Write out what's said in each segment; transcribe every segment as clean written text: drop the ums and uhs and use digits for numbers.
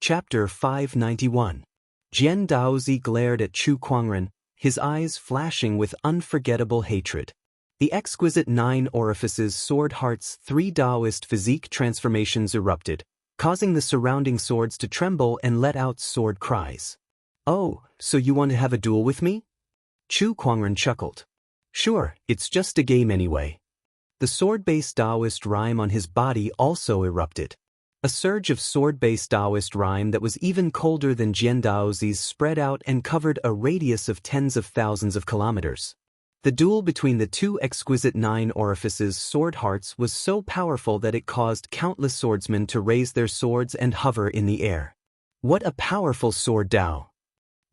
Chapter 591. Jian Daozi glared at Chu Kuangren, his eyes flashing with unforgettable hatred. The exquisite 9 orifices sword heart's 3 Taoist physique transformations erupted, causing the surrounding swords to tremble and let out sword cries. "Oh, so you want to have a duel with me?" Chu Kuangren chuckled. "Sure, it's just a game anyway." The sword-based Taoist rhyme on his body also erupted. A surge of sword-based Taoist rhyme that was even colder than Jian Daozi's spread out and covered a radius of tens of thousands of kilometers. The duel between the 2 exquisite 9 orifices sword hearts was so powerful that it caused countless swordsmen to raise their swords and hover in the air. What a powerful sword Dao!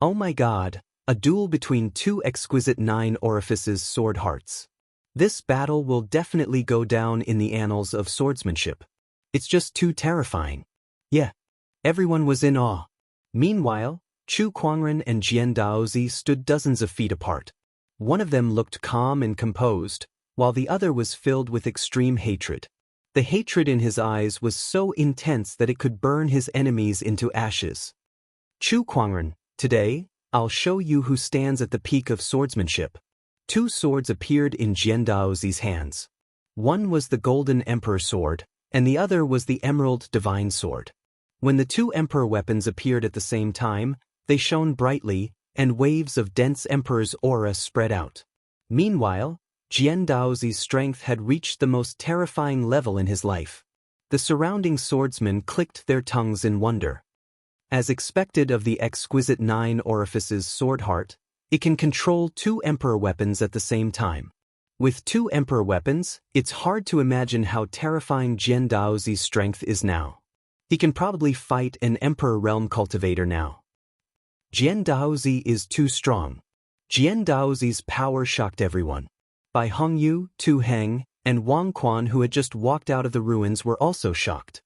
Oh my god, a duel between 2 exquisite 9 orifices sword hearts. This battle will definitely go down in the annals of swordsmanship. It's just too terrifying. Yeah. Everyone was in awe. Meanwhile, Chu Kuangren and Jian Daozi stood dozens of feet apart. One of them looked calm and composed, while the other was filled with extreme hatred. The hatred in his eyes was so intense that it could burn his enemies into ashes. "Chu Kuangren, today, I'll show you who stands at the peak of swordsmanship." 2 swords appeared in Jian Daozi's hands. One was the Golden Emperor sword, and the other was the Emerald Divine Sword. When the 2 Emperor weapons appeared at the same time, they shone brightly, and waves of dense Emperor's aura spread out. Meanwhile, Jian Daozi's strength had reached the most terrifying level in his life. The surrounding swordsmen clicked their tongues in wonder. As expected of the exquisite 9 orifices sword heart, it can control 2 Emperor weapons at the same time. With 2 Emperor weapons, it's hard to imagine how terrifying Jian Daozi's strength is now. He can probably fight an Emperor Realm Cultivator now. Jian Daozi is too strong. Jian Daozi's power shocked everyone. Bai Hongyu, Tu Heng, and Wang Quan, who had just walked out of the ruins, were also shocked.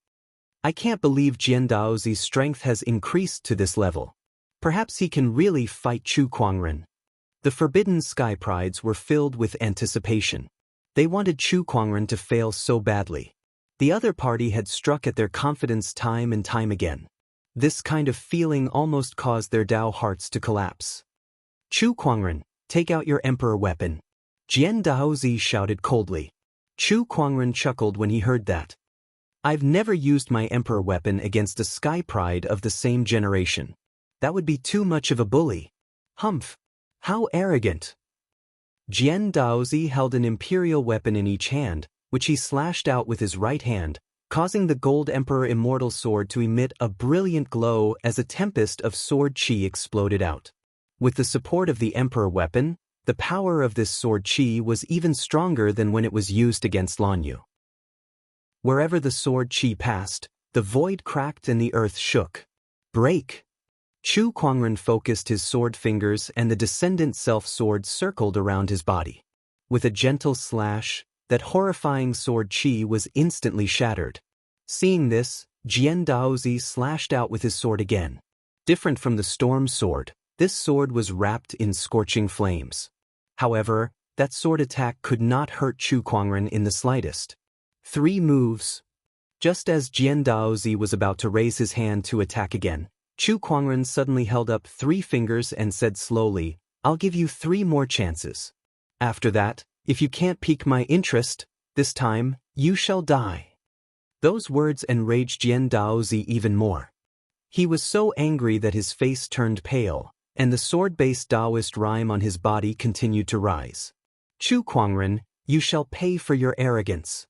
I can't believe Jian Daozi's strength has increased to this level. Perhaps he can really fight Chu Kuangren. The Forbidden Sky Prides were filled with anticipation. They wanted Chu Kuangren to fail so badly. The other party had struck at their confidence time and time again. This kind of feeling almost caused their Dao hearts to collapse. "Chu Kuangren, take out your Emperor weapon." Jian Daozi shouted coldly. Chu Kuangren chuckled when he heard that. "I've never used my Emperor weapon against a Sky Pride of the same generation. That would be too much of a bully. Humph. How arrogant." Jian Daozi held an imperial weapon in each hand, which he slashed out with his right hand, causing the Gold Emperor Immortal Sword to emit a brilliant glow as a tempest of sword chi exploded out. With the support of the Emperor weapon, the power of this sword chi was even stronger than when it was used against Lanyu. Wherever the sword chi passed, the void cracked and the earth shook. "Break!" Chu Kuangren focused his sword fingers and the Descendant Self-Sword circled around his body. With a gentle slash, that horrifying sword chi was instantly shattered. Seeing this, Jian Daozi slashed out with his sword again. Different from the Storm Sword, this sword was wrapped in scorching flames. However, that sword attack could not hurt Chu Kuangren in the slightest. 3 moves. Just as Jian Daozi was about to raise his hand to attack again, Chu Kuangren suddenly held up 3 fingers and said slowly, "I'll give you 3 more chances. After that, if you can't pique my interest, this time, you shall die." Those words enraged Jian Daozi even more. He was so angry that his face turned pale, and the sword-based Taoist rhyme on his body continued to rise. "Chu Kuangren, you shall pay for your arrogance."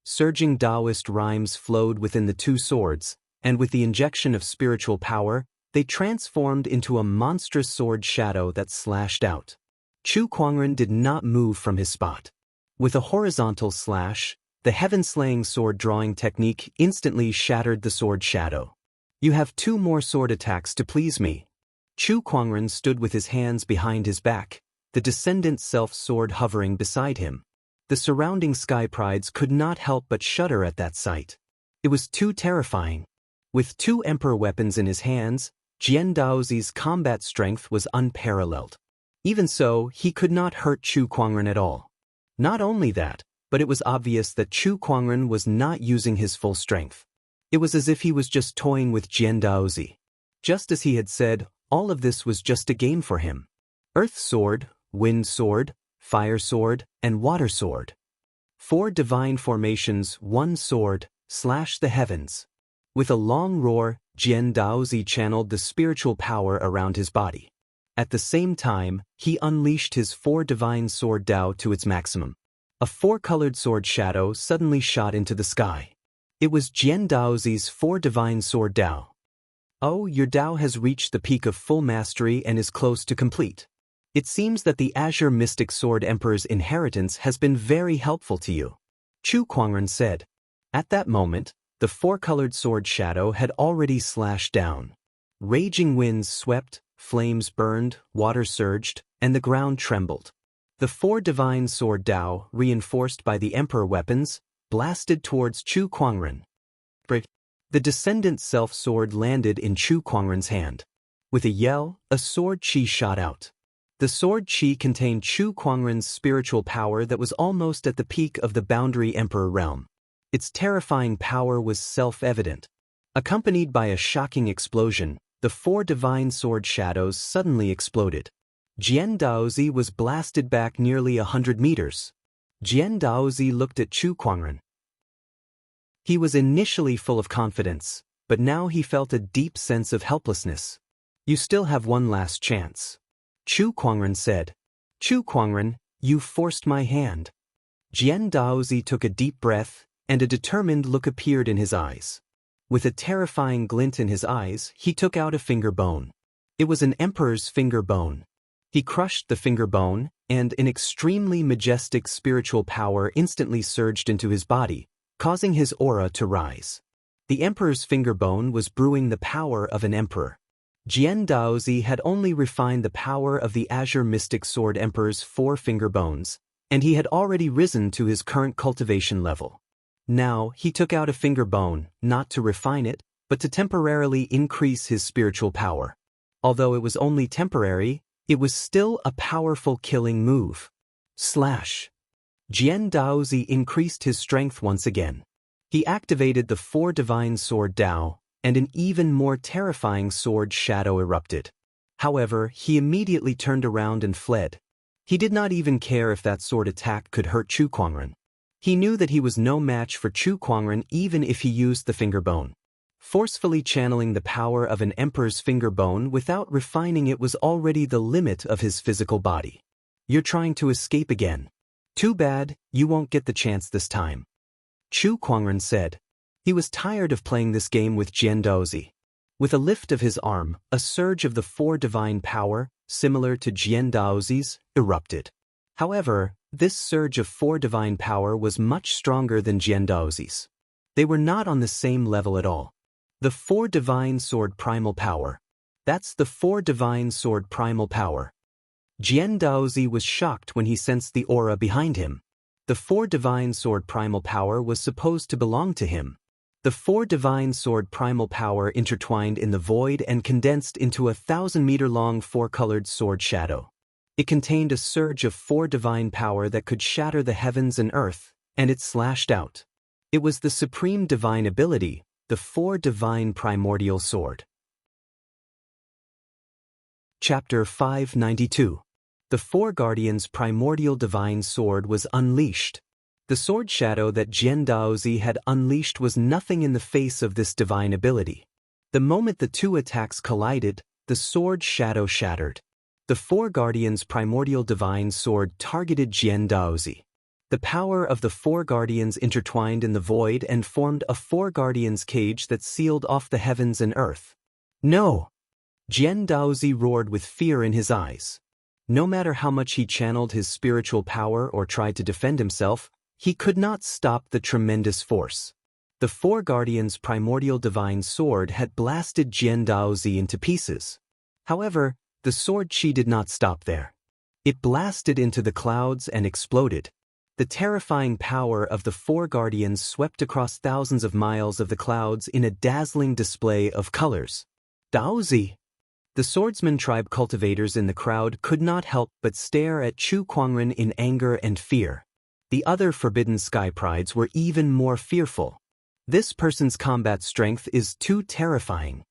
Surging Taoist rhymes flowed within the 2 swords, and with the injection of spiritual power, they transformed into a monstrous sword shadow that slashed out. Chu Kuangren did not move from his spot. With a horizontal slash, the heaven-slaying sword drawing technique instantly shattered the sword shadow. "You have 2 more sword attacks to please me." Chu Kuangren stood with his hands behind his back, the Descendant Self-Sword hovering beside him. The surrounding Sky Prides could not help but shudder at that sight. It was too terrifying. With 2 Emperor weapons in his hands, Jian Daozi's combat strength was unparalleled. Even so, he could not hurt Chu Kuangren at all. Not only that, but it was obvious that Chu Kuangren was not using his full strength. It was as if he was just toying with Jian Daozi. Just as he had said, all of this was just a game for him. Earth sword, wind sword, fire sword, and water sword. 4 divine formations, 1 sword, slash the heavens. With a long roar, Jian Daozi channeled the spiritual power around his body. At the same time, he unleashed his 4 divine sword Dao to its maximum. A 4-colored sword shadow suddenly shot into the sky. It was Jian Daozi's 4 divine sword Dao. Oh, your Dao has reached the peak of full mastery and is close to complete. It seems that the Azure Mystic Sword Emperor's inheritance has been very helpful to you, Chu Kuangren said. At that moment, the 4-colored sword shadow had already slashed down. Raging winds swept, flames burned, water surged, and the ground trembled. The 4 divine sword Dao, reinforced by the Emperor weapons, blasted towards Chu Kuangren. The Descendant Self-Sword landed in Chu Kuangren's hand. With a yell, a sword chi shot out. The sword chi contained Chu Kuangren's spiritual power that was almost at the peak of the Boundary Emperor realm. Its terrifying power was self-evident. Accompanied by a shocking explosion, the 4 divine sword shadows suddenly exploded. Jian Daozi was blasted back nearly 100 meters. Jian Daozi looked at Chu Kuangren. He was initially full of confidence, but now he felt a deep sense of helplessness. You still have one last chance, Chu Kuangren said. Chu Kuangren, you forced my hand. Jian Daozi took a deep breath, and a determined look appeared in his eyes. With a terrifying glint in his eyes, he took out a finger bone. It was an emperor's finger bone. He crushed the finger bone, and an extremely majestic spiritual power instantly surged into his body, causing his aura to rise. The emperor's finger bone was brewing the power of an emperor. Jian Daozi had only refined the power of the Azure Mystic Sword Emperor's 4 finger bones, and he had already risen to his current cultivation level. Now, he took out a finger bone, not to refine it, but to temporarily increase his spiritual power. Although it was only temporary, it was still a powerful killing move. Slash. Jian Daozi increased his strength once again. He activated the 4 divine sword Dao, and an even more terrifying sword shadow erupted. However, he immediately turned around and fled. He did not even care if that sword attack could hurt Chu Kuangren. He knew that he was no match for Chu Kuangren even if he used the finger bone. Forcefully channeling the power of an emperor's finger bone without refining it was already the limit of his physical body. You're trying to escape again. Too bad, you won't get the chance this time, Chu Kuangren said. He was tired of playing this game with Jian Daozi. With a lift of his arm, a surge of the 4 divine power, similar to Jian Daozi's, erupted. However, this surge of 4 divine power was much stronger than Jian Daozi's. They were not on the same level at all. The 4 divine sword primal power. That's the 4 divine sword primal power. Jian Daozi was shocked when he sensed the aura behind him. The 4 divine sword primal power was supposed to belong to him. The 4 divine sword primal power intertwined in the void and condensed into a 1,000-meter-long 4-colored sword shadow. It contained a surge of 4 divine power that could shatter the heavens and earth, and it slashed out. It was the supreme divine ability, the 4 divine primordial sword. Chapter 592. The 4 Guardians' primordial divine sword was unleashed. The sword shadow that Jian Daozi had unleashed was nothing in the face of this divine ability. The moment the 2 attacks collided, the sword shadow shattered. The 4 Guardians' primordial divine sword targeted Jian Daozi. The power of the 4 Guardians intertwined in the void and formed a 4 Guardians cage that sealed off the heavens and earth. No! Jian Daozi roared with fear in his eyes. No matter how much he channeled his spiritual power or tried to defend himself, he could not stop the tremendous force. The 4 Guardians' primordial divine sword had blasted Jian Daozi into pieces. However, the sword chi did not stop there. It blasted into the clouds and exploded. The terrifying power of the 4 Guardians swept across thousands of miles of the clouds in a dazzling display of colors. Daozi! The swordsman tribe cultivators in the crowd could not help but stare at Chu Kuangren in anger and fear. The other forbidden sky prides were even more fearful. This person's combat strength is too terrifying.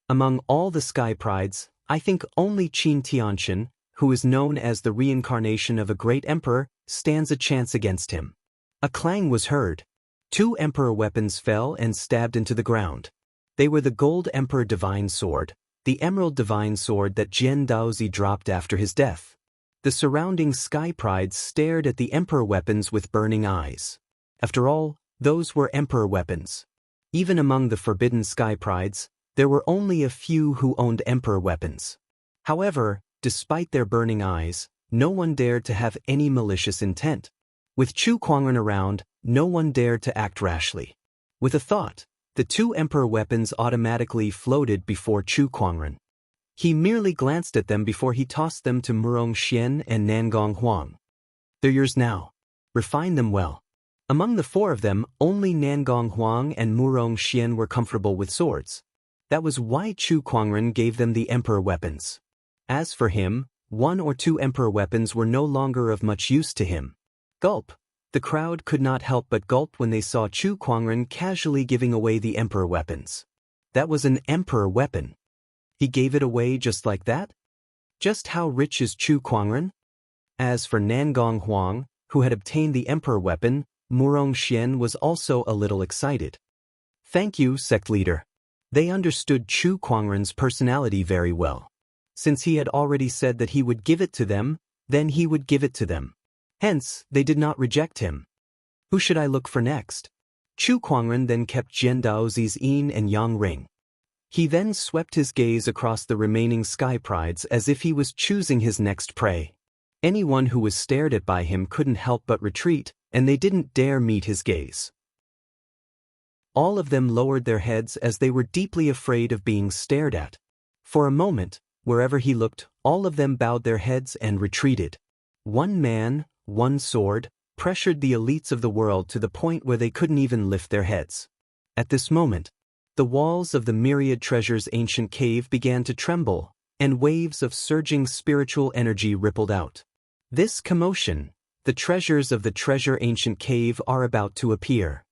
Among all the sky prides, I think only Qin Tianqian, who is known as the reincarnation of a great emperor, stands a chance against him. A clang was heard. 2 emperor weapons fell and stabbed into the ground. They were the Gold Emperor Divine Sword, the Emerald Divine Sword that Jian Daozi dropped after his death. The surrounding sky prides stared at the emperor weapons with burning eyes. After all, those were emperor weapons. Even among the forbidden sky prides, there were only a few who owned emperor weapons. However, despite their burning eyes, no one dared to have any malicious intent. With Chu Kuangren around, no one dared to act rashly. With a thought, the 2 emperor weapons automatically floated before Chu Kuangren. He merely glanced at them before he tossed them to Murong Xian and Nangong Huang. They're yours now. Refine them well. Among the 4 of them, only Nangong Huang and Murong Xian were comfortable with swords. That was why Chu Kuangren gave them the emperor weapons. As for him, 1 or 2 emperor weapons were no longer of much use to him. Gulp. The crowd could not help but gulp when they saw Chu Kuangren casually giving away the emperor weapons. That was an emperor weapon. He gave it away just like that? Just how rich is Chu Kuangren? As for Nangong Huang, who had obtained the emperor weapon, Murong Xian was also a little excited. Thank you, sect leader. They understood Chu Kuangren's personality very well. Since he had already said that he would give it to them, then he would give it to them. Hence, they did not reject him. Who should I look for next? Chu Kuangren then kept Jian Daozi's Yin and Yang ring. He then swept his gaze across the remaining sky prides as if he was choosing his next prey. Anyone who was stared at by him couldn't help but retreat, and they didn't dare meet his gaze. All of them lowered their heads as they were deeply afraid of being stared at. For a moment, wherever he looked, all of them bowed their heads and retreated. 1 man, 1 sword, pressured the elites of the world to the point where they couldn't even lift their heads. At this moment, the walls of the myriad treasures' ancient cave began to tremble, and waves of surging spiritual energy rippled out. This commotion, the treasures of the treasure ancient cave are about to appear.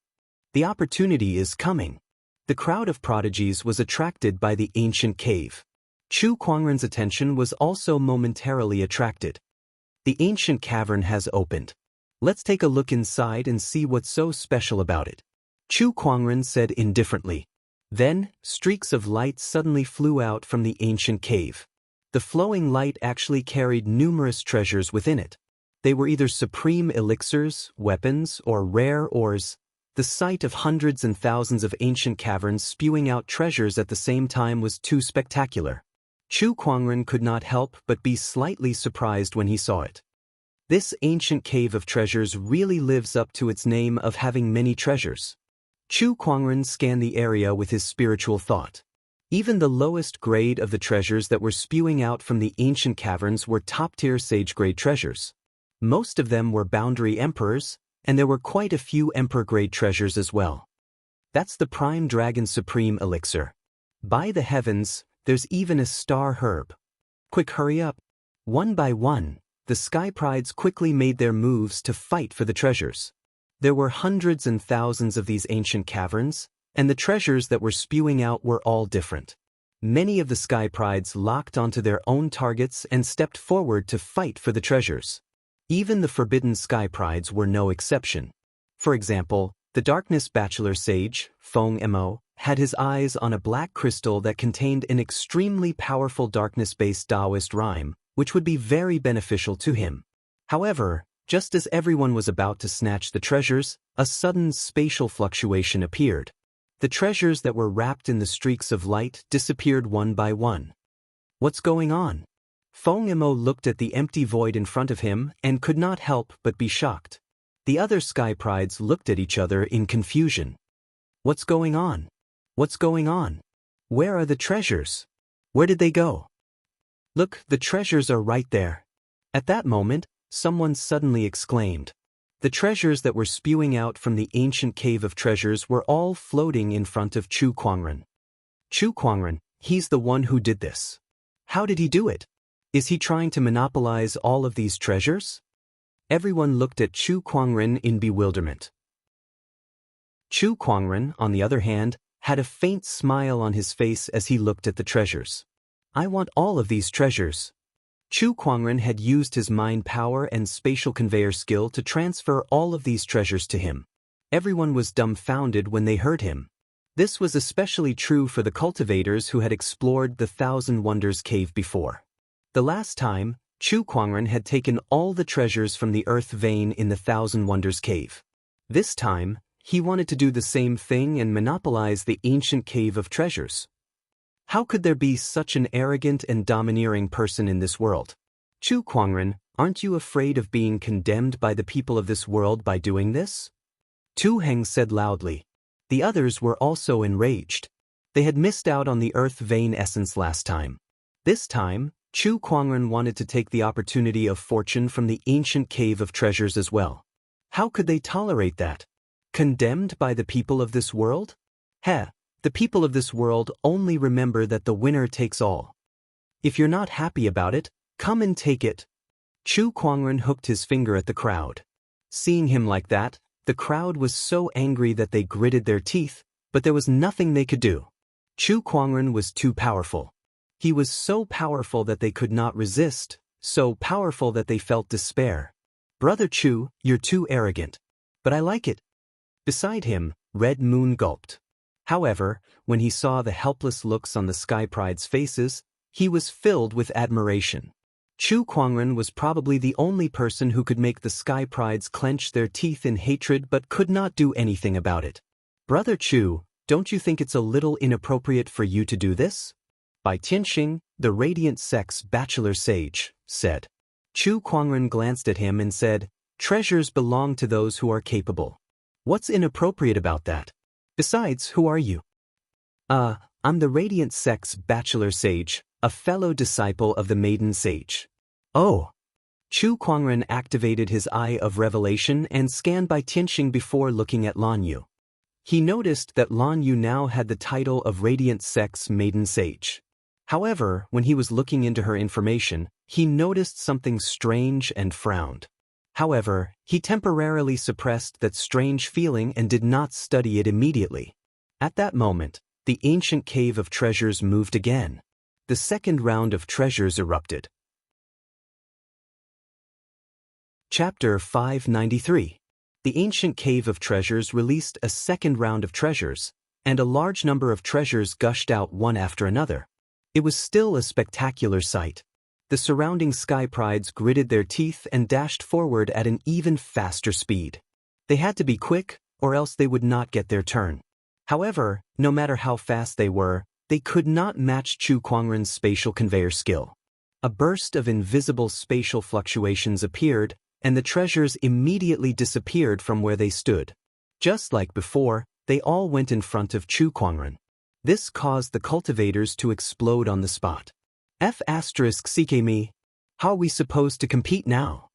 The opportunity is coming. The crowd of prodigies was attracted by the ancient cave. Chu Kuangren's attention was also momentarily attracted. The ancient cavern has opened. Let's take a look inside and see what's so special about it. Chu Kuangren said indifferently. Then, streaks of light suddenly flew out from the ancient cave. The flowing light actually carried numerous treasures within it. They were either supreme elixirs, weapons, or rare ores. The sight of hundreds and thousands of ancient caverns spewing out treasures at the same time was too spectacular. Chu Kuangren could not help but be slightly surprised when he saw it. This ancient cave of treasures really lives up to its name of having many treasures. Chu Kuangren scanned the area with his spiritual thought. Even the lowest grade of the treasures that were spewing out from the ancient caverns were top-tier sage-grade treasures. Most of them were boundary emperors, and there were quite a few emperor-grade treasures as well. That's the Prime Dragon Supreme Elixir. By the heavens, there's even a star herb. Quick, hurry up. One by one, the sky prides quickly made their moves to fight for the treasures. There were hundreds and thousands of these ancient caverns, and the treasures that were spewing out were all different. Many of the sky prides locked onto their own targets and stepped forward to fight for the treasures. Even the forbidden sky prides were no exception. For example, the Darkness Bachelor Sage, Feng Mo, had his eyes on a black crystal that contained an extremely powerful darkness-based Taoist rhyme, which would be very beneficial to him. However, just as everyone was about to snatch the treasures, a sudden spatial fluctuation appeared. The treasures that were wrapped in the streaks of light disappeared one by one. What's going on? Feng Mo looked at the empty void in front of him and could not help but be shocked. The other sky prides looked at each other in confusion. What's going on? What's going on? Where are the treasures? Where did they go? Look, the treasures are right there. At that moment, someone suddenly exclaimed. The treasures that were spewing out from the ancient cave of treasures were all floating in front of Chu Kuangren. Chu Kuangren, he's the one who did this. How did he do it? Is he trying to monopolize all of these treasures? Everyone looked at Chu Kuangren in bewilderment. Chu Kuangren, on the other hand, had a faint smile on his face as he looked at the treasures. I want all of these treasures. Chu Kuangren had used his mind power and spatial conveyor skill to transfer all of these treasures to him. Everyone was dumbfounded when they heard him. This was especially true for the cultivators who had explored the Thousand Wonders cave before. The last time, Chu Kuangren had taken all the treasures from the earth vein in the Thousand Wonders cave. This time, he wanted to do the same thing and monopolize the ancient cave of treasures. How could there be such an arrogant and domineering person in this world? Chu Kuangren, aren't you afraid of being condemned by the people of this world by doing this? Tu Heng said loudly. The others were also enraged. They had missed out on the earth vein essence last time. This time, Chu Kuangren wanted to take the opportunity of fortune from the ancient cave of treasures as well. How could they tolerate that? Condemned by the people of this world? Heh, the people of this world only remember that the winner takes all. If you're not happy about it, come and take it. Chu Kuangren hooked his finger at the crowd. Seeing him like that, the crowd was so angry that they gritted their teeth, but there was nothing they could do. Chu Kuangren was too powerful. He was so powerful that they could not resist, so powerful that they felt despair. Brother Chu, you're too arrogant. But I like it. Beside him, Red Moon gulped. However, when he saw the helpless looks on the Sky Pride's faces, he was filled with admiration. Chu Kuangren was probably the only person who could make the Sky Prides clench their teeth in hatred but could not do anything about it. Brother Chu, don't you think it's a little inappropriate for you to do this? Bai Tianxing, the Radiant Sect's bachelor sage, said. Chu Kuangren glanced at him and said, treasures belong to those who are capable. What's inappropriate about that? Besides, who are you? I'm the Radiant Sect's bachelor sage, a fellow disciple of the Maiden Sage. Oh. Chu Kuangren activated his Eye of Revelation and scanned Bai Tianxing before looking at Lan Yu. He noticed that Lan Yu now had the title of Radiant Sect's Maiden Sage. However, when he was looking into her information, he noticed something strange and frowned. However, he temporarily suppressed that strange feeling and did not study it immediately. At that moment, the ancient cave of treasures moved again. The second round of treasures erupted. Chapter 593. The ancient cave of treasures released a second round of treasures, and a large number of treasures gushed out one after another. It was still a spectacular sight. The surrounding Sky Prides gritted their teeth and dashed forward at an even faster speed. They had to be quick, or else they would not get their turn. However, no matter how fast they were, they could not match Chu Kuangren's spatial conveyor skill. A burst of invisible spatial fluctuations appeared, and the treasures immediately disappeared from where they stood. Just like before, they all went in front of Chu Kuangren. This caused the cultivators to explode on the spot. F***me. How are we supposed to compete now?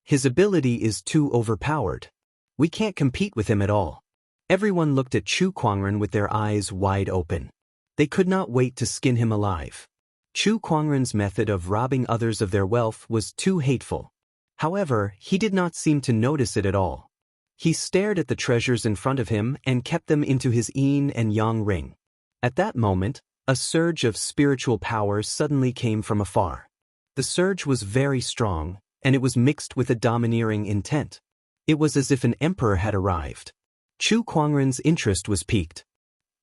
His ability is too overpowered. We can't compete with him at all. Everyone looked at Chu Kuangren with their eyes wide open. They could not wait to skin him alive. Chu Kuangren's method of robbing others of their wealth was too hateful. However, he did not seem to notice it at all. He stared at the treasures in front of him and kept them into his yin and yang ring. At that moment, a surge of spiritual power suddenly came from afar. The surge was very strong, and it was mixed with a domineering intent. It was as if an emperor had arrived. Chu Kuangren's interest was piqued.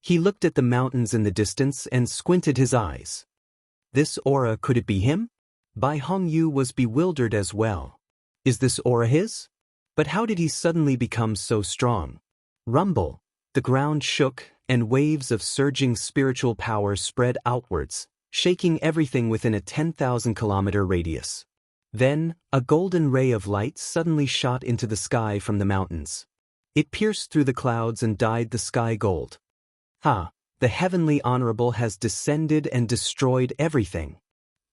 He looked at the mountains in the distance and squinted his eyes. This aura, could it be him? Bai Hongyu was bewildered as well. Is this aura his? But how did he suddenly become so strong? Rumble. The ground shook, and waves of surging spiritual power spread outwards, shaking everything within a 10,000-kilometer radius. Then, a golden ray of light suddenly shot into the sky from the mountains. It pierced through the clouds and dyed the sky gold. The heavenly honorable has descended and destroyed everything.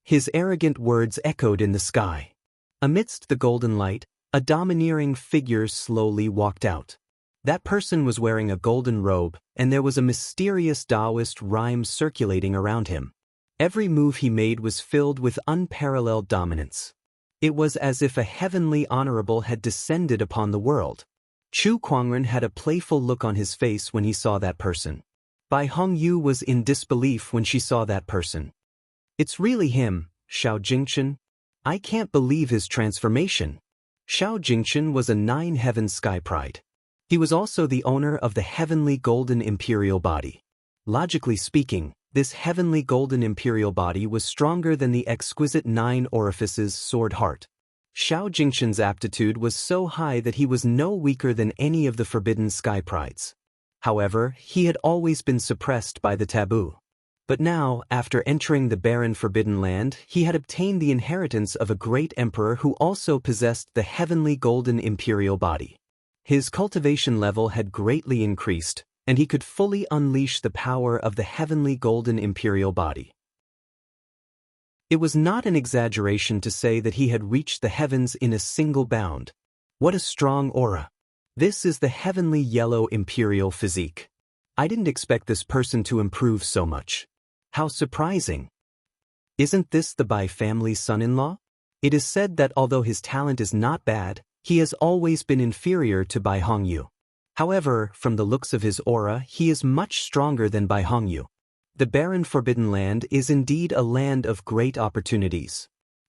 His arrogant words echoed in the sky. Amidst the golden light, a domineering figure slowly walked out. That person was wearing a golden robe, and there was a mysterious Taoist rhyme circulating around him. Every move he made was filled with unparalleled dominance. It was as if a heavenly honorable had descended upon the world. Chu Kuangren had a playful look on his face when he saw that person. Bai Hongyu was in disbelief when she saw that person. It's really him, Xiao Jingchen. I can't believe his transformation. Xiao Jingchen was a 9-heaven sky pride. He was also the owner of the heavenly golden imperial body. Logically speaking, this heavenly golden imperial body was stronger than the exquisite 9 orifices sword heart. Xiao Jingchen's aptitude was so high that he was no weaker than any of the forbidden sky prides. However, he had always been suppressed by the taboo. But now, after entering the barren forbidden land, he had obtained the inheritance of a great emperor who also possessed the heavenly golden imperial body. His cultivation level had greatly increased, and he could fully unleash the power of the heavenly golden imperial body. It was not an exaggeration to say that he had reached the heavens in a single bound. What a strong aura! This is the heavenly yellow imperial physique. I didn't expect this person to improve so much. How surprising! Isn't this the Bai family's son-in-law? It is said that although his talent is not bad, he has always been inferior to Bai Hongyu. However, from the looks of his aura, he is much stronger than Bai Hongyu. The barren forbidden land is indeed a land of great opportunities.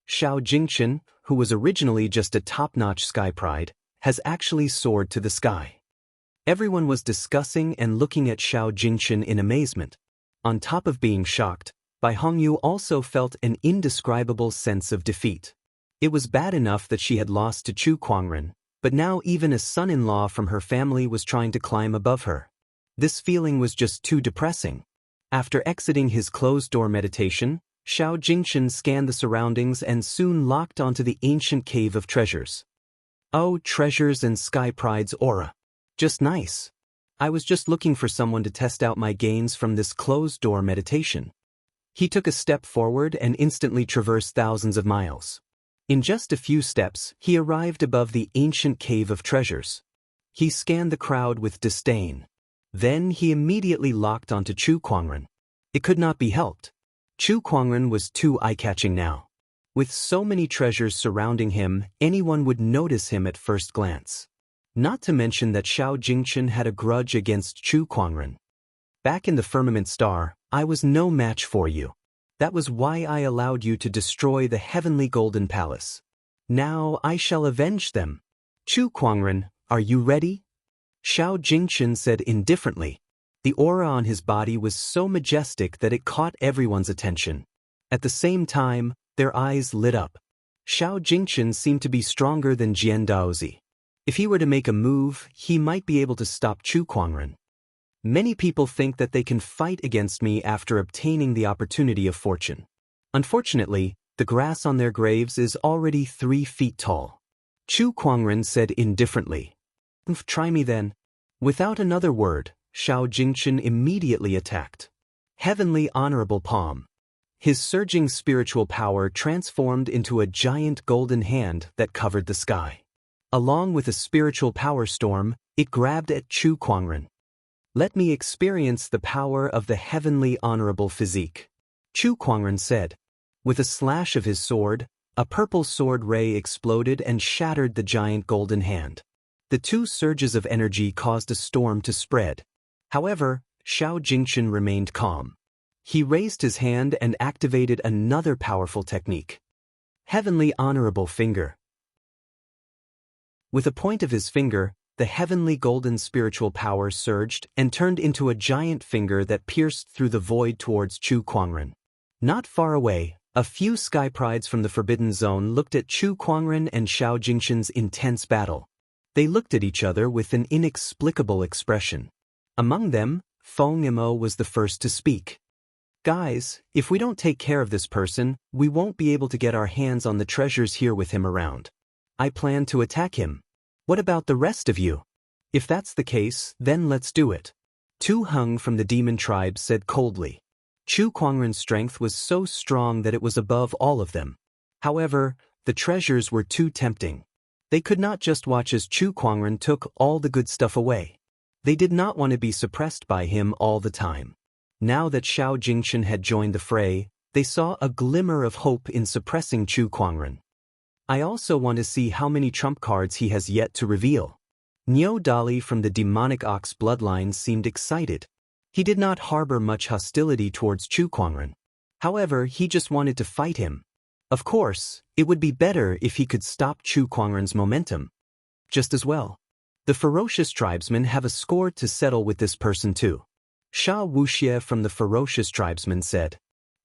Xiao Jingchen, who was originally just a top-notch sky pride, has actually soared to the sky. Everyone was discussing and looking at Xiao Jingchen in amazement. On top of being shocked, Bai Hongyu also felt an indescribable sense of defeat. It was bad enough that she had lost to Chu Kuangren, but now even a son-in-law from her family was trying to climb above her. This feeling was just too depressing. After exiting his closed-door meditation, Xiao Jingchen scanned the surroundings and soon locked onto the ancient cave of treasures. Oh, treasures and sky pride's aura. Just nice. I was just looking for someone to test out my gains from this closed-door meditation. He took a step forward and instantly traversed thousands of miles. In just a few steps, he arrived above the ancient cave of treasures. He scanned the crowd with disdain. Then he immediately locked onto Chu Kuangren. It could not be helped. Chu Kuangren was too eye-catching now. With so many treasures surrounding him, anyone would notice him at first glance. Not to mention that Xiao Jingchen had a grudge against Chu Kuangren. Back in the firmament star, I was no match for you. That was why I allowed you to destroy the heavenly golden palace. Now I shall avenge them. Chu Kuangren, are you ready? Xiao Jingchen said indifferently. The aura on his body was so majestic that it caught everyone's attention. At the same time, their eyes lit up. Xiao Jingchen seemed to be stronger than Jian Daozi. If he were to make a move, he might be able to stop Chu Kuangren. Many people think that they can fight against me after obtaining the opportunity of fortune. Unfortunately, the grass on their graves is already 3 feet tall. Chu Kuangren said indifferently. Try me then. Without another word, Xiao Jingchen immediately attacked. Heavenly honorable palm. His surging spiritual power transformed into a giant golden hand that covered the sky. Along with a spiritual power storm, it grabbed at Chu Kuangren. Let me experience the power of the heavenly honorable physique. Chu Kuangren said. With a slash of his sword, a purple sword ray exploded and shattered the giant golden hand. The 2 surges of energy caused a storm to spread. However, Xiao Jingchen remained calm. He raised his hand and activated another powerful technique. Heavenly honorable finger. With a point of his finger, the heavenly golden spiritual power surged and turned into a giant finger that pierced through the void towards Chu Kuangren. Not far away, a few sky prides from the Forbidden Zone looked at Chu Kuangren and Xiao Jingchen's intense battle. They looked at each other with an inexplicable expression. Among them, Feng Imo was the first to speak. Guys, if we don't take care of this person, we won't be able to get our hands on the treasures here with him around. I plan to attack him. What about the rest of you? If that's the case, then let's do it. Tu Heng from the demon tribe said coldly. Chu Kuangren's strength was so strong that it was above all of them. However, the treasures were too tempting. They could not just watch as Chu Kuangren took all the good stuff away. They did not want to be suppressed by him all the time. Now that Xiao Jingchen had joined the fray, they saw a glimmer of hope in suppressing Chu Kuangren. I also want to see how many trump cards he has yet to reveal. Niu Dali from the demonic ox bloodline seemed excited. He did not harbor much hostility towards Chu Kuangren. However, he just wanted to fight him. Of course, it would be better if he could stop Chu Kuangren's momentum. Just as well. The ferocious tribesmen have a score to settle with this person too. Wuxia from the ferocious tribesmen said.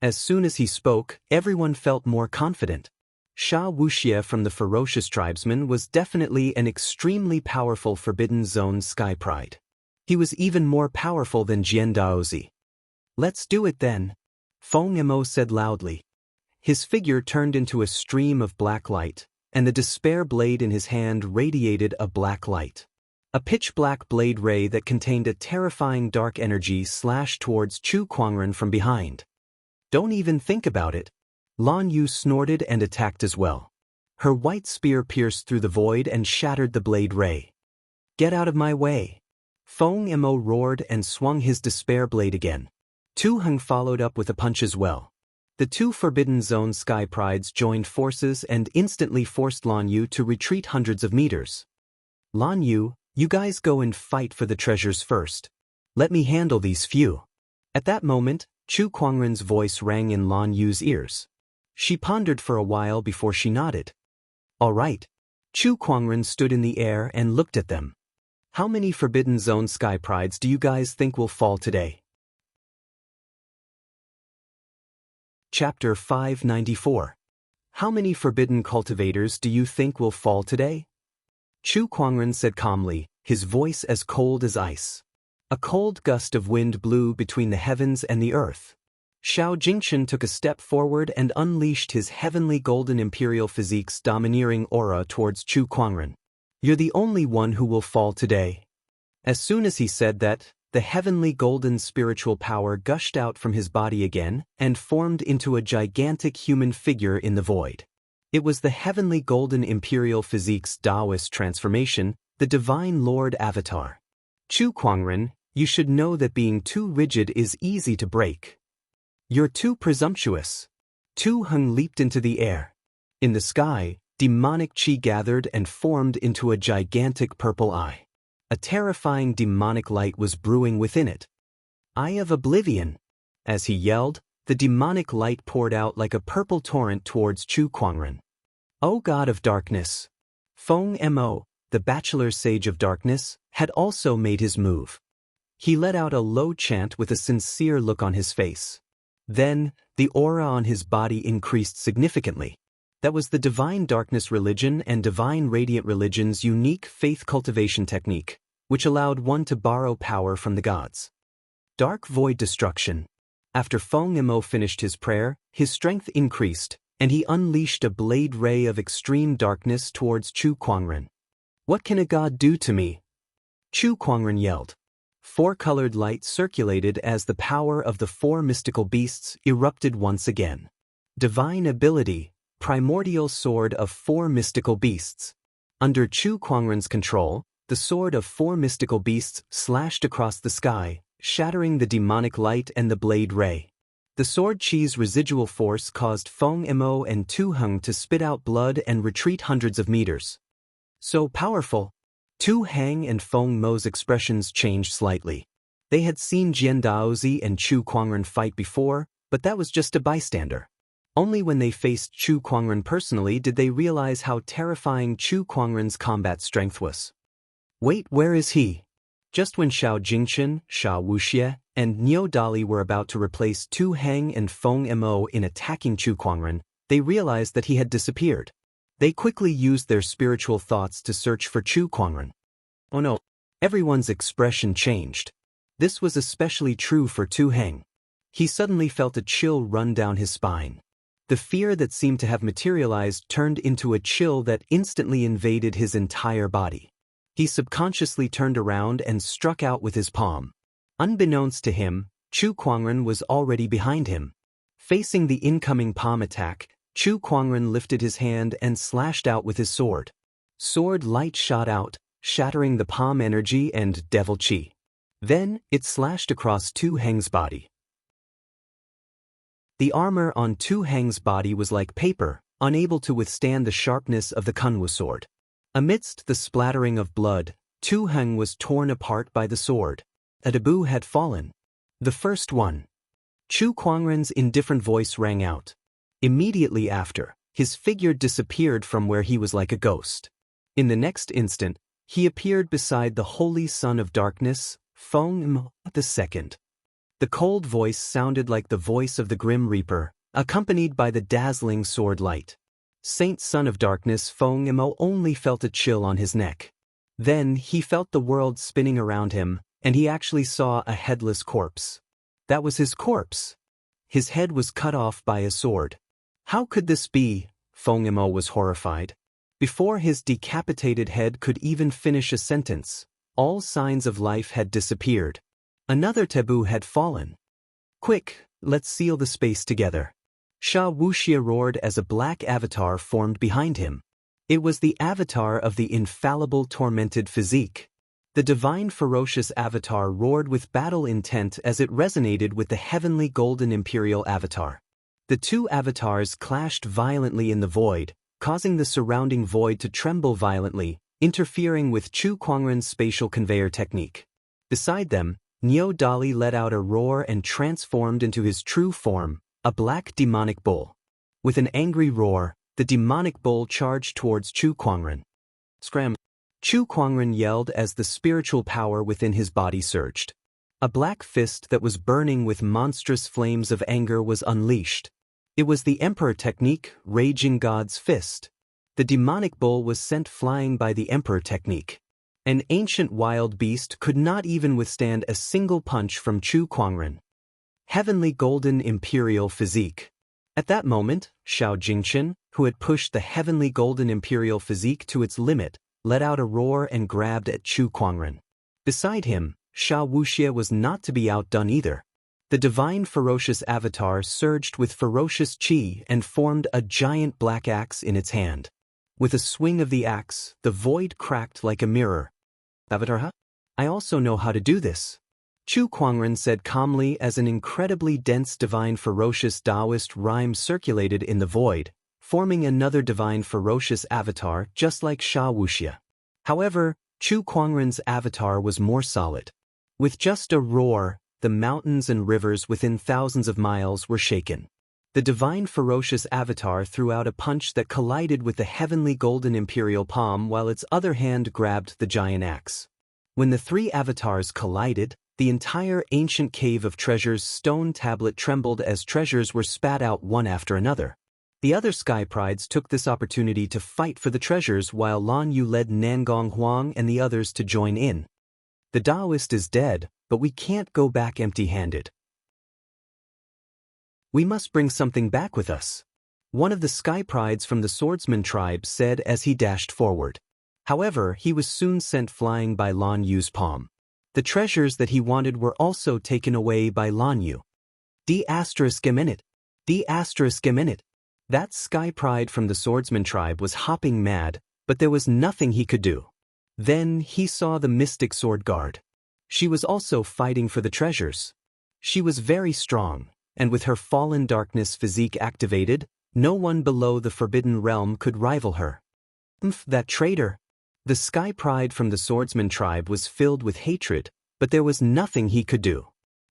As soon as he spoke, everyone felt more confident. Wuxia from the ferocious tribesmen was definitely an extremely powerful Forbidden Zone Sky Pride. He was even more powerful than Jian Daozi. Let's do it then, Feng Mo said loudly. His figure turned into a stream of black light, and the despair blade in his hand radiated a black light. A pitch-black blade ray that contained a terrifying dark energy slashed towards Chu Kuangren from behind. Don't even think about it. Lan Yu snorted and attacked as well. Her white spear pierced through the void and shattered the blade ray. Get out of my way. Feng Mo roared and swung his despair blade again. Tu Heng followed up with a punch as well. The two Forbidden Zone Sky Prides joined forces and instantly forced Lan Yu to retreat hundreds of meters. Lan Yu, you guys go and fight for the treasures first. Let me handle these few. At that moment, Chu Kuangren's voice rang in Lan Yu's ears. She pondered for a while before she nodded. All right. Chu Kuangren stood in the air and looked at them. How many Forbidden Zone Sky Prides do you guys think will fall today? Chapter 594. How many forbidden cultivators do you think will fall today? Chu Kuangren said calmly, his voice as cold as ice. A cold gust of wind blew between the heavens and the earth. Xianxia took a step forward and unleashed his heavenly golden imperial physique's domineering aura towards Chu Kuangren. You're the only one who will fall today. As soon as he said that, the heavenly golden spiritual power gushed out from his body again and formed into a gigantic human figure in the void. It was the heavenly golden imperial physique's Taoist transformation, the divine Lord Avatar. Chu Kuangren, you should know that being too rigid is easy to break. You're too presumptuous. Tu Heng leaped into the air. In the sky, demonic chi gathered and formed into a gigantic purple eye. A terrifying demonic light was brewing within it. Eye of Oblivion. As he yelled, the demonic light poured out like a purple torrent towards Chu Kuangren. O God of Darkness! Feng Mo, the bachelor sage of darkness, had also made his move. He let out a low chant with a sincere look on his face. Then, the aura on his body increased significantly. That was the Divine Darkness Religion and Divine Radiant Religion's unique faith cultivation technique, which allowed one to borrow power from the gods. Dark Void Destruction. After Feng Mo finished his prayer, his strength increased, and he unleashed a blade ray of extreme darkness towards Chu Kuangren. What can a god do to me? Chu Kuangren yelled. Four-colored light circulated as the power of the four mystical beasts erupted once again. Divine Ability. Primordial Sword of Four Mystical Beasts. Under Chu Kuangren's control, the sword of four mystical beasts slashed across the sky, shattering the demonic light and the blade ray. The sword chi's residual force caused Feng Mo and Tu Heng to spit out blood and retreat hundreds of meters. So powerful. Tu Heng and Feng Mo's expressions changed slightly. They had seen Jian Daozi and Chu Kuangren fight before, but that was just a bystander. Only when they faced Chu Kuangren personally did they realize how terrifying Chu Kuangren's combat strength was. Wait, where is he? Just when Xianxia, Wuxia, and Niu Dali were about to replace Tu Heng and Feng Mo in attacking Chu Kuangren, they realized that he had disappeared. They quickly used their spiritual thoughts to search for Chu Kuangren. Oh no! Everyone's expression changed. This was especially true for Tu Heng. He suddenly felt a chill run down his spine. The fear that seemed to have materialized turned into a chill that instantly invaded his entire body. He subconsciously turned around and struck out with his palm. Unbeknownst to him, Chu Kuangren was already behind him. Facing the incoming palm attack, Chu Kuangren lifted his hand and slashed out with his sword. Sword light shot out, shattering the palm energy and devil chi. Then, it slashed across Tu Heng's body. The armor on Tu Heng's body was like paper, unable to withstand the sharpness of the Kunwu sword. Amidst the splattering of blood, Tu Heng was torn apart by the sword. A taboo had fallen. The first one. Chu Kuangren's indifferent voice rang out. Immediately after, his figure disappeared from where he was like a ghost. In the next instant, he appeared beside the Holy Son of Darkness, Feng II. The cold voice sounded like the voice of the Grim Reaper, accompanied by the dazzling sword light. Saint Son of Darkness Feng Imo only felt a chill on his neck. Then he felt the world spinning around him, and he actually saw a headless corpse. That was his corpse. His head was cut off by a sword. How could this be? Feng Imo was horrified. Before his decapitated head could even finish a sentence, all signs of life had disappeared. Another taboo had fallen. Quick, let's seal the space together. Wuxia roared as a black avatar formed behind him. It was the avatar of the infallible tormented physique. The divine ferocious avatar roared with battle intent as it resonated with the heavenly golden imperial avatar. The two avatars clashed violently in the void, causing the surrounding void to tremble violently, interfering with Chu Kuangren's spatial conveyor technique. Beside them, Niu Dali let out a roar and transformed into his true form, a black demonic bull. With an angry roar, the demonic bull charged towards Chu Kuangren. Scram! Chu Kuangren yelled as the spiritual power within his body surged. A black fist that was burning with monstrous flames of anger was unleashed. It was the Emperor technique, Raging God's Fist. The demonic bull was sent flying by the Emperor technique. An ancient wild beast could not even withstand a single punch from Chu Kuangren. Heavenly golden imperial physique. At that moment, Xiao Jingchen, who had pushed the heavenly golden imperial physique to its limit, let out a roar and grabbed at Chu Kuangren. Beside him, Wuxia was not to be outdone either. The divine ferocious avatar surged with ferocious qi and formed a giant black axe in its hand. With a swing of the axe, the void cracked like a mirror. Avatar, I also know how to do this. Chu Kuangren said calmly as an incredibly dense divine ferocious Taoist rhyme circulated in the void, forming another divine ferocious avatar just like Wuxia. However, Chu Kuangren's avatar was more solid. With just a roar, the mountains and rivers within thousands of miles were shaken. The divine ferocious avatar threw out a punch that collided with the heavenly golden imperial palm while its other hand grabbed the giant axe. When the three avatars collided, the entire ancient cave of treasures stone tablet trembled as treasures were spat out one after another. The other Sky Prides took this opportunity to fight for the treasures while Lan Yu led Nangong Huang and the others to join in. The Taoist is dead, but we can't go back empty-handed. We must bring something back with us. One of the Sky Prides from the swordsman tribe said as he dashed forward. However, he was soon sent flying by Lan Yu's palm. The treasures that he wanted were also taken away by Lan Yu. D*****. That Sky Pride from the swordsman tribe was hopping mad, but there was nothing he could do. Then he saw the mystic sword guard. She was also fighting for the treasures. She was very strong, and with her fallen darkness physique activated, no one below the forbidden realm could rival her. That traitor! The Sky Pride from the swordsman tribe was filled with hatred, but there was nothing he could do.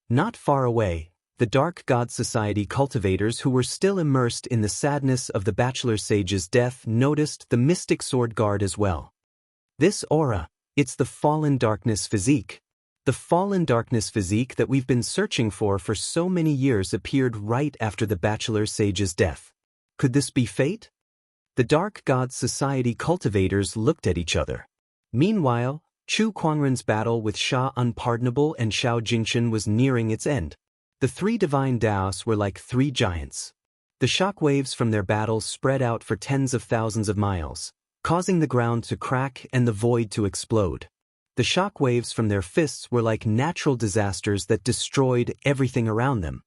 Not far away, the Dark God Society cultivators who were still immersed in the sadness of the bachelor sage's death noticed the mystic sword guard as well. This aura, it's the fallen darkness physique. The fallen darkness physique that we've been searching for so many years appeared right after the bachelor sage's death. Could this be fate? The Dark God Society cultivators looked at each other. Meanwhile, Chu Kuangren's battle with Sha Unpardonable and Xiao Jingchen was nearing its end. The three divine Daos were like three giants. The shockwaves from their battles spread out for tens of thousands of miles, causing the ground to crack and the void to explode. The shockwaves from their fists were like natural disasters that destroyed everything around them.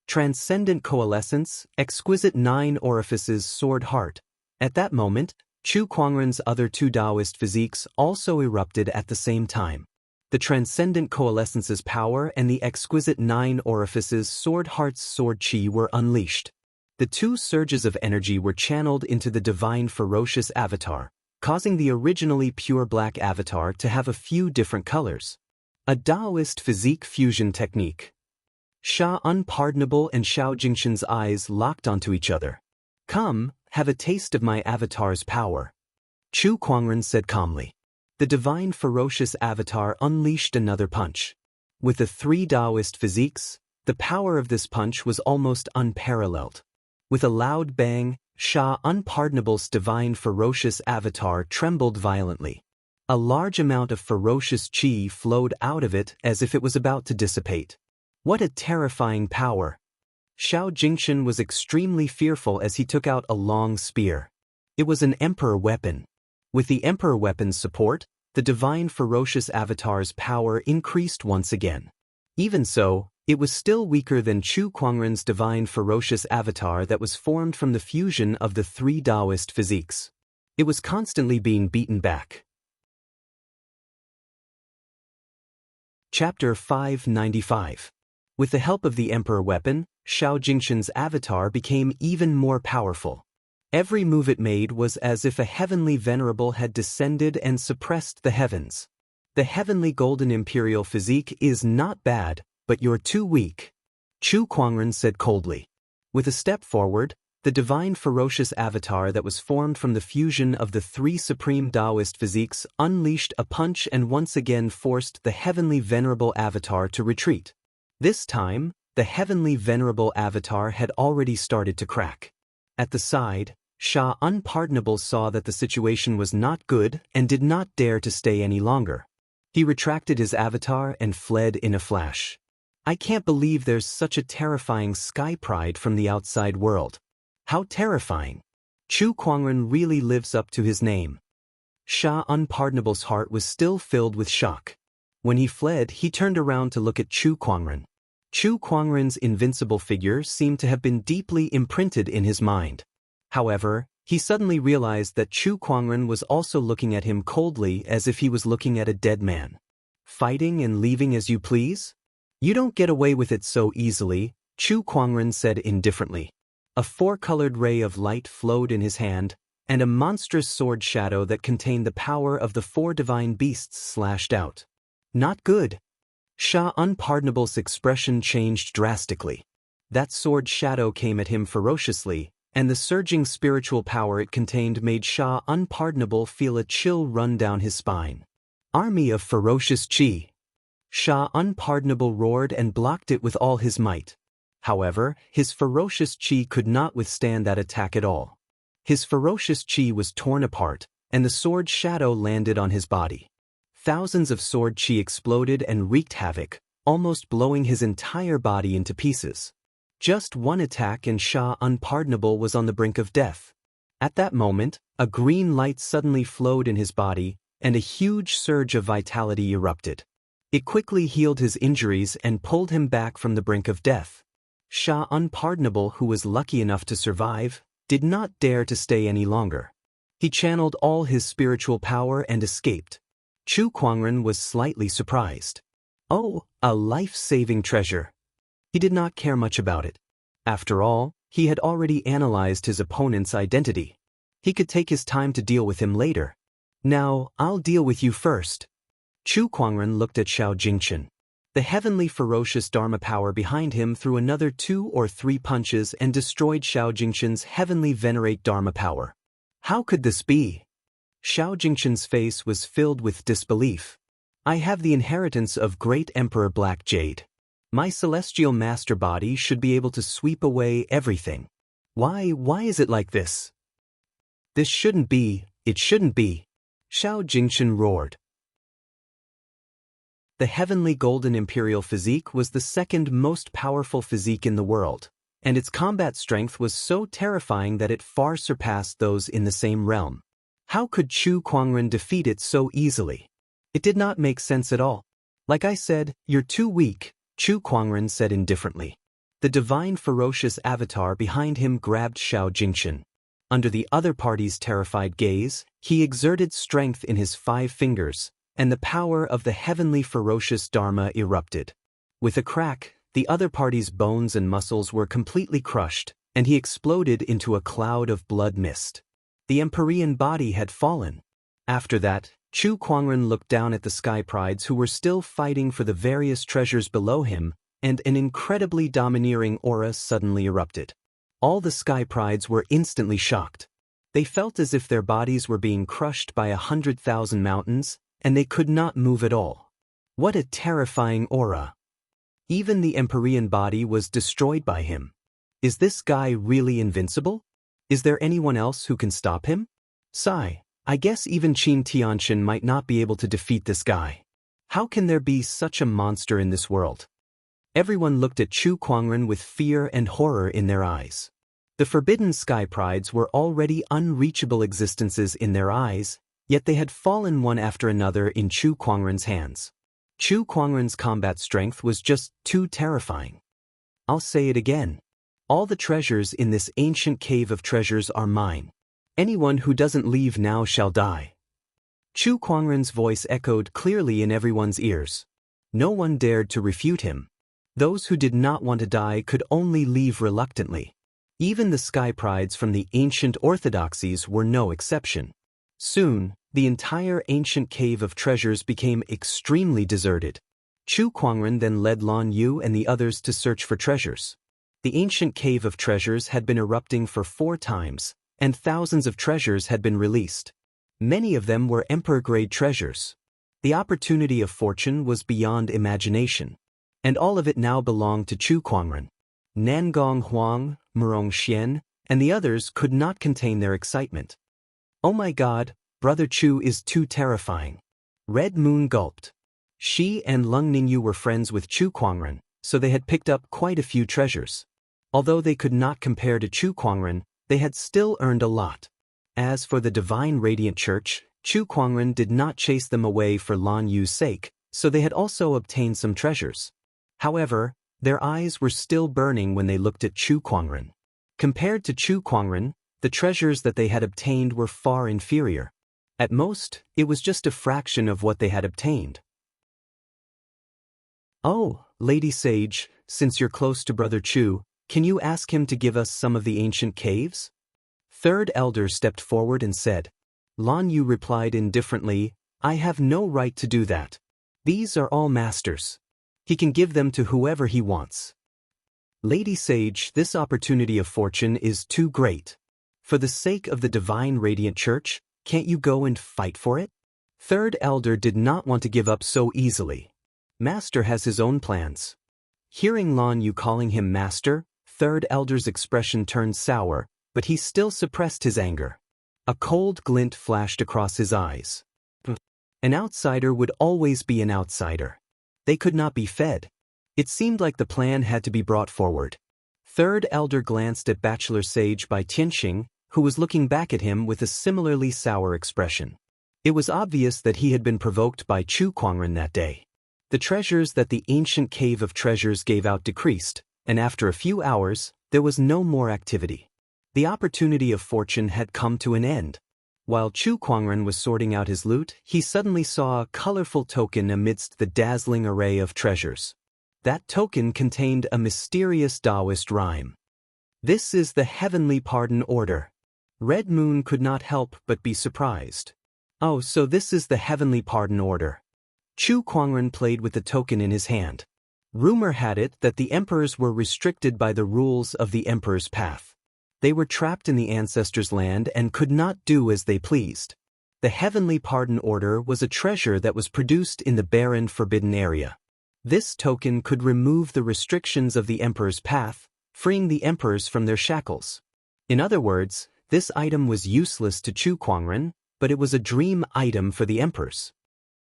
Transcendent coalescence, exquisite nine orifices sword heart. At that moment, Chu Kuangren's other two Taoist physiques also erupted at the same time. The transcendent coalescence's power and the exquisite nine orifices sword heart's sword chi were unleashed. The two surges of energy were channeled into the divine ferocious avatar, causing the originally pure black avatar to have a few different colors. A Taoist physique fusion technique. Sha Unpardonable and Xiao Jingxin's eyes locked onto each other. "Come, have a taste of my avatar's power," Chu Kuangren said calmly. The divine ferocious avatar unleashed another punch. With the three Taoist physiques, the power of this punch was almost unparalleled. With a loud bang, Sha Unpardonable's divine ferocious avatar trembled violently. A large amount of ferocious qi flowed out of it as if it was about to dissipate. What a terrifying power! Xiao Jingxin was extremely fearful as he took out a long spear. It was an emperor weapon. With the emperor weapon's support, the divine ferocious avatar's power increased once again. Even so, it was still weaker than Chu Kuangren's divine ferocious avatar that was formed from the fusion of the three Taoist physiques. It was constantly being beaten back. Chapter 595. With the help of the emperor weapon, Xiao Jingxin's avatar became even more powerful. Every move it made was as if a heavenly venerable had descended and suppressed the heavens. The heavenly golden imperial physique is not bad, but you're too weak, Chu Kuangren said coldly. With a step forward, the divine ferocious avatar that was formed from the fusion of the three supreme Taoist physiques unleashed a punch and once again forced the heavenly venerable avatar to retreat. This time, the heavenly venerable avatar had already started to crack. At the side, Sha Unpardonable saw that the situation was not good and did not dare to stay any longer. He retracted his avatar and fled in a flash. I can't believe there's such a terrifying sky pride from the outside world. How terrifying! Chu Kuangren really lives up to his name. Sha Unpardonable's heart was still filled with shock. When he fled, he turned around to look at Chu Kuangren. Chu Kuangren's invincible figure seemed to have been deeply imprinted in his mind. However, he suddenly realized that Chu Kuangren was also looking at him coldly as if he was looking at a dead man. Fighting and leaving as you please? You don't get away with it so easily, Chu Kuangren said indifferently. A four-colored ray of light flowed in his hand, and a monstrous sword shadow that contained the power of the four divine beasts slashed out. Not good. Sha Unpardonable's expression changed drastically. That sword shadow came at him ferociously, and the surging spiritual power it contained made Sha Unpardonable feel a chill run down his spine. Army of ferocious qi. Sha Unpardonable roared and blocked it with all his might. However, his ferocious qi could not withstand that attack at all. His ferocious qi was torn apart, and the sword shadow landed on his body. Thousands of sword qi exploded and wreaked havoc, almost blowing his entire body into pieces. Just one attack and Sha Unpardonable was on the brink of death. At that moment, a green light suddenly flowed in his body, and a huge surge of vitality erupted. It quickly healed his injuries and pulled him back from the brink of death. Sha Unpardonable, who was lucky enough to survive, did not dare to stay any longer. He channeled all his spiritual power and escaped. Chu Kuangren was slightly surprised. Oh, a life-saving treasure. He did not care much about it. After all, he had already analyzed his opponent's identity. He could take his time to deal with him later. Now, I'll deal with you first. Chu Kuangren looked at Xiao Jingxin. The heavenly ferocious Dharma power behind him threw another 2 or 3 punches and destroyed Xiao Jingxin's heavenly venerate Dharma power. How could this be? Xiao Jingxin's face was filled with disbelief. I have the inheritance of Great Emperor Black Jade. My celestial master body should be able to sweep away everything. Why is it like this? This shouldn't be, it shouldn't be. Xiao Jingxin roared. The heavenly golden imperial physique was the second most powerful physique in the world, and its combat strength was so terrifying that it far surpassed those in the same realm. How could Chu Kuangren defeat it so easily? It did not make sense at all. Like I said, you're too weak, Chu Kuangren said indifferently. The divine ferocious avatar behind him grabbed Xiao Jingxin. Under the other party's terrified gaze, he exerted strength in his 5 fingers, and the power of the heavenly ferocious Dharma erupted. With a crack, the other party's bones and muscles were completely crushed, and he exploded into a cloud of blood mist. The Empyrean body had fallen. After that, Chu Kuangren looked down at the Sky Prides who were still fighting for the various treasures below him, and an incredibly domineering aura suddenly erupted. All the Sky Prides were instantly shocked. They felt as if their bodies were being crushed by 100,000 mountains, and they could not move at all. What a terrifying aura! Even the Empyrean body was destroyed by him. Is this guy really invincible? Is there anyone else who can stop him? Sigh. I guess even Qin Tianxian might not be able to defeat this guy. How can there be such a monster in this world? Everyone looked at Chu Kuangren with fear and horror in their eyes. The forbidden Sky Prides were already unreachable existences in their eyes, yet they had fallen one after another in Chu Kuangren's hands. Chu Kuangren's combat strength was just too terrifying. I'll say it again. All the treasures in this ancient cave of treasures are mine. Anyone who doesn't leave now shall die. Chu Kuangren's voice echoed clearly in everyone's ears. No one dared to refute him. Those who did not want to die could only leave reluctantly. Even the Sky Prides from the ancient orthodoxies were no exception. Soon, the entire ancient cave of treasures became extremely deserted. Chu Kuangren then led Lan Yu and the others to search for treasures. The ancient cave of treasures had been erupting for 4 times, and thousands of treasures had been released. Many of them were emperor-grade treasures. The opportunity of fortune was beyond imagination, and all of it now belonged to Chu Kuangren. Nangong Huang, Murong Xian, and the others could not contain their excitement. Oh my God, Brother Chu is too terrifying. Red Moon gulped. She and Lung Ningyu were friends with Chu Kuangren, so they had picked up quite a few treasures. Although they could not compare to Chu Kuangren, they had still earned a lot. As for the Divine Radiant Church, Chu Kuangren did not chase them away for Lan Yu's sake, so they had also obtained some treasures. However, their eyes were still burning when they looked at Chu Kuangren. Compared to Chu Kuangren, the treasures that they had obtained were far inferior. At most, it was just a fraction of what they had obtained. Oh, Lady Sage, since you're close to Brother Chu, can you ask him to give us some of the ancient caves? Third Elder stepped forward and said. Lan Yu replied indifferently, I have no right to do that. These are all masters. He can give them to whoever he wants. Lady Sage, this opportunity of fortune is too great. For the sake of the Divine Radiant Church, can't you go and fight for it? Third Elder did not want to give up so easily. Master has his own plans. Hearing Lan Yu calling him Master, Third Elder's expression turned sour, but he still suppressed his anger. A cold glint flashed across his eyes. An outsider would always be an outsider. They could not be fed. It seemed like the plan had to be brought forward. Third Elder glanced at Bachelor Sage by Tianxing, who was looking back at him with a similarly sour expression. It was obvious that he had been provoked by Chu Kuangren that day. The treasures that the ancient cave of treasures gave out decreased, and after a few hours, there was no more activity. The opportunity of fortune had come to an end. While Chu Kuangren was sorting out his loot, he suddenly saw a colorful token amidst the dazzling array of treasures. That token contained a mysterious Taoist rhyme. This is the Heavenly Pardon Order. Red Moon could not help but be surprised. Oh, so this is the Heavenly Pardon Order. Chu Kuangren played with the token in his hand. Rumor had it that the emperors were restricted by the rules of the Emperor's Path. They were trapped in the ancestors' land and could not do as they pleased. The Heavenly Pardon Order was a treasure that was produced in the barren forbidden area. This token could remove the restrictions of the Emperor's Path, freeing the emperors from their shackles. In other words, this item was useless to Chu Kuangren, but it was a dream item for the emperors.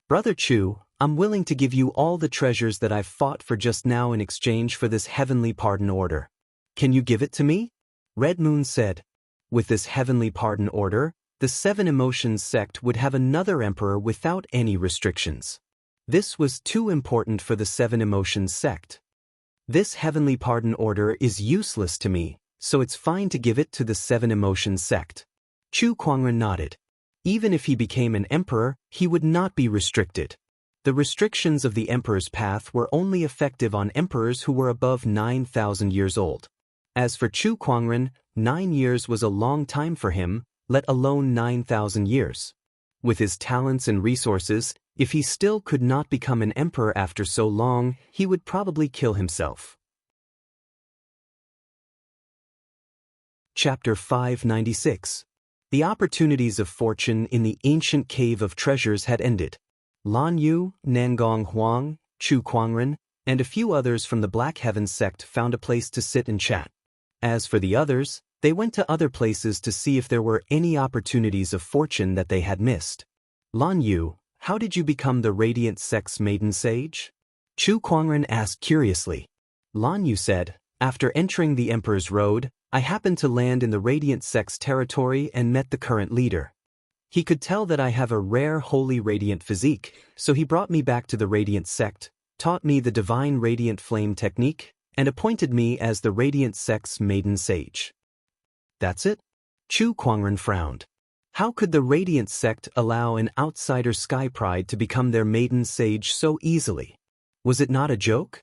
Brother Chu, I'm willing to give you all the treasures that I've fought for just now in exchange for this Heavenly Pardon Order. Can you give it to me? Red Moon said. With this Heavenly Pardon Order, the Seven Emotions sect would have another emperor without any restrictions. This was too important for the Seven Emotions sect. This Heavenly Pardon Order is useless to me, so it's fine to give it to the Seven Emotions sect. Chu Kuangren nodded. Even if he became an emperor, he would not be restricted. The restrictions of the Emperor's Path were only effective on emperors who were above 9,000 years old. As for Chu Kuangren, 9 years was a long time for him, let alone 9,000 years. With his talents and resources, if he still could not become an emperor after so long, he would probably kill himself. Chapter 596. The opportunities of fortune in the ancient cave of treasures had ended. Lan Yu, Nangong Huang, Chu Kuangren, and a few others from the Black Heaven sect found a place to sit and chat. As for the others, they went to other places to see if there were any opportunities of fortune that they had missed. Lan Yu, how did you become the Radiant Sect's maiden sage? Chu Kuangren asked curiously. Lan Yu said, after entering the Emperor's Road, I happened to land in the Radiant Sect's territory and met the current leader. He could tell that I have a rare holy radiant physique, so he brought me back to the Radiant Sect, taught me the divine radiant flame technique, and appointed me as the Radiant Sect's maiden sage. That's it? Chu Kuangren frowned. How could the Radiant Sect allow an outsider Sky Pride to become their maiden sage so easily? Was it not a joke?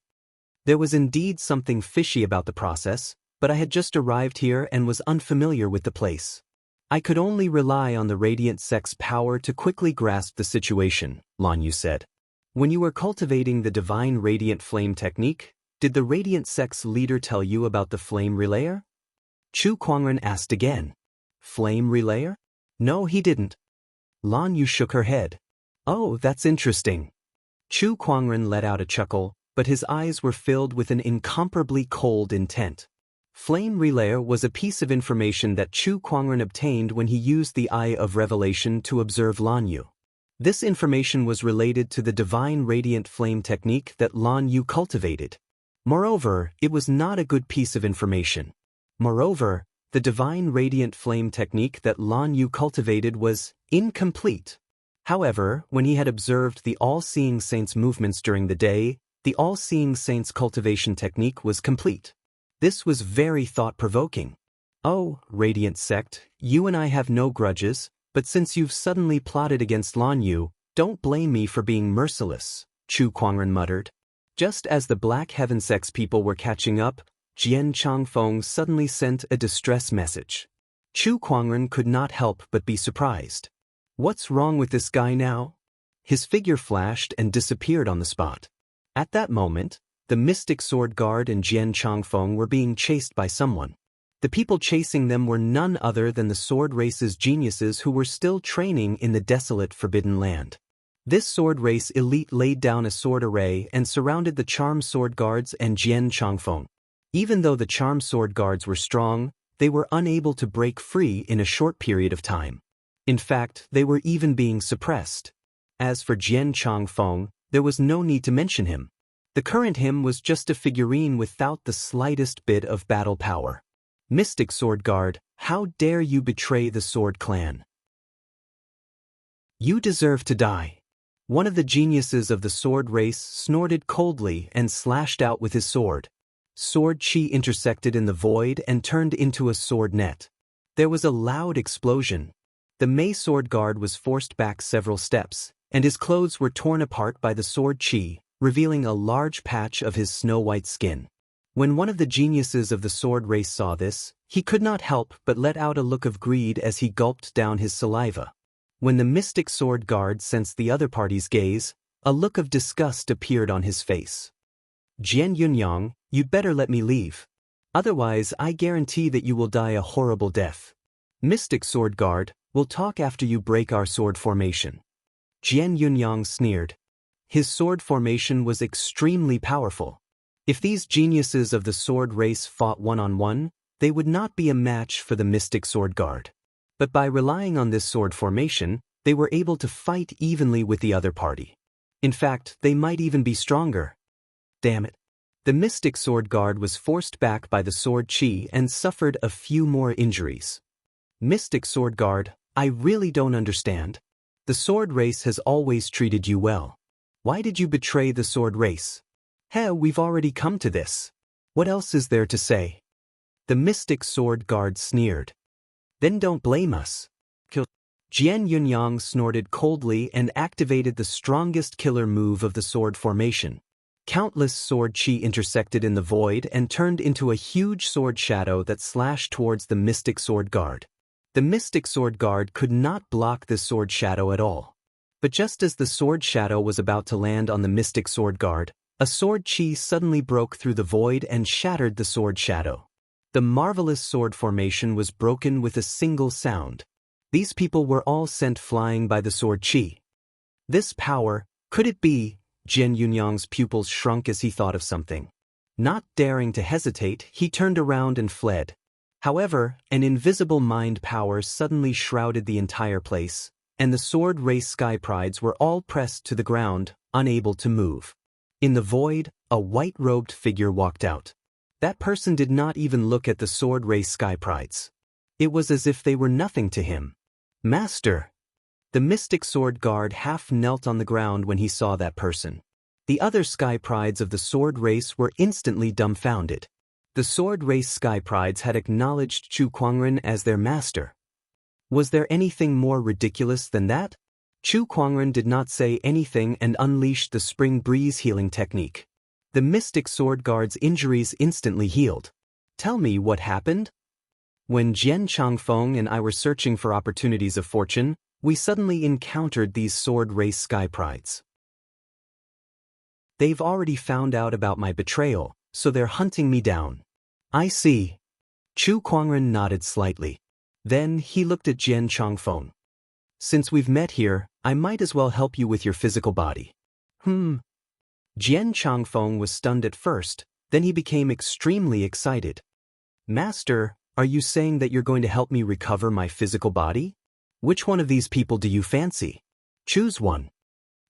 There was indeed something fishy about the process, but I had just arrived here and was unfamiliar with the place. I could only rely on the Radiant Sect's power to quickly grasp the situation, Lan Yu said. When you were cultivating the divine radiant flame technique, did the Radiant Sect's leader tell you about the flame relayer? Chu Kuangren asked again. Flame relayer? No, he didn't. Lan Yu shook her head. Oh, that's interesting. Chu Kuangren let out a chuckle, but his eyes were filled with an incomparably cold intent. Flame relayer was a piece of information that Chu Kuangren obtained when he used the Eye of Revelation to observe Lan Yu. This information was related to the divine radiant flame technique that Lan Yu cultivated. Moreover, it was not a good piece of information. Moreover, the divine radiant flame technique that Lan Yu cultivated was incomplete. However, when he had observed the all-seeing saint's movements during the day, the all-seeing saint's cultivation technique was complete. This was very thought-provoking. Oh, Radiant Sect, you and I have no grudges, but since you've suddenly plotted against Lan Yu, don't blame me for being merciless, Chu Kuangren muttered. Just as the Black Heaven Sect's people were catching up, Jian Changfeng suddenly sent a distress message. Chu Kuangren could not help but be surprised. What's wrong with this guy now? His figure flashed and disappeared on the spot. At that moment, the Mystic Sword Guard and Jian Changfeng were being chased by someone. The people chasing them were none other than the sword race's geniuses who were still training in the desolate Forbidden Land. This sword race elite laid down a sword array and surrounded the Charm Sword Guards and Jian Changfeng. Even though the Charm Sword Guards were strong, they were unable to break free in a short period of time. In fact, they were even being suppressed. As for Jian Changfeng, there was no need to mention him. The current him was just a figurine without the slightest bit of battle power. Mystic Sword Guard, how dare you betray the Sword Clan? You deserve to die. One of the geniuses of the sword race snorted coldly and slashed out with his sword. Sword chi intersected in the void and turned into a sword net. There was a loud explosion. The Mei Sword Guard was forced back several steps, and his clothes were torn apart by the sword chi, revealing a large patch of his snow-white skin. When one of the geniuses of the sword race saw this, he could not help but let out a look of greed as he gulped down his saliva. When the Mystic Sword Guard sensed the other party's gaze, a look of disgust appeared on his face. Jian Yunyang, you'd better let me leave. Otherwise, I guarantee that you will die a horrible death. Mystic Sword Guard, we'll talk after you break our sword formation. Jian Yunyang sneered. His sword formation was extremely powerful. If these geniuses of the sword race fought one-on-one, they would not be a match for the Mystic Sword Guard. But by relying on this sword formation, they were able to fight evenly with the other party. In fact, they might even be stronger. Damn it. The Mystic Sword Guard was forced back by the sword chi and suffered a few more injuries. Mystic Sword Guard, I really don't understand. The sword race has always treated you well. Why did you betray the sword race? We've already come to this. What else is there to say? The Mystic Sword Guard sneered. Then don't blame us. Jian Yunyang snorted coldly and activated the strongest killer move of the sword formation. Countless sword chi intersected in the void and turned into a huge sword shadow that slashed towards the Mystic Sword Guard. The mystic sword guard could not block the sword shadow at all. But just as the sword shadow was about to land on the mystic sword guard, a sword chi suddenly broke through the void and shattered the sword shadow. The marvelous sword formation was broken with a single sound. These people were all sent flying by the sword chi. This power, could it be? Jian Yunyang's pupils shrunk as he thought of something. Not daring to hesitate, he turned around and fled. However, an invisible mind power suddenly shrouded the entire place, and the sword race sky prides were all pressed to the ground, unable to move. In the void, a white-robed figure walked out. That person did not even look at the sword race sky prides. It was as if they were nothing to him. Master! The mystic sword guard half knelt on the ground when he saw that person. The other sky prides of the sword race were instantly dumbfounded. The sword race sky prides had acknowledged Chu Kuangren as their master. Was there anything more ridiculous than that? Chu Kuangren did not say anything and unleashed the spring breeze healing technique. The mystic sword guard's injuries instantly healed. Tell me what happened? When Jian Changfeng and I were searching for opportunities of fortune, we suddenly encountered these sword race sky prides. They've already found out about my betrayal, so they're hunting me down. I see. Chu Kuangren nodded slightly. Then he looked at Jian Changfeng. Since we've met here, I might as well help you with your physical body. Jian Changfeng was stunned at first, then he became extremely excited. Master, are you saying that you're going to help me recover my physical body? Which one of these people do you fancy? Choose one.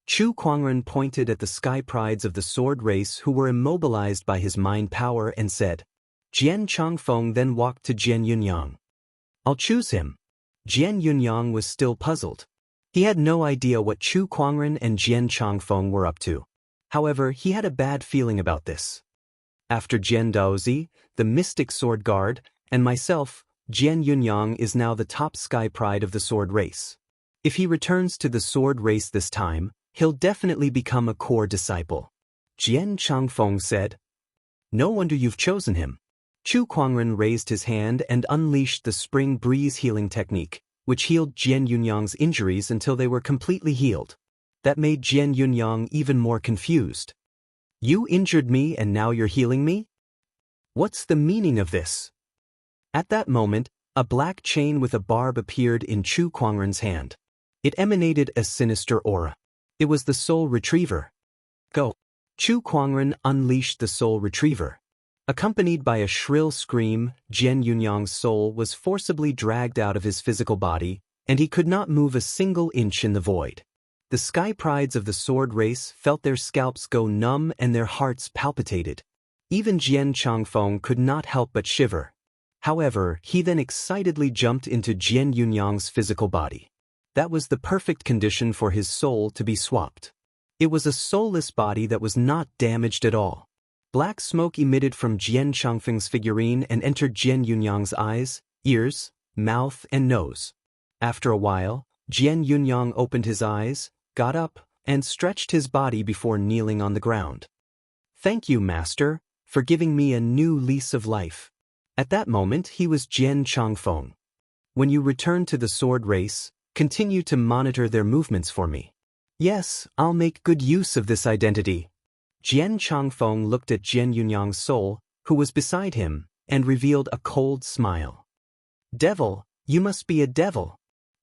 Chu Kuangren pointed at the sky prides of the sword race who were immobilized by his mind power and said. Jian Changfeng then walked to Jian Yunyang. I'll choose him. Jian Yunyang was still puzzled. He had no idea what Chu Kuangren and Jian Changfeng were up to. However, he had a bad feeling about this. After Jian Daozi, the mystic sword guard, and myself, Jian Yunyang is now the top sky pride of the sword race. If he returns to the sword race this time, he'll definitely become a core disciple. Jian Changfeng said. No wonder you've chosen him. Chu Kuangren raised his hand and unleashed the spring breeze healing technique, which healed Jian Yunyang's injuries until they were completely healed. That made Jian Yunyang even more confused. You injured me and now you're healing me? What's the meaning of this? At that moment, a black chain with a barb appeared in Chu Kuangren's hand. It emanated a sinister aura. It was the Soul Retriever. Go! Chu Kuangren unleashed the Soul Retriever. Accompanied by a shrill scream, Jian Yunyang's soul was forcibly dragged out of his physical body, and he could not move a single inch in the void. The sky prides of the sword race felt their scalps go numb and their hearts palpitated. Even Jian Changfeng could not help but shiver. However, he then excitedly jumped into Jian Yunyang's physical body. That was the perfect condition for his soul to be swapped. It was a soulless body that was not damaged at all. Black smoke emitted from Jian Changfeng's figurine and entered Jian Yunyang's eyes, ears, mouth, and nose. After a while, Jian Yunyang opened his eyes, got up, and stretched his body before kneeling on the ground. Thank you, Master, for giving me a new lease of life. At that moment, he was Jian Changfeng. When you return to the sword race, continue to monitor their movements for me. Yes, I'll make good use of this identity. Jian Changfeng looked at Jian Yunyang's soul, who was beside him, and revealed a cold smile. Devil, you must be a devil.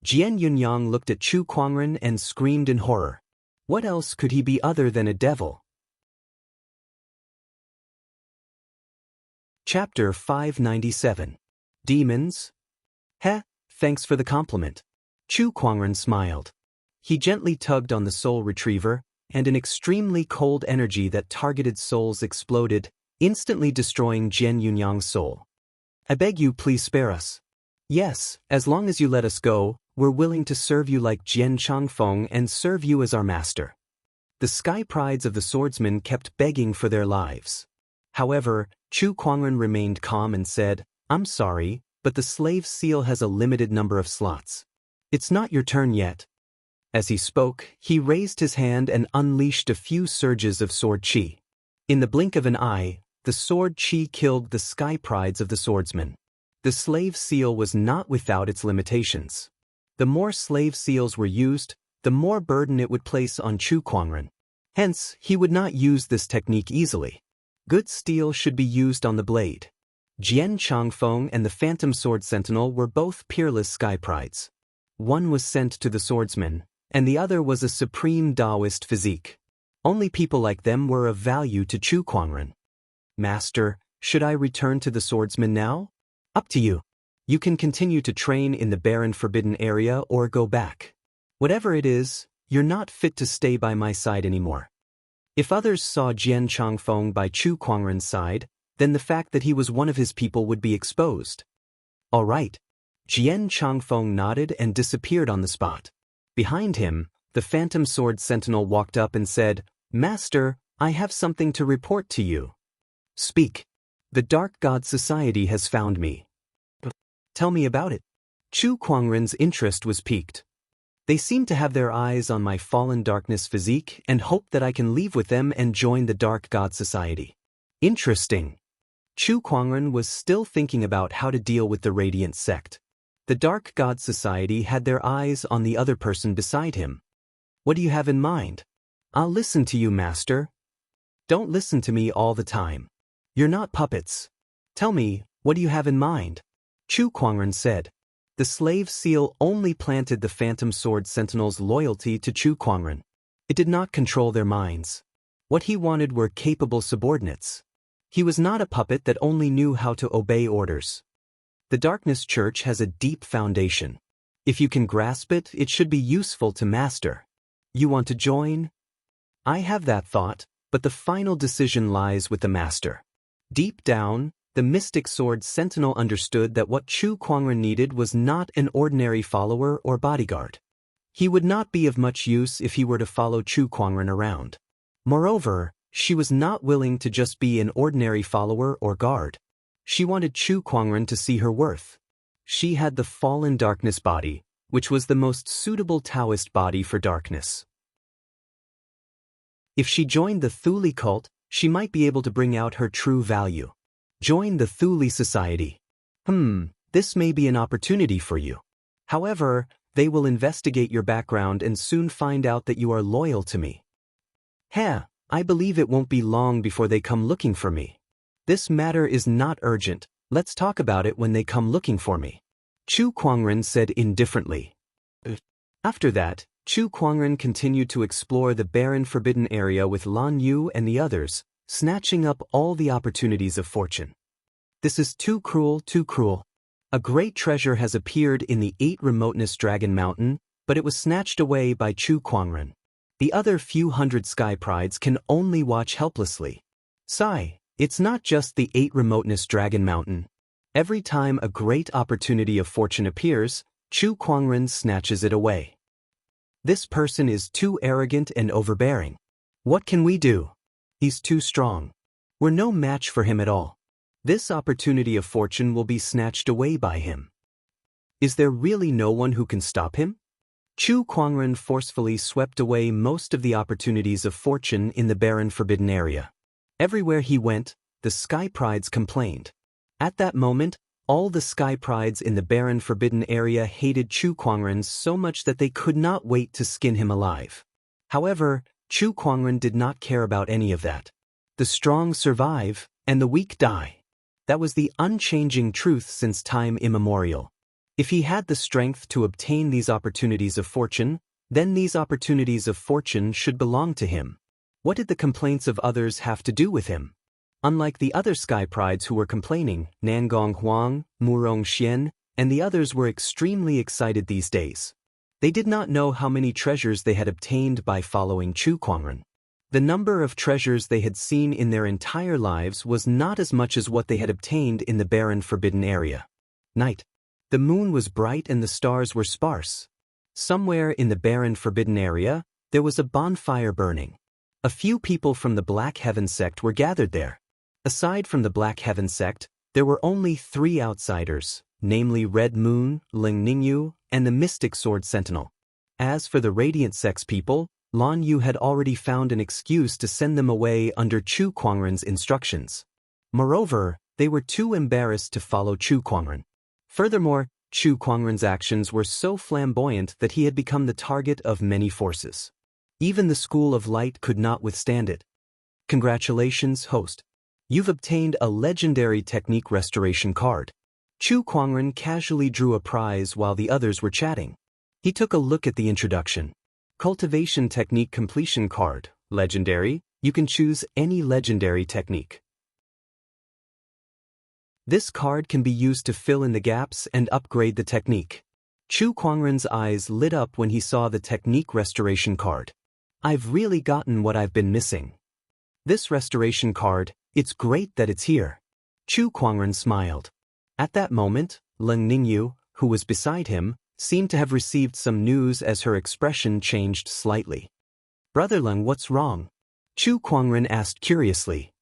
Jian Yunyang looked at Chu Kuangren and screamed in horror. What else could he be other than a devil? Chapter 597. Demons? Heh, thanks for the compliment. Chu Kuangren smiled. He gently tugged on the soul retriever, and an extremely cold energy that targeted souls exploded, instantly destroying Jian Yunyang's soul. I beg you, please spare us. Yes, as long as you let us go, we're willing to serve you like Jian Changfeng and serve you as our master. The sky prides of the swordsmen kept begging for their lives. However, Chu Kuangren remained calm and said, I'm sorry, but the slave seal has a limited number of slots. It's not your turn yet. As he spoke, he raised his hand and unleashed a few surges of sword chi. In the blink of an eye, the sword chi killed the sky prides of the swordsmen. The slave seal was not without its limitations. The more slave seals were used, the more burden it would place on Chu Kuangren. Hence, he would not use this technique easily. Good steel should be used on the blade. Jian Changfeng and the Phantom Sword Sentinel were both peerless sky prides. One was sent to the swordsmen, and the other was a supreme Taoist physique. Only people like them were of value to Chu Kuangren. Master, should I return to the swordsman now? Up to you. You can continue to train in the barren forbidden area or go back. Whatever it is, you're not fit to stay by my side anymore. If others saw Jian Changfeng by Chu Kuangren's side, then the fact that he was one of his people would be exposed. All right. Jian Changfeng nodded and disappeared on the spot. Behind him, the Phantom Sword Sentinel walked up and said, Master, I have something to report to you. Speak. The Dark God Society has found me. Tell me about it. Chu Kuangren's interest was piqued. They seem to have their eyes on my fallen darkness physique and hope that I can leave with them and join the Dark God Society. Interesting. Chu Kuangren was still thinking about how to deal with the Radiant sect. The Dark God Society had their eyes on the other person beside him. What do you have in mind? I'll listen to you, Master. Don't listen to me all the time. You're not puppets. Tell me, what do you have in mind? Chu Kuangren said. The slave seal only planted the Phantom Sword Sentinel's loyalty to Chu Kuangren. It did not control their minds. What he wanted were capable subordinates. He was not a puppet that only knew how to obey orders. The Darkness Church has a deep foundation. If you can grasp it, it should be useful to master. You want to join? I have that thought, but the final decision lies with the master. Deep down, the Mystic Sword Sentinel understood that what Chu Kuangren needed was not an ordinary follower or bodyguard. He would not be of much use if he were to follow Chu Kuangren around. Moreover, she was not willing to just be an ordinary follower or guard. She wanted Chu Kuangren to see her worth. She had the fallen darkness body, which was the most suitable Taoist body for darkness. If she joined the Thuli cult, she might be able to bring out her true value. Join the Thuli Society. This may be an opportunity for you. However, they will investigate your background and soon find out that you are loyal to me. I believe it won't be long before they come looking for me. This matter is not urgent. Let's talk about it when they come looking for me. Chu Kuangren said indifferently. After that, Chu Kuangren continued to explore the barren forbidden area with Lan Yu and the others, snatching up all the opportunities of fortune. This is too cruel, too cruel. A great treasure has appeared in the 8 Remoteness Dragon Mountain, but it was snatched away by Chu Kuangren. The other few hundred sky prides can only watch helplessly. Sigh, it's not just the 8 Remoteness Dragon Mountain. Every time a great opportunity of fortune appears, Chu Kuangren snatches it away. This person is too arrogant and overbearing. What can we do? He's too strong. We're no match for him at all. This opportunity of fortune will be snatched away by him. Is there really no one who can stop him? Chu Kuangren forcefully swept away most of the opportunities of fortune in the barren forbidden area. Everywhere he went, the sky prides complained. At that moment, all the sky prides in the barren forbidden area hated Chu Kuangren so much that they could not wait to skin him alive. However, Chu Kuangren did not care about any of that. The strong survive, and the weak die. That was the unchanging truth since time immemorial. If he had the strength to obtain these opportunities of fortune, then these opportunities of fortune should belong to him. What did the complaints of others have to do with him? Unlike the other sky prides who were complaining, Nangong Huang, Murong Xian, and the others were extremely excited these days. They did not know how many treasures they had obtained by following Chu Kuangren. The number of treasures they had seen in their entire lives was not as much as what they had obtained in the barren forbidden area. Night. The moon was bright and the stars were sparse. Somewhere in the barren forbidden area, there was a bonfire burning. A few people from the Black Heaven sect were gathered there. Aside from the Black Heaven sect, there were only 3 outsiders, namely Red Moon, Ling Ningyu, and the Mystic Sword Sentinel. As for the Radiant sect's people, Lan Yu had already found an excuse to send them away under Chu Kuangren's instructions. Moreover, they were too embarrassed to follow Chu Kuangren. Furthermore, Chu Kuangren's actions were so flamboyant that he had become the target of many forces. Even the School of Light could not withstand it. Congratulations, host. You've obtained a legendary technique restoration card. Chu Kuangren casually drew a prize while the others were chatting. He took a look at the introduction. Cultivation technique completion card, legendary, you can choose any legendary technique. This card can be used to fill in the gaps and upgrade the technique. Chu Kuangren's eyes lit up when he saw the technique restoration card. I've really gotten what I've been missing. This restoration card, it's great that it's here. Chu Kuangren smiled. At that moment, Leng Ningyu, who was beside him, seemed to have received some news as her expression changed slightly. Brother Leng, what's wrong? Chu Kuangren asked curiously.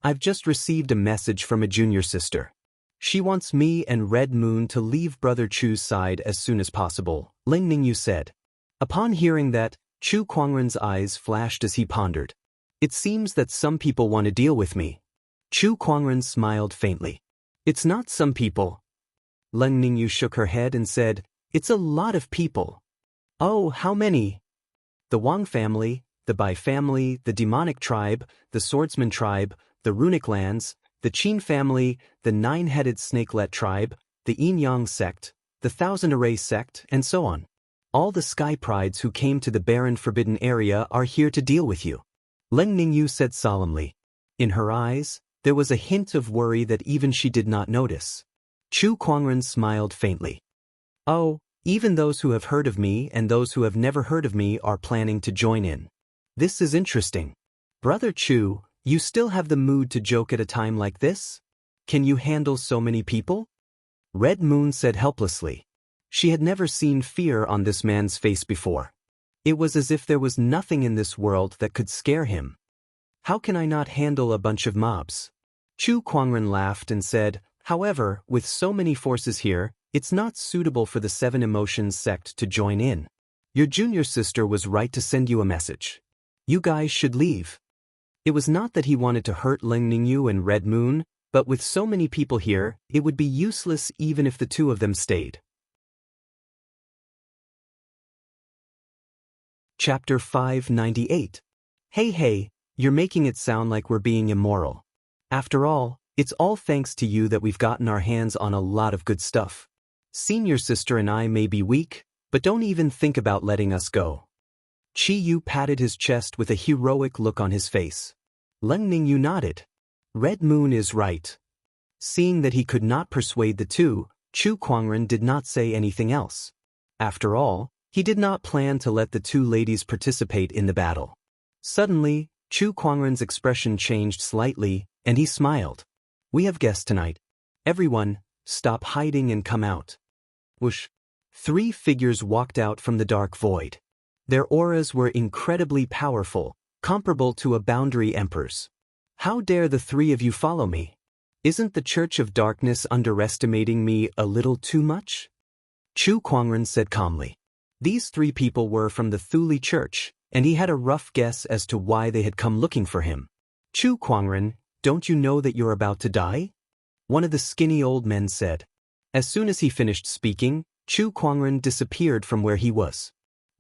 I've just received a message from a junior sister. She wants me and Red Moon to leave Brother Chu's side as soon as possible, Leng Ningyu said. Upon hearing that, Chu Kuangren's eyes flashed as he pondered. It seems that some people want to deal with me. Chu Kuangren smiled faintly. It's not some people. Leng Ningyu shook her head and said, it's a lot of people. Oh, how many? The Wang family, the Bai family, the demonic tribe, the swordsman tribe, the runic lands, the Qin family, the nine-headed snakelet tribe, the Yin-Yang sect, the Thousand Array sect, and so on. All the sky prides who came to the barren forbidden area are here to deal with you. Leng Ningyu said solemnly. In her eyes, there was a hint of worry that even she did not notice. Chu Kuangren smiled faintly. Oh, even those who have heard of me and those who have never heard of me are planning to join in. This is interesting. Brother Chu, you still have the mood to joke at a time like this? Can you handle so many people? Red Moon said helplessly. She had never seen fear on this man's face before. It was as if there was nothing in this world that could scare him. How can I not handle a bunch of mobs? Chu Kuangren laughed and said, however, with so many forces here, it's not suitable for the Seven Emotions sect to join in. Your junior sister was right to send you a message. You guys should leave. It was not that he wanted to hurt Leng Ningyu and Red Moon, but with so many people here, it would be useless even if the two of them stayed. Chapter 598. Hey, you're making it sound like we're being immoral. After all, it's all thanks to you that we've gotten our hands on a lot of good stuff. Senior sister and I may be weak, but don't even think about letting us go. Chi Yu patted his chest with a heroic look on his face. Leng Ningyu nodded. Red Moon is right. Seeing that he could not persuade the two, Chu Kuangren did not say anything else. After all, he did not plan to let the two ladies participate in the battle. Suddenly, Chu Kuangren's expression changed slightly, and he smiled. We have guests tonight. Everyone, stop hiding and come out. Whoosh. 3 figures walked out from the dark void. Their auras were incredibly powerful, comparable to a boundary emperor's. How dare the 3 of you follow me? Isn't the Church of Darkness underestimating me a little too much? Chu Kuangren said calmly. These 3 people were from the Thuli Church, and he had a rough guess as to why they had come looking for him. Chu Kuangren, don't you know that you're about to die? One of the skinny old men said. As soon as he finished speaking, Chu Kuangren disappeared from where he was.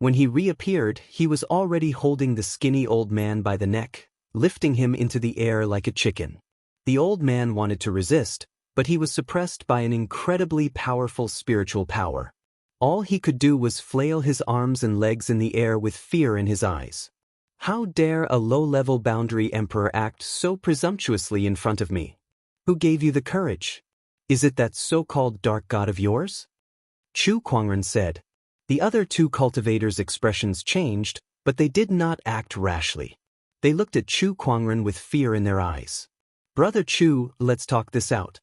When he reappeared, he was already holding the skinny old man by the neck, lifting him into the air like a chicken. The old man wanted to resist, but he was suppressed by an incredibly powerful spiritual power. All he could do was flail his arms and legs in the air with fear in his eyes. How dare a low-level boundary emperor act so presumptuously in front of me? Who gave you the courage? Is it that so-called dark god of yours? Chu Kuangren said. The other 2 cultivators' expressions changed, but they did not act rashly. They looked at Chu Kuangren with fear in their eyes. Brother Chu, let's talk this out.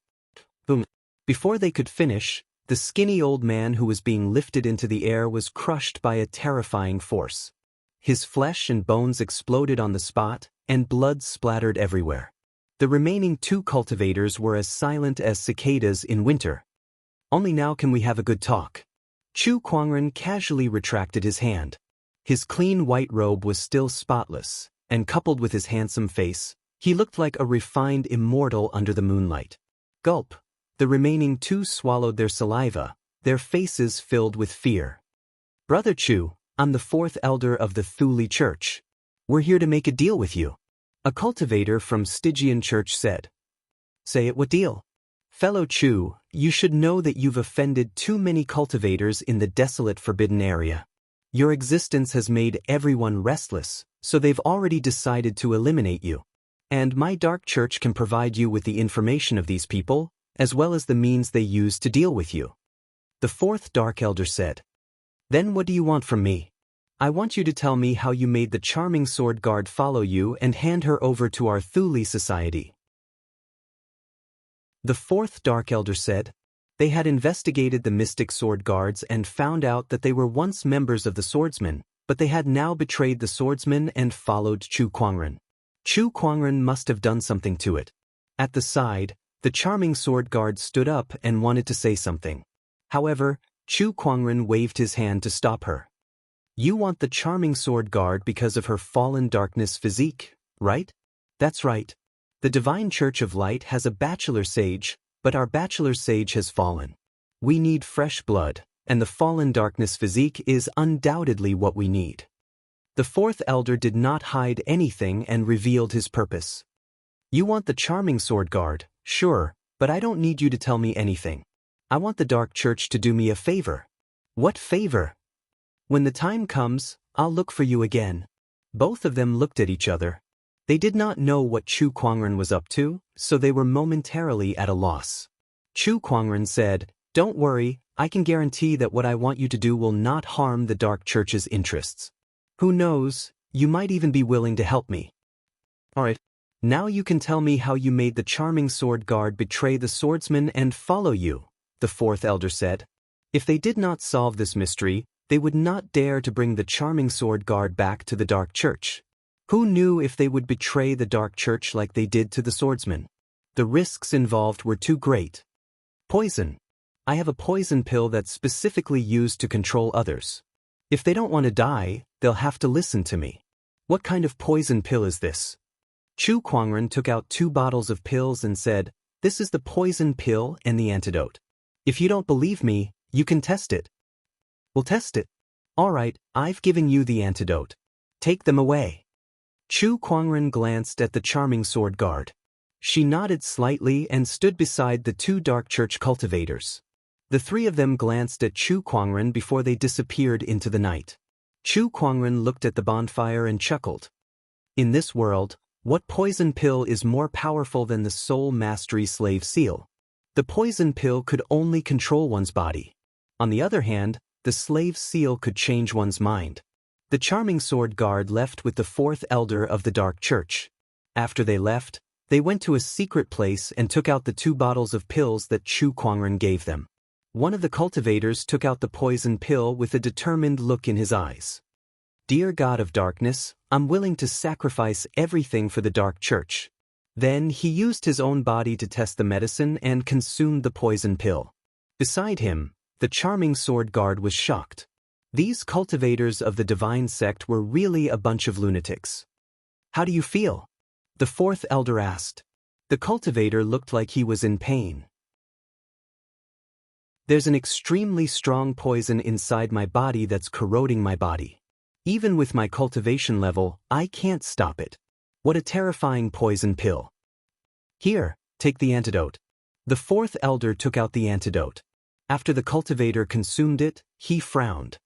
Boom. Before they could finish, the skinny old man who was being lifted into the air was crushed by a terrifying force. His flesh and bones exploded on the spot, and blood splattered everywhere. The remaining 2 cultivators were as silent as cicadas in winter. Only now can we have a good talk. Chu Kuangren casually retracted his hand. His clean white robe was still spotless, and coupled with his handsome face, he looked like a refined immortal under the moonlight. Gulp. The remaining two swallowed their saliva, their faces filled with fear. Brother Chu, I'm the fourth elder of the Thuli Church. We're here to make a deal with you. A cultivator from Stygian Church said. Say it, what deal? Fellow Chu, you should know that you've offended too many cultivators in the desolate forbidden area. Your existence has made everyone restless, so they've already decided to eliminate you. And my dark church can provide you with the information of these people, as well as the means they use to deal with you. The fourth dark elder said. Then what do you want from me? I want you to tell me how you made the charming sword guard follow you and hand her over to our Thuli society. The fourth dark elder said. They had investigated the mystic sword guards and found out that they were once members of the swordsmen, but they had now betrayed the swordsmen and followed Chu Kuangren. Chu Kuangren must have done something to it. At the side, the charming sword guard stood up and wanted to say something. However, Chu Kuangren waved his hand to stop her. You want the charming sword guard because of her fallen darkness physique, right? That's right. The Divine Church of Light has a bachelor sage, but our bachelor sage has fallen. We need fresh blood, and the fallen darkness physique is undoubtedly what we need. The fourth elder did not hide anything and revealed his purpose. You want the charming sword guard, sure, but I don't need you to tell me anything. I want the Dark Church to do me a favor. What favor? When the time comes, I'll look for you again. Both of them looked at each other. They did not know what Chu Kuangren was up to, so they were momentarily at a loss. Chu Kuangren said, Don't worry, I can guarantee that what I want you to do will not harm the Dark Church's interests. Who knows, you might even be willing to help me. Alright, now you can tell me how you made the charming sword guard betray the swordsman and follow you, the fourth elder said. If they did not solve this mystery, they would not dare to bring the charming sword guard back to the Dark Church. Who knew if they would betray the Dark Church like they did to the swordsman? The risks involved were too great. Poison. I have a poison pill that's specifically used to control others. If they don't want to die, they'll have to listen to me. What kind of poison pill is this? Chu Kuangren took out 2 bottles of pills and said, This is the poison pill and the antidote. If you don't believe me, you can test it. We'll test it. Alright, I've given you the antidote. Take them away. Chu Kuangren glanced at the charming sword guard. She nodded slightly and stood beside the 2 Dark Church cultivators. The 3 of them glanced at Chu Kuangren before they disappeared into the night. Chu Kuangren looked at the bonfire and chuckled. In this world, what poison pill is more powerful than the soul mastery slave seal? The poison pill could only control one's body. On the other hand, the slave seal could change one's mind. The charming sword guard left with the fourth elder of the Dark Church. After they left, they went to a secret place and took out the 2 bottles of pills that Chu Kuangren gave them. One of the cultivators took out the poison pill with a determined look in his eyes. Dear God of Darkness, I'm willing to sacrifice everything for the Dark Church. Then he used his own body to test the medicine and consumed the poison pill. Beside him, the charming sword guard was shocked. These cultivators of the divine sect were really a bunch of lunatics. How do you feel? The fourth elder asked. The cultivator looked like he was in pain. There's an extremely strong poison inside my body that's corroding my body. Even with my cultivation level, I can't stop it. What a terrifying poison pill. Here, take the antidote. The fourth elder took out the antidote. After the cultivator consumed it, he frowned.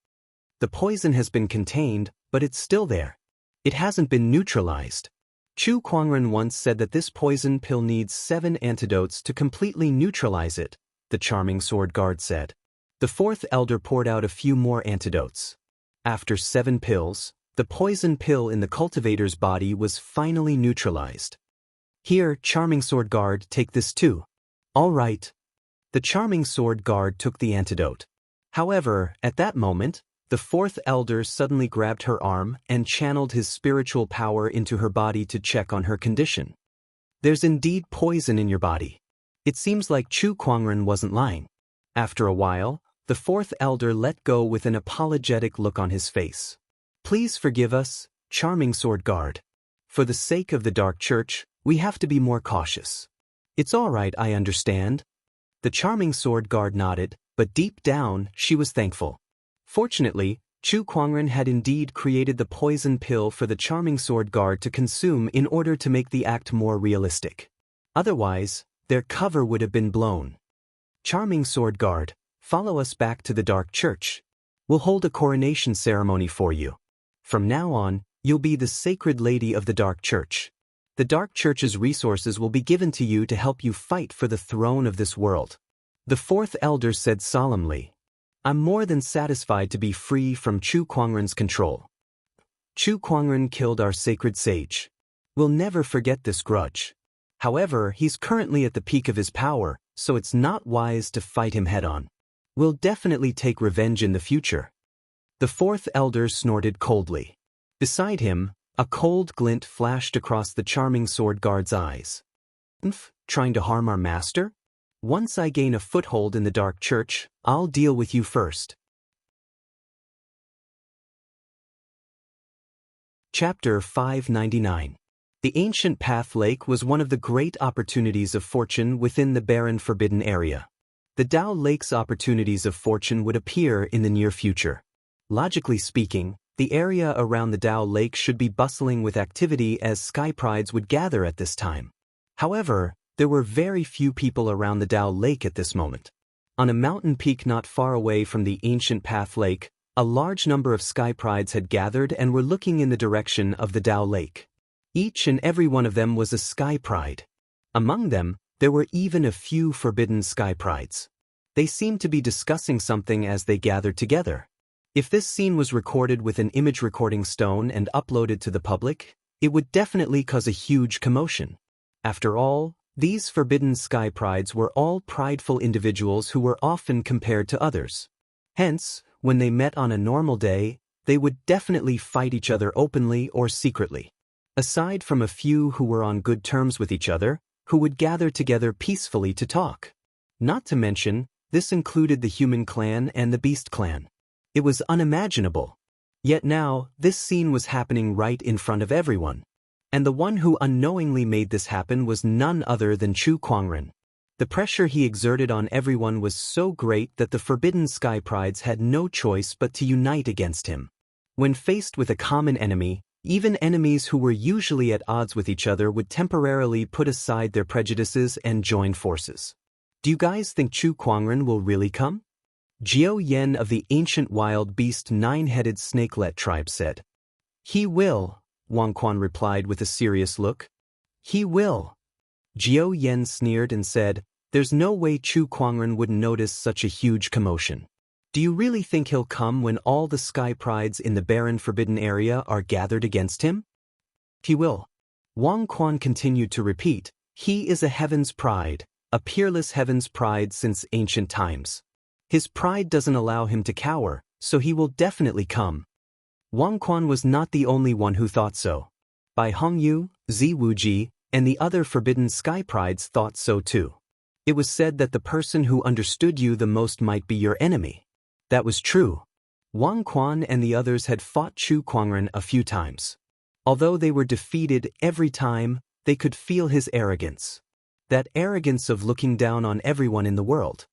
The poison has been contained, but it's still there. It hasn't been neutralized. Chu Kuangren once said that this poison pill needs 7 antidotes to completely neutralize it, the charming sword guard said. The fourth elder poured out a few more antidotes. After 7 pills, the poison pill in the cultivator's body was finally neutralized. Here, charming sword guard, take this too. All right. The charming sword guard took the antidote. However, at that moment, the fourth elder suddenly grabbed her arm and channeled his spiritual power into her body to check on her condition. There's indeed poison in your body. It seems like Chu Kuangren wasn't lying. After a while, the fourth elder let go with an apologetic look on his face. Please forgive us, charming sword guard. For the sake of the Dark Church, we have to be more cautious. It's all right, I understand. The charming sword guard nodded, but deep down, she was thankful. Fortunately, Chu Kuangren had indeed created the poison pill for the charming sword guard to consume in order to make the act more realistic. Otherwise, their cover would have been blown. Charming sword guard, follow us back to the Dark Church. We'll hold a coronation ceremony for you. From now on, you'll be the sacred lady of the Dark Church. The Dark Church's resources will be given to you to help you fight for the throne of this world. The fourth elder said solemnly, I'm more than satisfied to be free from Chu Kuangren's control. Chu Kuangren killed our sacred sage. We'll never forget this grudge. However, he's currently at the peak of his power, so it's not wise to fight him head-on. We'll definitely take revenge in the future. The fourth elder snorted coldly. Beside him, a cold glint flashed across the charming sword guard's eyes. Trying to harm our master? Once I gain a foothold in the Dark Church, I'll deal with you first. Chapter 599. The ancient Path Lake was one of the great opportunities of fortune within the barren Forbidden area. The Dao Lake's opportunities of fortune would appear in the near future. Logically speaking, the area around the Dao Lake should be bustling with activity as sky prides would gather at this time. However, there were very few people around the Dao Lake at this moment. On a mountain peak not far away from the ancient Path Lake, a large number of sky prides had gathered and were looking in the direction of the Dao Lake. Each and every one of them was a sky pride. Among them, there were even a few forbidden sky prides. They seemed to be discussing something as they gathered together. If this scene was recorded with an image recording stone and uploaded to the public, it would definitely cause a huge commotion. After all, these forbidden sky prides were all prideful individuals who were often compared to others. Hence, when they met on a normal day, they would definitely fight each other openly or secretly. Aside from a few who were on good terms with each other, who would gather together peacefully to talk. Not to mention, this included the human clan and the beast clan. It was unimaginable. Yet now, this scene was happening right in front of everyone. And the one who unknowingly made this happen was none other than Chu Kuangren. The pressure he exerted on everyone was so great that the forbidden sky prides had no choice but to unite against him. When faced with a common enemy, even enemies who were usually at odds with each other would temporarily put aside their prejudices and join forces. Do you guys think Chu Kuangren will really come? Jiao Yen of the ancient wild beast nine-headed snakelet tribe said. He will, Wang Quan replied with a serious look. He will. Jiao Yen sneered and said, there's no way Chu Kuangren wouldn't notice such a huge commotion. Do you really think he'll come when all the sky prides in the barren forbidden area are gathered against him? He will. Wang Quan continued to repeat, he is a heaven's pride, a peerless heaven's pride since ancient times. His pride doesn't allow him to cower, so he will definitely come. Wang Quan was not the only one who thought so. Bai Hongyu, Zi Wuji, and the other forbidden sky prides thought so too. It was said that the person who understood you the most might be your enemy. That was true. Wang Quan and the others had fought Chu Kuangren a few times. Although they were defeated every time, they could feel his arrogance. That arrogance of looking down on everyone in the world.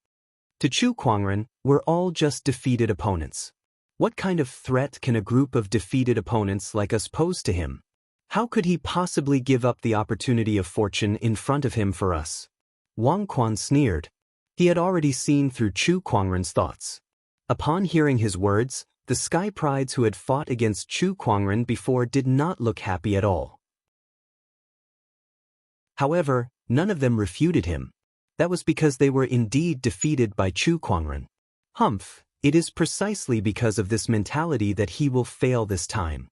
To Chu Kuangren, we're all just defeated opponents. What kind of threat can a group of defeated opponents like us pose to him? How could he possibly give up the opportunity of fortune in front of him for us? Wang Quan sneered. He had already seen through Chu Kuangren's thoughts. Upon hearing his words, the sky prides who had fought against Chu Kuangren before did not look happy at all. However, none of them refuted him. That was because they were indeed defeated by Chu Kuangren. Humph, it is precisely because of this mentality that he will fail this time.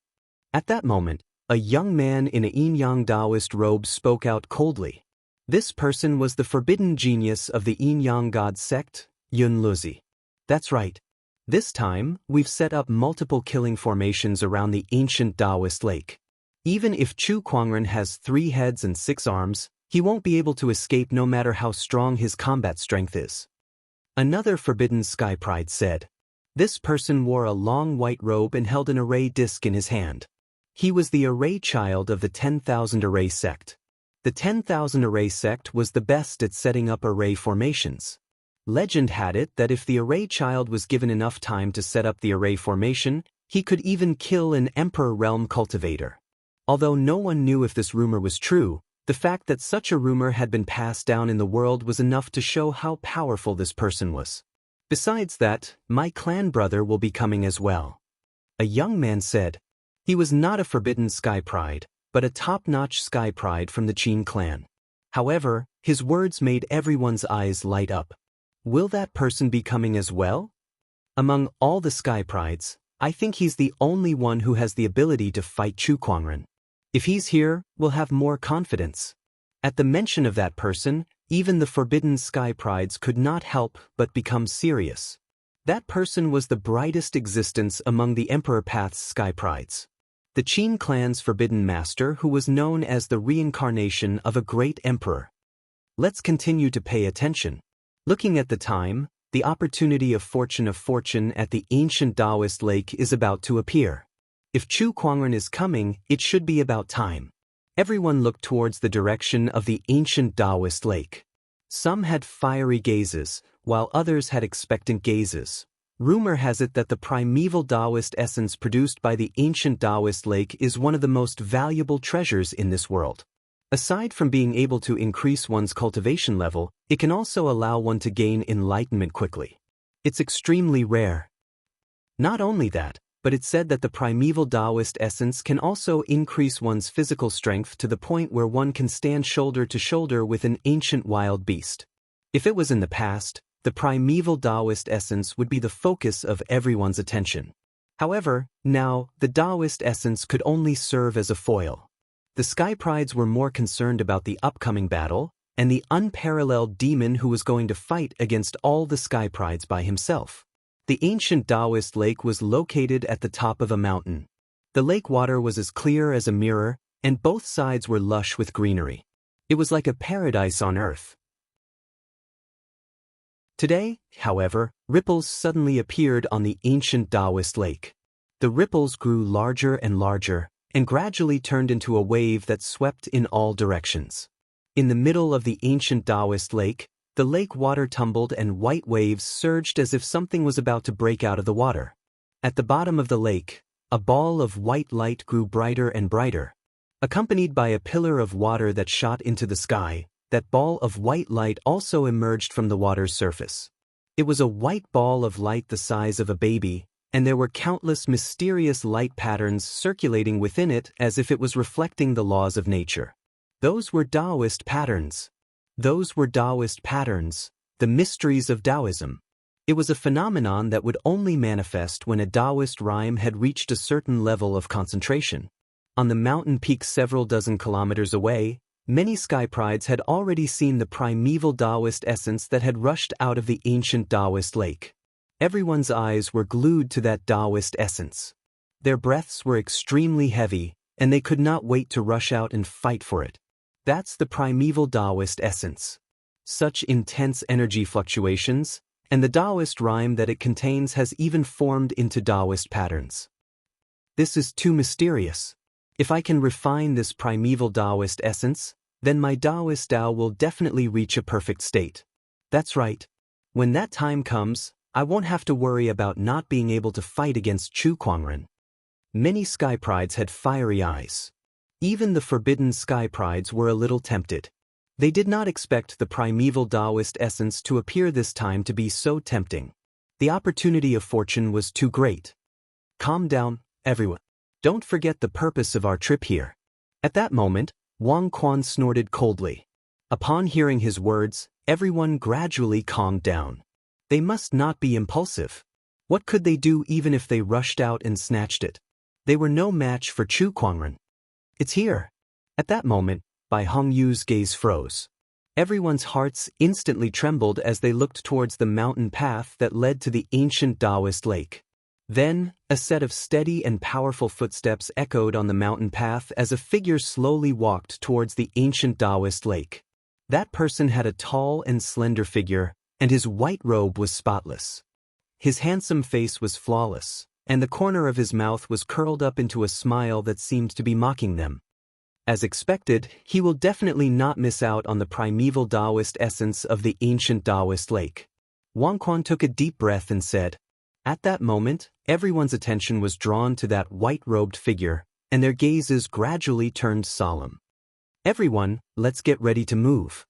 At that moment, a young man in a yin-yang Taoist robe spoke out coldly. This person was the forbidden genius of the yin-yang god sect, Yun Luzi. That's right. This time, we've set up multiple killing formations around the ancient Taoist lake. Even if Chu Kuangren has 3 heads and 6 arms, he won't be able to escape no matter how strong his combat strength is. Another forbidden sky pride said. This person wore a long white robe and held an array disc in his hand. He was the array child of the 10,000 array sect. The 10,000 array sect was the best at setting up array formations. Legend had it that if the array child was given enough time to set up the array formation, he could even kill an emperor realm cultivator. Although no one knew if this rumor was true, the fact that such a rumor had been passed down in the world was enough to show how powerful this person was. Besides that, my clan brother will be coming as well. A young man said. He was not a forbidden Sky Pride, but a top-notch Sky Pride from the Qin clan. However, his words made everyone's eyes light up. Will that person be coming as well? Among all the Sky Prides, I think he's the only one who has the ability to fight Chu Kuangren. If he's here, we'll have more confidence. At the mention of that person, even the forbidden Sky Prides could not help but become serious. That person was the brightest existence among the Emperor Path's Sky Prides. The Qin clan's forbidden master who was known as the reincarnation of a great emperor. Let's continue to pay attention. Looking at the time, the opportunity of fortune at the ancient Taoist lake is about to appear. If Chu Kuangren is coming, it should be about time. Everyone looked towards the direction of the ancient Taoist lake. Some had fiery gazes, while others had expectant gazes. Rumor has it that the primeval Taoist essence produced by the ancient Taoist lake is one of the most valuable treasures in this world. Aside from being able to increase one's cultivation level, it can also allow one to gain enlightenment quickly. It's extremely rare. Not only that, but it's said that the primeval Taoist essence can also increase one's physical strength to the point where one can stand shoulder to shoulder with an ancient wild beast. If it was in the past, the primeval Taoist essence would be the focus of everyone's attention. However, now, the Taoist essence could only serve as a foil. The Sky Prides were more concerned about the upcoming battle, and the unparalleled demon who was going to fight against all the Sky Prides by himself. The ancient Taoist lake was located at the top of a mountain. The lake water was as clear as a mirror, and both sides were lush with greenery. It was like a paradise on earth. Today, however, ripples suddenly appeared on the ancient Taoist lake. The ripples grew larger and larger, and gradually turned into a wave that swept in all directions. In the middle of the ancient Taoist lake, the lake water tumbled and white waves surged as if something was about to break out of the water. At the bottom of the lake, a ball of white light grew brighter and brighter. Accompanied by a pillar of water that shot into the sky, that ball of white light also emerged from the water's surface. It was a white ball of light the size of a baby, and there were countless mysterious light patterns circulating within it as if it was reflecting the laws of nature. Those were Taoist patterns. Those were Taoist patterns, the mysteries of Taoism. It was a phenomenon that would only manifest when a Taoist rhyme had reached a certain level of concentration. On the mountain peak several dozen kilometers away, many Sky Prides had already seen the primeval Taoist essence that had rushed out of the ancient Taoist lake. Everyone's eyes were glued to that Taoist essence. Their breaths were extremely heavy, and they could not wait to rush out and fight for it. That's the primeval Taoist essence. Such intense energy fluctuations, and the Taoist rhyme that it contains has even formed into Taoist patterns. This is too mysterious. If I can refine this primeval Taoist essence, then my Taoist Tao will definitely reach a perfect state. That's right. When that time comes, I won't have to worry about not being able to fight against Chu Kuangren. Many Sky Prides had fiery eyes. Even the forbidden Sky Prides were a little tempted. They did not expect the primeval Taoist essence to appear this time to be so tempting. The opportunity of fortune was too great. Calm down, everyone. Don't forget the purpose of our trip here. At that moment, Wang Quan snorted coldly. Upon hearing his words, everyone gradually calmed down. They must not be impulsive. What could they do even if they rushed out and snatched it? They were no match for Chu Kuangren. It's here. At that moment, Bai Hongyu's gaze froze. Everyone's hearts instantly trembled as they looked towards the mountain path that led to the ancient Taoist lake. Then, a set of steady and powerful footsteps echoed on the mountain path as a figure slowly walked towards the ancient Taoist lake. That person had a tall and slender figure, and his white robe was spotless. His handsome face was flawless, and the corner of his mouth was curled up into a smile that seemed to be mocking them. As expected, he will definitely not miss out on the primeval Taoist essence of the ancient Taoist lake. Wang Quan took a deep breath and said. At that moment, everyone's attention was drawn to that white-robed figure, and their gazes gradually turned solemn. Everyone, let's get ready to move.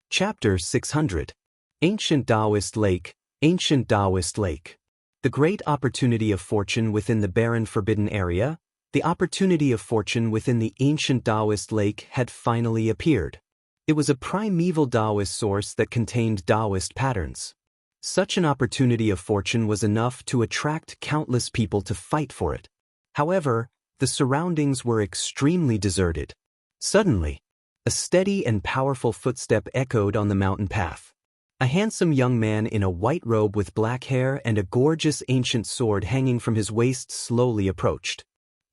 Chapter 600. Ancient Taoist Lake, Ancient Taoist Lake. The great opportunity of fortune within the barren forbidden area, the opportunity of fortune within the ancient Taoist lake had finally appeared. It was a primeval Taoist source that contained Taoist patterns. Such an opportunity of fortune was enough to attract countless people to fight for it. However, the surroundings were extremely deserted. Suddenly, a steady and powerful footstep echoed on the mountain path. A handsome young man in a white robe with black hair and a gorgeous ancient sword hanging from his waist slowly approached.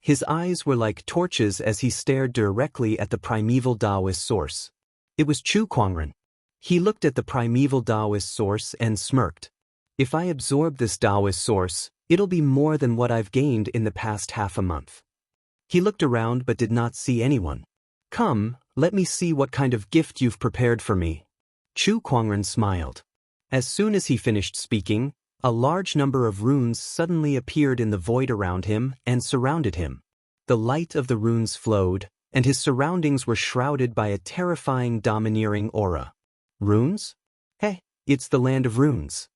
His eyes were like torches as he stared directly at the primeval Taoist source. It was Chu Kuangren. He looked at the primeval Taoist source and smirked. If I absorb this Taoist source, it'll be more than what I've gained in the past half a month. He looked around but did not see anyone. Come, let me see what kind of gift you've prepared for me. Chu Kuangren smiled. As soon as he finished speaking, a large number of runes suddenly appeared in the void around him and surrounded him. The light of the runes flowed, and his surroundings were shrouded by a terrifying domineering aura. Runes? Hey, it's the land of runes.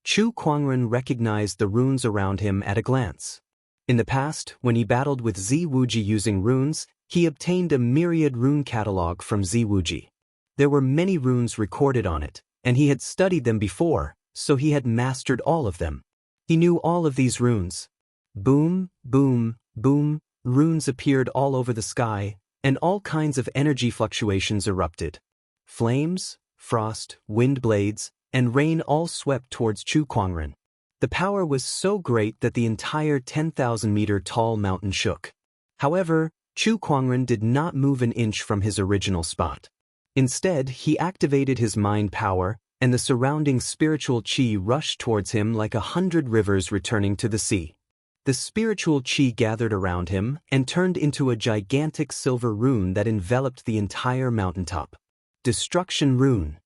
Chu Kuangren recognized the runes around him at a glance. In the past, when he battled with Zi Wuji using runes, he obtained a myriad rune catalog from Zi Wuji. There were many runes recorded on it, and he had studied them before, so he had mastered all of them. He knew all of these runes. Boom, boom, boom, runes appeared all over the sky, and all kinds of energy fluctuations erupted. Flames, frost, wind blades, and rain all swept towards Chu Kuangren. The power was so great that the entire 10,000-meter-tall mountain shook. However, Chu Kuangren did not move an inch from his original spot. Instead, he activated his mind power, and the surrounding spiritual qi rushed towards him like 100 rivers returning to the sea. The spiritual qi gathered around him and turned into a gigantic silver rune that enveloped the entire mountaintop. Destruction Rune.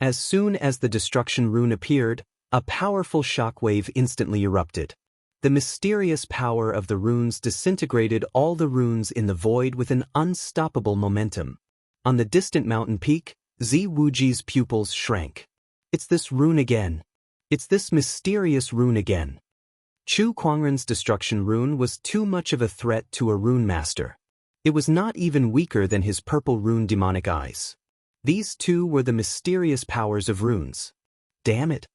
As soon as the Destruction Rune appeared, a powerful shockwave instantly erupted. The mysterious power of the runes disintegrated all the runes in the void with an unstoppable momentum. On the distant mountain peak, Zi Wuji's pupils shrank. It's this rune again. It's this mysterious rune again. Chu Kuangren's Destruction Rune was too much of a threat to a rune master. It was not even weaker than his purple rune demonic eyes. These two were the mysterious powers of runes. Damn it!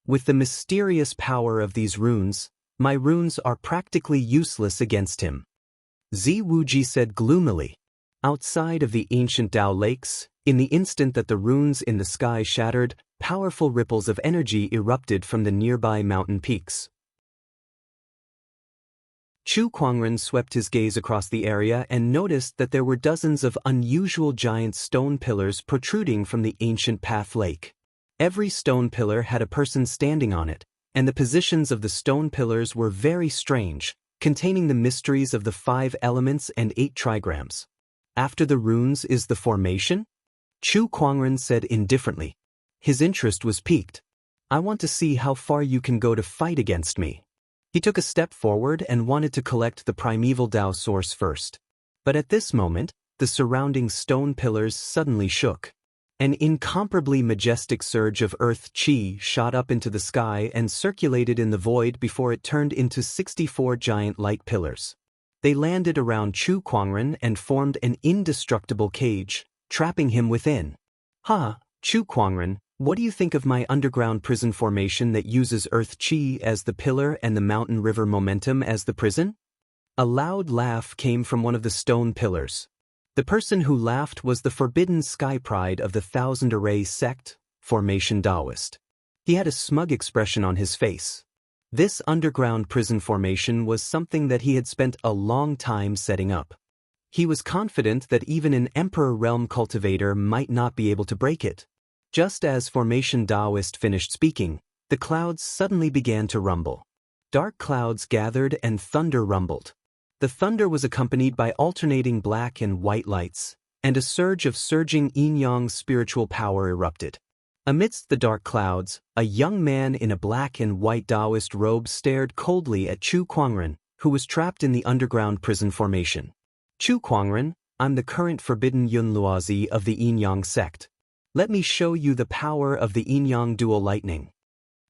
With the mysterious power of these runes, my runes are practically useless against him. Zi Wuji said gloomily. Outside of the ancient Tao lakes, in the instant that the runes in the sky shattered, powerful ripples of energy erupted from the nearby mountain peaks. Chu Kuangren swept his gaze across the area and noticed that there were dozens of unusual giant stone pillars protruding from the ancient path lake. Every stone pillar had a person standing on it, and the positions of the stone pillars were very strange, containing the mysteries of the 5 elements and 8 trigrams. After the runes is the formation? Chu Kuangren said indifferently. His interest was piqued. I want to see how far you can go to fight against me. He took a step forward and wanted to collect the primeval Tao source first. But at this moment, the surrounding stone pillars suddenly shook. An incomparably majestic surge of earth qi shot up into the sky and circulated in the void before it turned into 64 giant light pillars. They landed around Chu Kuangren and formed an indestructible cage, trapping him within. Chu Kuangren, what do you think of my underground prison formation that uses earth qi as the pillar and the mountain river momentum as the prison? A loud laugh came from one of the stone pillars. The person who laughed was the forbidden sky pride of the Thousand Array sect, Formation Taoist. He had a smug expression on his face. This underground prison formation was something that he had spent a long time setting up. He was confident that even an Emperor Realm cultivator might not be able to break it. Just as Formation Taoist finished speaking, the clouds suddenly began to rumble. Dark clouds gathered and thunder rumbled. The thunder was accompanied by alternating black and white lights, and a surge of surging yin-yang spiritual power erupted. Amidst the dark clouds, a young man in a black and white Taoist robe stared coldly at Chu Kuangren, who was trapped in the underground prison formation. Chu Kuangren, I'm the current forbidden Yun Luozi of the yin-yang sect. Let me show you the power of the yin-yang dual lightning.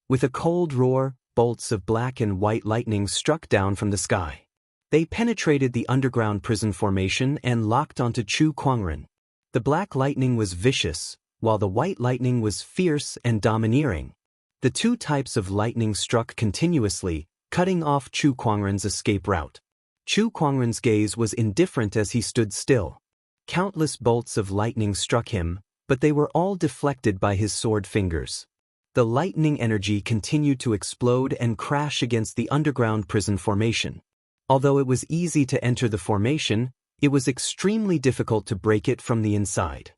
With a cold roar, bolts of black and white lightning struck down from the sky. They penetrated the underground prison formation and locked onto Chu Kuangren. The black lightning was vicious, while the white lightning was fierce and domineering. The two types of lightning struck continuously, cutting off Chu Kuangren's escape route. Chu Kuangren's gaze was indifferent as he stood still. Countless bolts of lightning struck him, but they were all deflected by his sword fingers. The lightning energy continued to explode and crash against the underground prison formation. Although it was easy to enter the formation, it was extremely difficult to break it from the inside.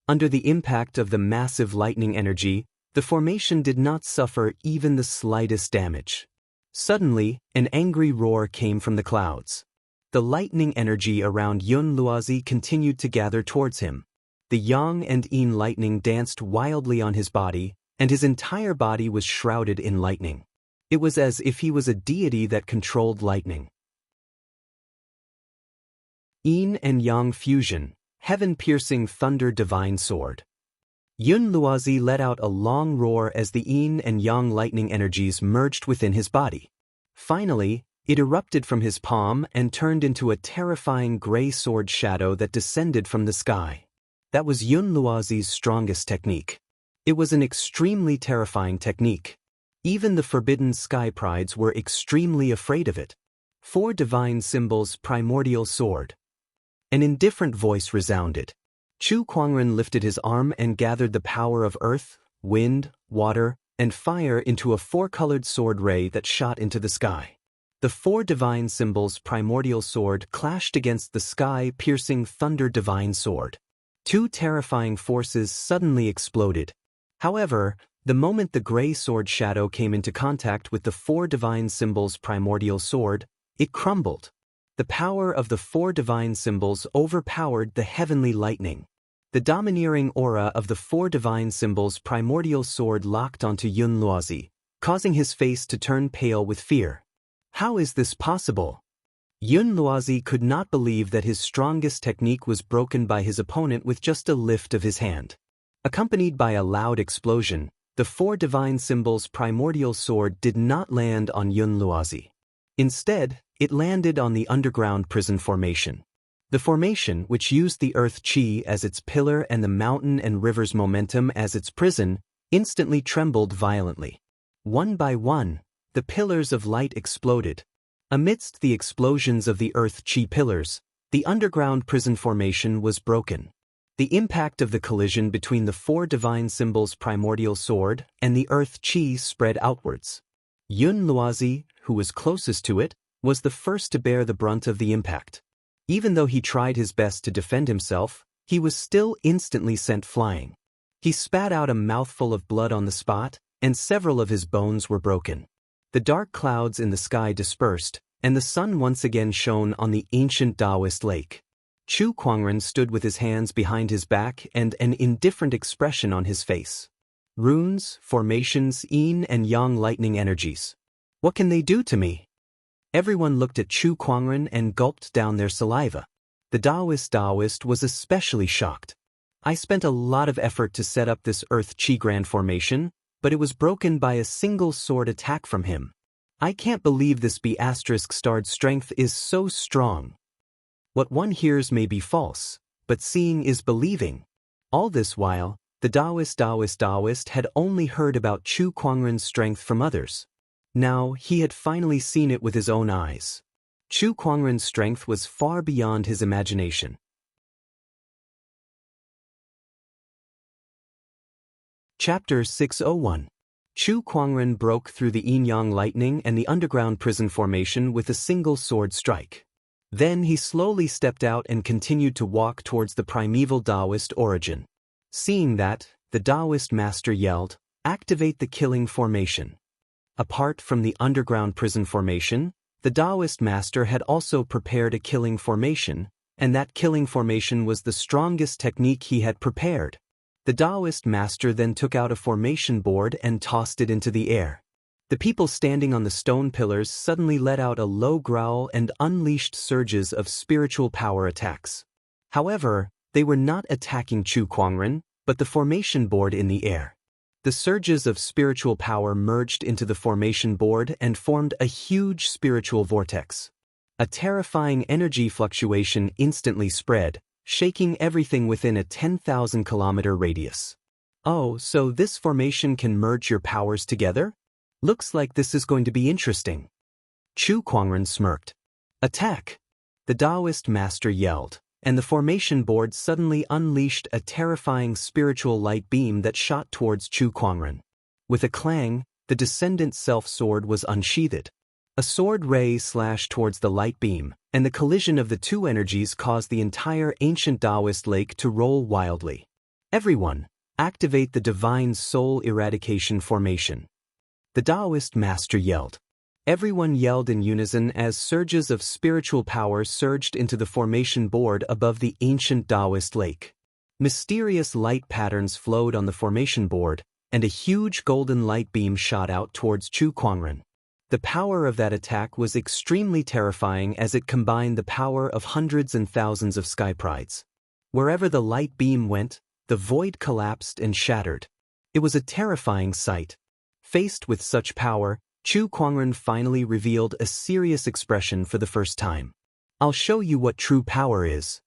Under the impact of the massive lightning energy, the formation did not suffer even the slightest damage. Suddenly, an angry roar came from the clouds. The lightning energy around Yun Luozi continued to gather towards him. The yang and yin lightning danced wildly on his body, and his entire body was shrouded in lightning. It was as if he was a deity that controlled lightning. Yin and yang fusion, heaven-piercing thunder divine sword. Yun Luozi let out a long roar as the yin and yang lightning energies merged within his body. Finally, it erupted from his palm and turned into a terrifying gray sword shadow that descended from the sky. That was Yun Luozi's strongest technique. It was an extremely terrifying technique. Even the forbidden sky prides were extremely afraid of it. 4 divine symbols primordial sword. An indifferent voice resounded. Chu Kuangren lifted his arm and gathered the power of earth, wind, water, and fire into a 4-colored sword ray that shot into the sky. The 4 divine symbols primordial sword clashed against the sky-piercing thunder divine sword. 2 terrifying forces suddenly exploded. However, the moment the gray sword shadow came into contact with the 4 divine symbols primordial sword, it crumbled. The power of the 4 divine symbols overpowered the heavenly lightning. The domineering aura of the 4 divine symbols primordial sword locked onto Yun Luozi, causing his face to turn pale with fear. How is this possible? Yun Luozi could not believe that his strongest technique was broken by his opponent with just a lift of his hand. Accompanied by a loud explosion, the 4 divine symbols primordial sword did not land on Yun Luozi. Instead, it landed on the underground prison formation. The formation, which used the earth chi as its pillar and the mountain and river's momentum as its prison, instantly trembled violently. One by one, the pillars of light exploded. Amidst the explosions of the earth chi pillars, the underground prison formation was broken. The impact of the collision between the 4 divine symbols primordial sword and the earth chi spread outwards. Yun Luozi, who was closest to it, was the first to bear the brunt of the impact. Even though he tried his best to defend himself, he was still instantly sent flying. He spat out a mouthful of blood on the spot, and several of his bones were broken. The dark clouds in the sky dispersed, and the sun once again shone on the ancient Taoist lake. Chu Kuangren stood with his hands behind his back and an indifferent expression on his face. Runes, formations, yin and yang lightning energies. What can they do to me? Everyone looked at Chu Kuangren and gulped down their saliva. The Taoist was especially shocked. I spent a lot of effort to set up this earth chi grand formation, but it was broken by a single sword attack from him. I can't believe this B***starred strength is so strong. What one hears may be false, but seeing is believing. All this while, the Taoist had only heard about Chu Kuangren's strength from others. Now, he had finally seen it with his own eyes. Chu Kuangren's strength was far beyond his imagination. Chapter 601. Chu Kuangren broke through the yin-yang lightning and the underground prison formation with a single sword strike. Then he slowly stepped out and continued to walk towards the primeval Taoist origin. Seeing that, the Taoist master yelled, "Activate the killing formation." Apart from the underground prison formation, the Taoist master had also prepared a killing formation, and that killing formation was the strongest technique he had prepared. The Taoist master then took out a formation board and tossed it into the air. The people standing on the stone pillars suddenly let out a low growl and unleashed surges of spiritual power attacks. However, they were not attacking Chu Kuangren, but the formation board in the air. The surges of spiritual power merged into the formation board and formed a huge spiritual vortex. A terrifying energy fluctuation instantly spread, shaking everything within a 10,000-kilometer radius. Oh, so this formation can merge your powers together? Looks like this is going to be interesting. Chu Kuangren smirked. Attack! The Taoist master yelled, and the formation board suddenly unleashed a terrifying spiritual light beam that shot towards Chu Kuangren. With a clang, the descendant self-sword was unsheathed. A sword ray slashed towards the light beam, and the collision of the two energies caused the entire ancient Taoist lake to roll wildly. Everyone, activate the divine soul eradication formation. The Taoist master yelled. Everyone yelled in unison as surges of spiritual power surged into the formation board above the ancient Taoist lake. Mysterious light patterns flowed on the formation board, and a huge golden light beam shot out towards Chu Kuangren. The power of that attack was extremely terrifying as it combined the power of hundreds and thousands of sky prides. Wherever the light beam went, the void collapsed and shattered. It was a terrifying sight. Faced with such power, Chu Kuangren finally revealed a serious expression for the first time. I'll show you what true power is.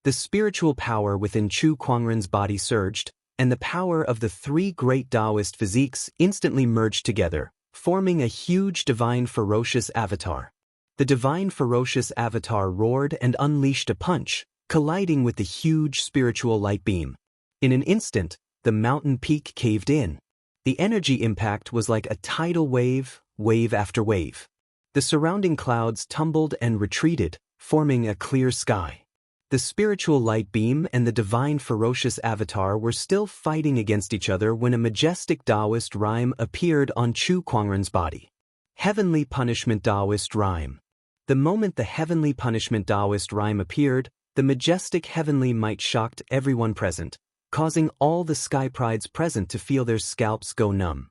The spiritual power within Chu Kuangren's body surged, and the power of the three great Taoist physiques instantly merged together, forming a huge divine ferocious avatar. The divine ferocious avatar roared and unleashed a punch, colliding with the huge spiritual light beam. In an instant, the mountain peak caved in. The energy impact was like a tidal wave, wave after wave. The surrounding clouds tumbled and retreated, forming a clear sky. The spiritual light beam and the divine ferocious avatar were still fighting against each other when a majestic Taoist rhyme appeared on Chu Kuangren's body. Heavenly Punishment Taoist Rhyme. The moment the Heavenly Punishment Taoist rhyme appeared, the majestic heavenly might shocked everyone present, causing all the sky prides present to feel their scalps go numb.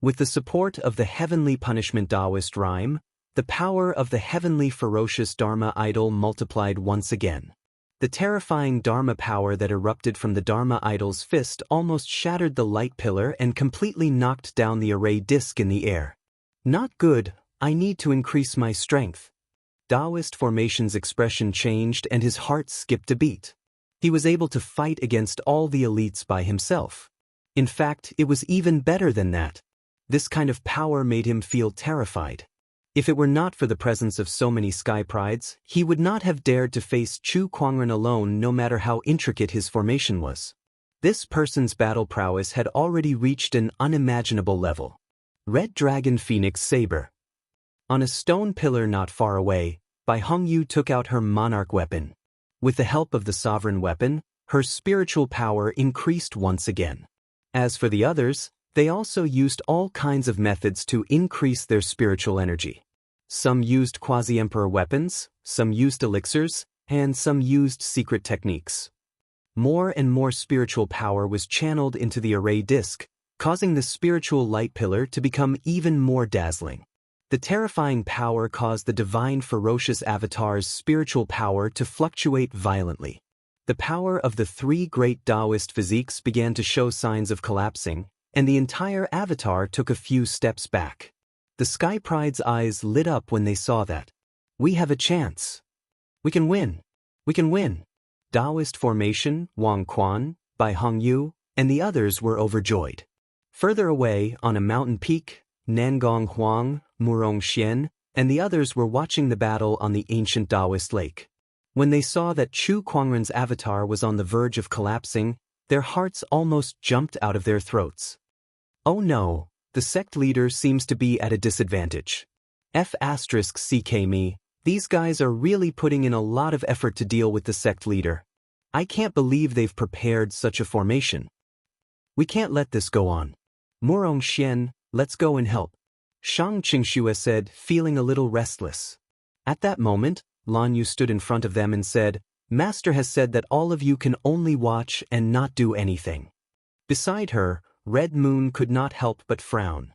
With the support of the Heavenly Punishment Taoist rhyme, the power of the heavenly ferocious Dharma idol multiplied once again. The terrifying Dharma power that erupted from the Dharma idol's fist almost shattered the light pillar and completely knocked down the array disc in the air. Not good, I need to increase my strength. Taoist formation's expression changed and his heart skipped a beat. He was able to fight against all the elites by himself. In fact, it was even better than that. This kind of power made him feel terrified. If it were not for the presence of so many sky prides, he would not have dared to face Chu Kuangren alone no matter how intricate his formation was. This person's battle prowess had already reached an unimaginable level. Red Dragon Phoenix Saber. On a stone pillar not far away, Bai Hongyu took out her monarch weapon. With the help of the sovereign weapon, her spiritual power increased once again. As for the others, they also used all kinds of methods to increase their spiritual energy. Some used quasi-emperor weapons, some used elixirs, and some used secret techniques. More and more spiritual power was channeled into the array disc, causing the spiritual light pillar to become even more dazzling. The terrifying power caused the divine ferocious avatar's spiritual power to fluctuate violently. The power of the three great Taoist physiques began to show signs of collapsing, and the entire avatar took a few steps back. The Sky Pride's eyes lit up when they saw that. We have a chance. We can win. We can win. Taoist Formation, Wang Quan, Bai Hongyu, and the others were overjoyed. Further away, on a mountain peak, Nangong Huang, Murong Xian, and the others were watching the battle on the ancient Taoist lake. When they saw that Chu Kuangren's avatar was on the verge of collapsing, their hearts almost jumped out of their throats. Oh no, the sect leader seems to be at a disadvantage. F***ck me, these guys are really putting in a lot of effort to deal with the sect leader. I can't believe they've prepared such a formation. We can't let this go on. Murong Xian, let's go and help. Shang Qingxue said, feeling a little restless. At that moment, Lan Yu stood in front of them and said, "Master has said that all of you can only watch and not do anything." Beside her, Red Moon could not help but frown.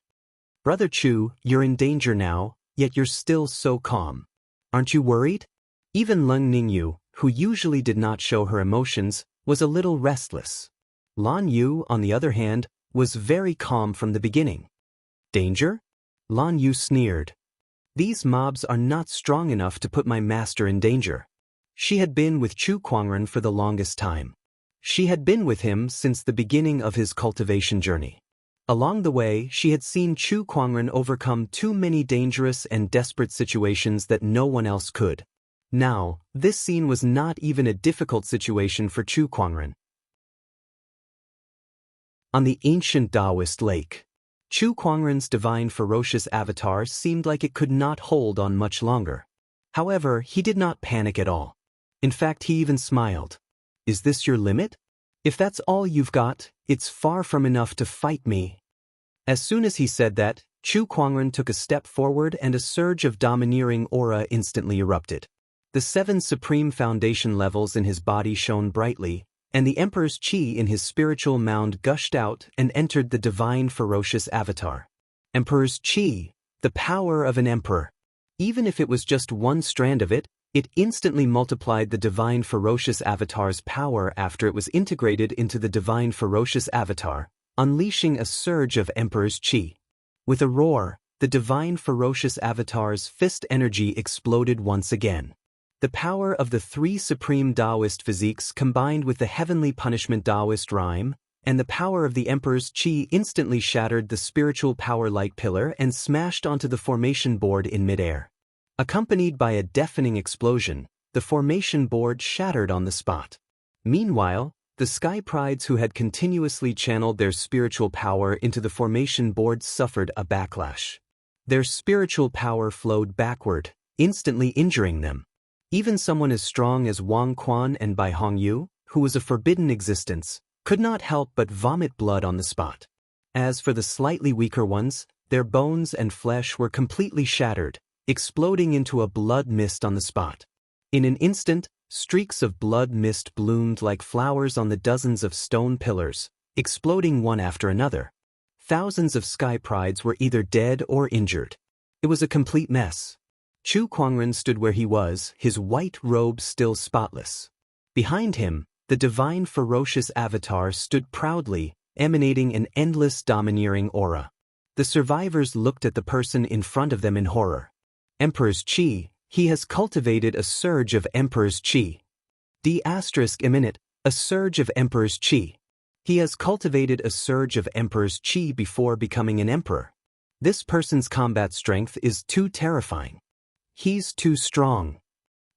"Brother Chu, you're in danger now, yet you're still so calm. Aren't you worried?" Even Leng Ningyu, who usually did not show her emotions, was a little restless. Lan Yu, on the other hand, was very calm from the beginning. "Danger?" Lan Yu sneered. "These mobs are not strong enough to put my master in danger." She had been with Chu Kuangren for the longest time. She had been with him since the beginning of his cultivation journey. Along the way, she had seen Chu Kuangren overcome too many dangerous and desperate situations that no one else could. Now, this scene was not even a difficult situation for Chu Kuangren. On the ancient Taoist lake, Chu Kuangren's divine ferocious avatar seemed like it could not hold on much longer. However, he did not panic at all. In fact, he even smiled. "Is this your limit? If that's all you've got, it's far from enough to fight me." As soon as he said that, Chu Kuangren took a step forward and a surge of domineering aura instantly erupted. The 7 supreme foundation levels in his body shone brightly, and the Emperor's Qi in his spiritual mound gushed out and entered the divine ferocious avatar. Emperor's Qi, the power of an emperor. Even if it was just one strand of it, it instantly multiplied the divine ferocious avatar's power after it was integrated into the divine ferocious avatar, unleashing a surge of Emperor's Qi. With a roar, the divine ferocious avatar's fist energy exploded once again. The power of the 3 supreme Taoist physiques combined with the heavenly punishment Taoist rhyme, and the power of the Emperor's Qi instantly shattered the spiritual power light pillar and smashed onto the formation board in midair. Accompanied by a deafening explosion, the formation board shattered on the spot. Meanwhile, the Sky Prides who had continuously channeled their spiritual power into the formation board suffered a backlash. Their spiritual power flowed backward, instantly injuring them. Even someone as strong as Wang Quan and Bai Hongyu, who was a forbidden existence, could not help but vomit blood on the spot. As for the slightly weaker ones, their bones and flesh were completely shattered, exploding into a blood mist on the spot. In an instant, streaks of blood mist bloomed like flowers on the dozens of stone pillars, exploding one after another. Thousands of Sky Prides were either dead or injured. It was a complete mess. Chu Kuangren stood where he was, his white robe still spotless. Behind him, the divine ferocious avatar stood proudly, emanating an endless domineering aura. The survivors looked at the person in front of them in horror. Emperor's Qi, he has cultivated a surge of Emperor's Qi. A surge of Emperor's Qi. He has cultivated a surge of Emperor's Qi before becoming an emperor. This person's combat strength is too terrifying. He's too strong.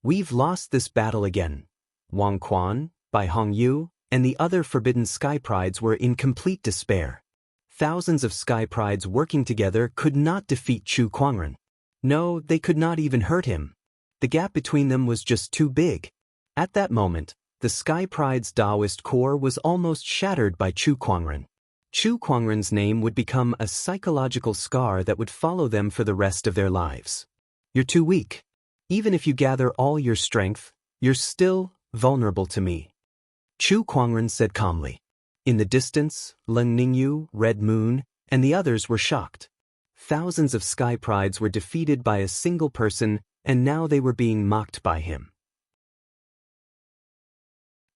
We've lost this battle again. Wang Quan, Bai Hongyu, and the other forbidden Sky Prides were in complete despair. Thousands of Sky Prides working together could not defeat Chu Kuangren. No, they could not even hurt him. The gap between them was just too big. At that moment, the Sky Pride's Taoist core was almost shattered by Chu Kuangren. Chu Kuangren's name would become a psychological scar that would follow them for the rest of their lives. You're too weak. Even if you gather all your strength, you're still vulnerable to me. Chu Kuangren said calmly. In the distance, Leng Ningyu, Red Moon, and the others were shocked. Thousands of Sky Prides were defeated by a single person, and now they were being mocked by him.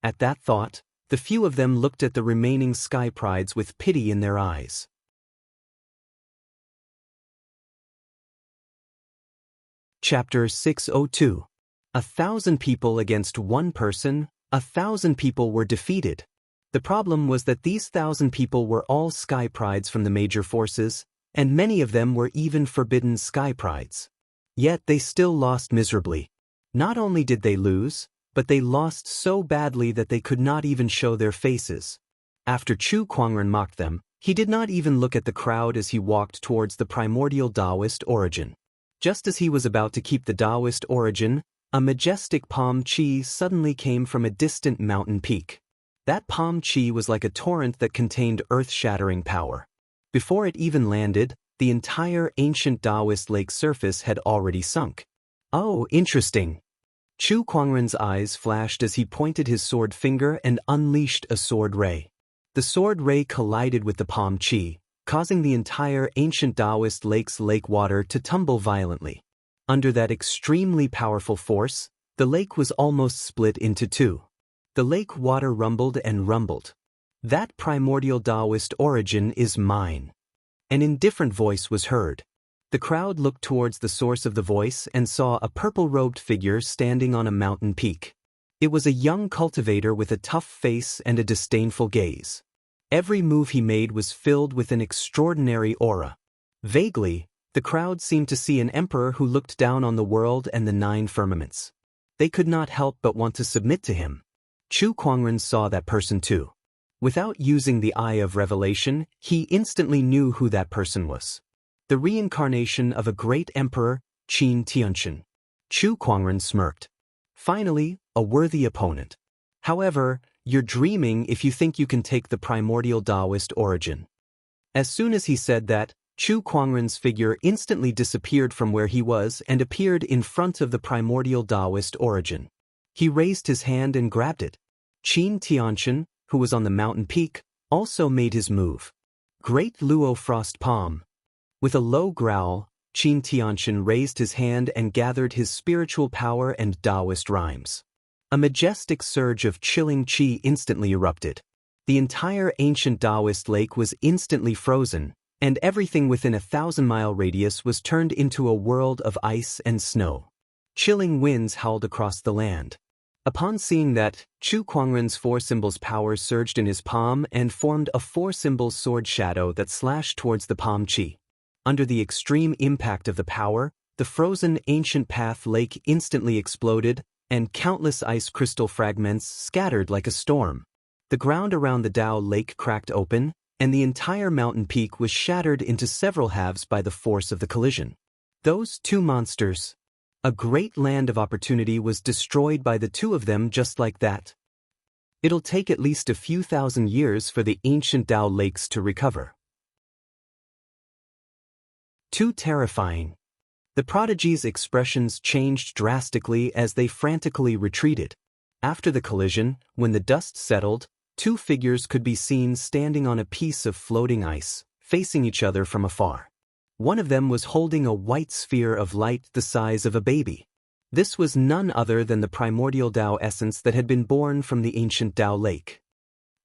At that thought, the few of them looked at the remaining Sky Prides with pity in their eyes. Chapter 602. 1,000 people against one person, 1,000 people were defeated. The problem was that these 1,000 people were all Sky Prides from the major forces, and many of them were even forbidden Sky Prides. Yet they still lost miserably. Not only did they lose, but they lost so badly that they could not even show their faces. After Chu Kuangren mocked them, he did not even look at the crowd as he walked towards the primordial Taoist origin. Just as he was about to keep the Taoist origin, a majestic palm chi suddenly came from a distant mountain peak. That palm chi was like a torrent that contained earth-shattering power. Before it even landed, the entire ancient Taoist lake surface had already sunk. Oh, interesting. Chu Kuangren's eyes flashed as he pointed his sword finger and unleashed a sword ray. The sword ray collided with the palm chi, causing the entire ancient Taoist lake's lake water to tumble violently. Under that extremely powerful force, the lake was almost split into two. The lake water rumbled and rumbled. "That primordial Taoist origin is mine." An indifferent voice was heard. The crowd looked towards the source of the voice and saw a purple-robed figure standing on a mountain peak. It was a young cultivator with a tough face and a disdainful gaze. Every move he made was filled with an extraordinary aura. Vaguely, the crowd seemed to see an emperor who looked down on the world and the nine firmaments. They could not help but want to submit to him. Chu Kuangren saw that person too. Without using the eye of revelation, he instantly knew who that person was. The reincarnation of a great emperor, Qin Tianqian. Chu Kuangren smirked. Finally, a worthy opponent. However, you're dreaming if you think you can take the primordial Taoist origin. As soon as he said that, Chu Kuangren's figure instantly disappeared from where he was and appeared in front of the primordial Taoist origin. He raised his hand and grabbed it. Qin Tianqian, who was on the mountain peak, also made his move. Great Luo Frost Palm. With a low growl, Qin Tianqian raised his hand and gathered his spiritual power and Taoist rhymes. A majestic surge of chilling qi instantly erupted. The entire ancient Taoist lake was instantly frozen, and everything within a 1,000-mile radius was turned into a world of ice and snow. Chilling winds howled across the land. Upon seeing that, Chu Kuangren's four symbols power surged in his palm and formed a four-symbol sword shadow that slashed towards the palm chi. Under the extreme impact of the power, the frozen ancient path lake instantly exploded, and countless ice crystal fragments scattered like a storm. The ground around the Tao lake cracked open, and the entire mountain peak was shattered into several halves by the force of the collision. Those two monsters. A great land of opportunity was destroyed by the two of them just like that. It'll take at least a few thousand years for the ancient Tao lakes to recover. Too terrifying. The prodigy's expressions changed drastically as they frantically retreated. After the collision, when the dust settled, two figures could be seen standing on a piece of floating ice, facing each other from afar. One of them was holding a white sphere of light the size of a baby. This was none other than the primordial Tao essence that had been born from the ancient Tao lake.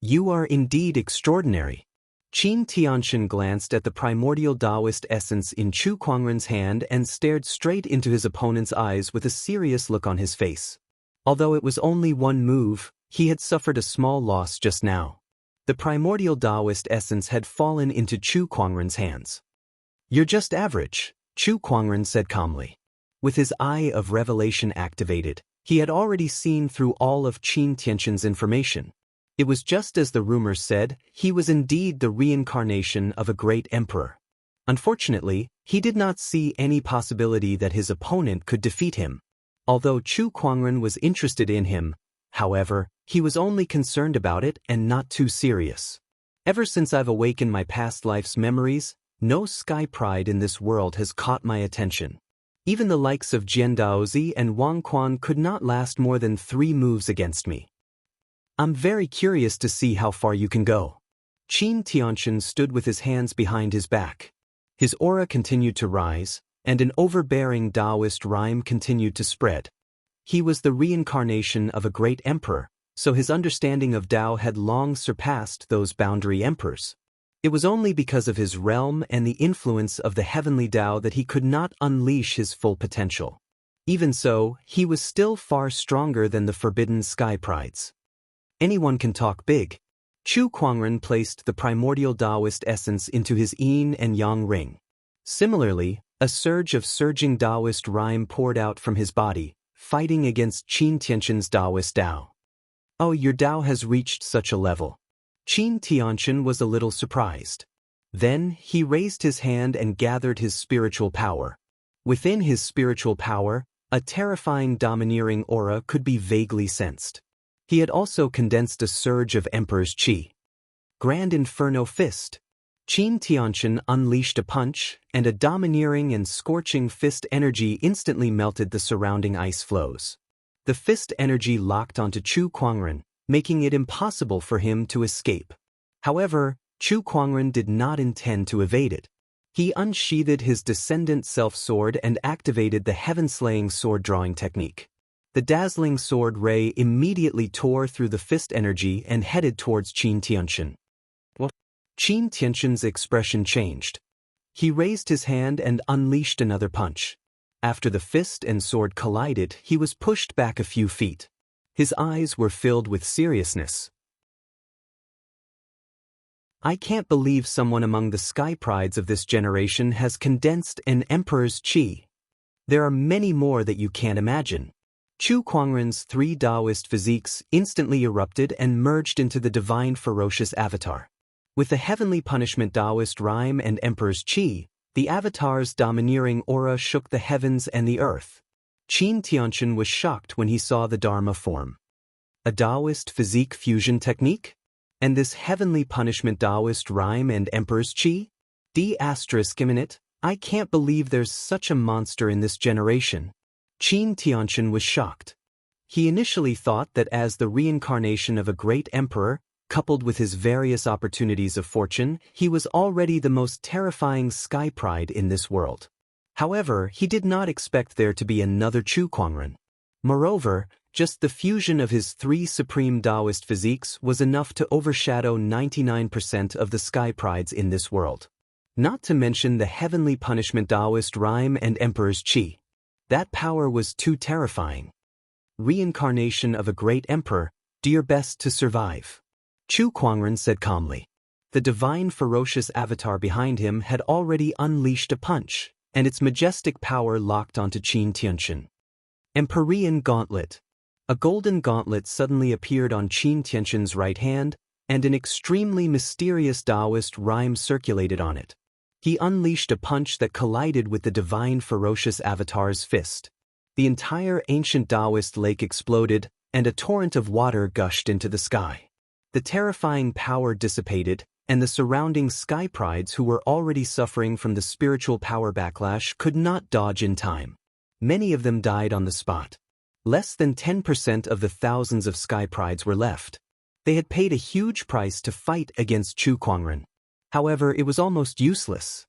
"You are indeed extraordinary." Qin Tianqian glanced at the primordial Taoist essence in Chu Kuangren's hand and stared straight into his opponent's eyes with a serious look on his face. Although it was only one move, he had suffered a small loss just now. The primordial Taoist essence had fallen into Chu Kuangren's hands. "You're just average," Chu Kuangren said calmly. With his eye of revelation activated, he had already seen through all of Qin Tianqian's information. It was just as the rumors said, he was indeed the reincarnation of a great emperor. Unfortunately, he did not see any possibility that his opponent could defeat him. Although Chu Kuangren was interested in him, however, he was only concerned about it and not too serious. "Ever since I've awakened my past life's memories, no sky pride in this world has caught my attention. Even the likes of Jian Daozi and Wang Quan could not last more than 3 moves against me. I'm very curious to see how far you can go." Qin Tianqian stood with his hands behind his back. His aura continued to rise, and an overbearing Taoist rhyme continued to spread. He was the reincarnation of a great emperor, so his understanding of Tao had long surpassed those boundary emperors. It was only because of his realm and the influence of the heavenly Tao that he could not unleash his full potential. Even so, he was still far stronger than the forbidden sky prides. Anyone can talk big. Chu Kuangren placed the primordial Taoist essence into his yin and yang ring. Similarly, a surge of surging Taoist rhyme poured out from his body, fighting against Qin Tianqian's Taoist Tao. "Oh, your Tao has reached such a level." Qin Tianqian was a little surprised. Then, he raised his hand and gathered his spiritual power. Within his spiritual power, a terrifying domineering aura could be vaguely sensed. He had also condensed a surge of Emperor's Qi. Grand Inferno Fist. Qin Tianqian unleashed a punch, and a domineering and scorching fist energy instantly melted the surrounding ice floes. The fist energy locked onto Chu Kuangren, making it impossible for him to escape. However, Chu Kuangren did not intend to evade it. He unsheathed his descendant self-sword and activated the heaven-slaying sword-drawing technique. The dazzling sword ray immediately tore through the fist energy and headed towards Qin Tianxin. Qin Tianxin's expression changed. He raised his hand and unleashed another punch. After the fist and sword collided, he was pushed back a few feet. His eyes were filled with seriousness. I can't believe someone among the sky prides of this generation has condensed an emperor's qi. There are many more that you can't imagine. Chu Kuangren's 3 Taoist physiques instantly erupted and merged into the divine ferocious avatar. With the heavenly punishment Taoist rhyme and emperor's qi, the avatar's domineering aura shook the heavens and the earth. Qin Tianxin was shocked when he saw the Dharma form. A Taoist physique fusion technique? And this heavenly punishment Taoist rhyme and emperor's qi? D***, I can't believe there's such a monster in this generation. Qin Tianxin was shocked. He initially thought that as the reincarnation of a great emperor, coupled with his various opportunities of fortune, he was already the most terrifying sky pride in this world. However, he did not expect there to be another Chu Kuangren. Moreover, just the fusion of his 3 supreme Taoist physiques was enough to overshadow 99% of the sky prides in this world. Not to mention the heavenly punishment Taoist rhyme and emperor's qi. That power was too terrifying. Reincarnation of a great emperor, do your best to survive. Chu Kuangren said calmly. The divine ferocious avatar behind him had already unleashed a punch, and its majestic power locked onto Qin Tianxin. Empyrean Gauntlet. A golden gauntlet suddenly appeared on Qin Tianxin's right hand, and an extremely mysterious Taoist rhyme circulated on it. He unleashed a punch that collided with the divine ferocious avatar's fist. The entire ancient Taoist lake exploded, and a torrent of water gushed into the sky. The terrifying power dissipated, and the surrounding sky prides who were already suffering from the spiritual power backlash could not dodge in time. Many of them died on the spot. Less than 10% of the thousands of sky prides were left. They had paid a huge price to fight against Chu Kuangren. However, it was almost useless.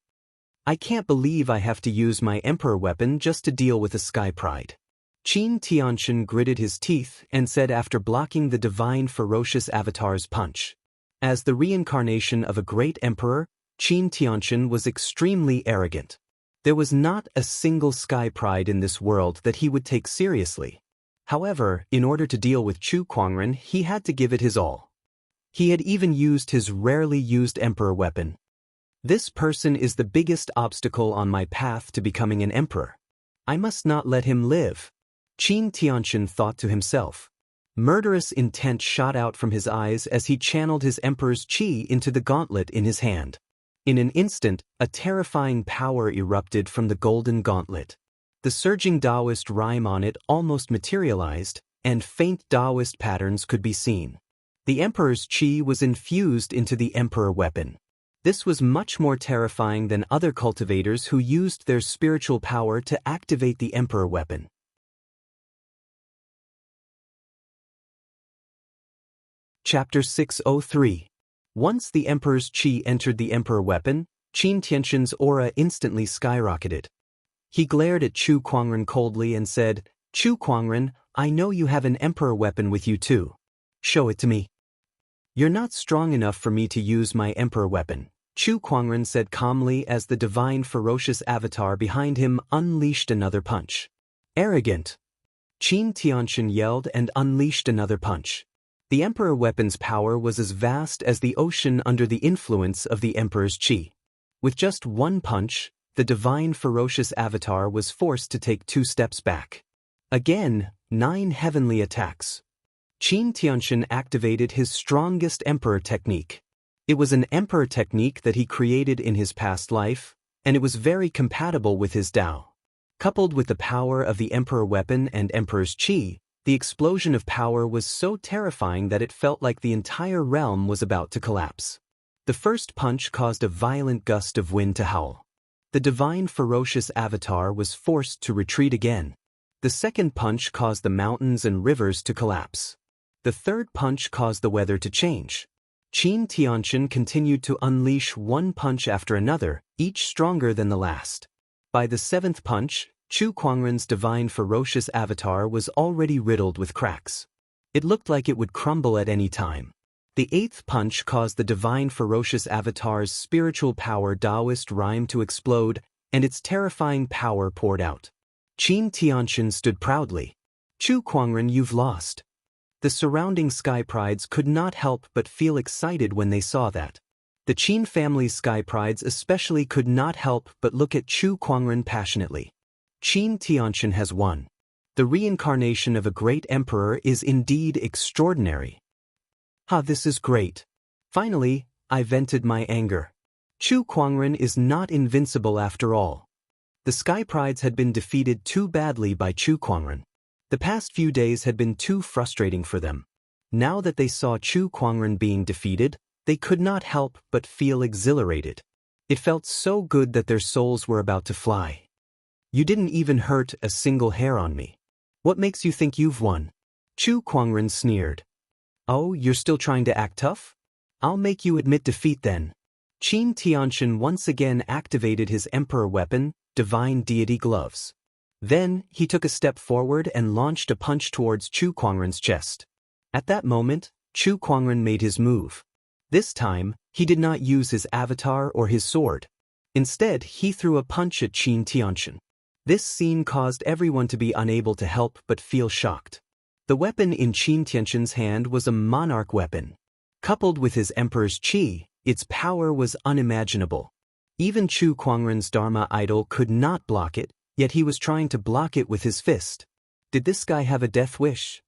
I can't believe I have to use my emperor weapon just to deal with a sky pride. Qin Tianxin gritted his teeth and said after blocking the divine ferocious avatar's punch. As the reincarnation of a great emperor, Qin Tianxin was extremely arrogant. There was not a single sky pride in this world that he would take seriously. However, in order to deal with Chu Kuangren, he had to give it his all. He had even used his rarely used emperor weapon. This person is the biggest obstacle on my path to becoming an emperor. I must not let him live. Qin Tianxin thought to himself. Murderous intent shot out from his eyes as he channeled his emperor's qi into the gauntlet in his hand. In an instant, a terrifying power erupted from the golden gauntlet. The surging Taoist rhyme on it almost materialized, and faint Taoist patterns could be seen. The emperor's qi was infused into the emperor weapon. This was much more terrifying than other cultivators who used their spiritual power to activate the emperor weapon. Chapter 603. Once the emperor's qi entered the emperor weapon, Qin Tianxin's aura instantly skyrocketed. He glared at Chu Kuangren coldly and said, Chu Kuangren, I know you have an emperor weapon with you too. Show it to me. You're not strong enough for me to use my emperor weapon, Chu Kuangren said calmly as the divine ferocious avatar behind him unleashed another punch. Arrogant. Qin Tianxin yelled and unleashed another punch. The emperor weapon's power was as vast as the ocean under the influence of the emperor's qi. With just one punch, the divine ferocious avatar was forced to take 2 steps back. Again, 9 heavenly attacks. Qin Tianxin activated his strongest emperor technique. It was an emperor technique that he created in his past life, and it was very compatible with his Tao. Coupled with the power of the emperor weapon and emperor's qi, the explosion of power was so terrifying that it felt like the entire realm was about to collapse. The first punch caused a violent gust of wind to howl. The divine ferocious avatar was forced to retreat again. The second punch caused the mountains and rivers to collapse. The third punch caused the weather to change. Qin Tianqian continued to unleash one punch after another, each stronger than the last. By the seventh punch, Chu Kuangren's divine ferocious avatar was already riddled with cracks. It looked like it would crumble at any time. The eighth punch caused the divine ferocious avatar's spiritual power Taoist rhyme to explode, and its terrifying power poured out. Qin Tianqian stood proudly. Chu Kuangren, you've lost. The surrounding sky prides could not help but feel excited when they saw that. The Qin family's sky prides especially could not help but look at Chu Kuangren passionately. Qin Tianqian has won. The reincarnation of a great emperor is indeed extraordinary. This is great. Finally, I vented my anger. Chu Kuangren is not invincible after all. The sky prides had been defeated too badly by Chu Kuangren. The past few days had been too frustrating for them. Now that they saw Chu Kuangren being defeated, they could not help but feel exhilarated. It felt so good that their souls were about to fly. You didn't even hurt a single hair on me. What makes you think you've won? Chu Kuangren sneered. Oh, you're still trying to act tough? I'll make you admit defeat then. Qin Tianqian once again activated his emperor weapon, divine deity gloves. Then, he took a step forward and launched a punch towards Chu Kuangren's chest. At that moment, Chu Kuangren made his move. This time, he did not use his avatar or his sword. Instead, he threw a punch at Qin Tianqian. This scene caused everyone to be unable to help but feel shocked. The weapon in Qin Tianqian's hand was a monarch weapon. Coupled with his emperor's qi, its power was unimaginable. Even Chu Kuangren's Dharma idol could not block it, yet he was trying to block it with his fist. Did this guy have a death wish?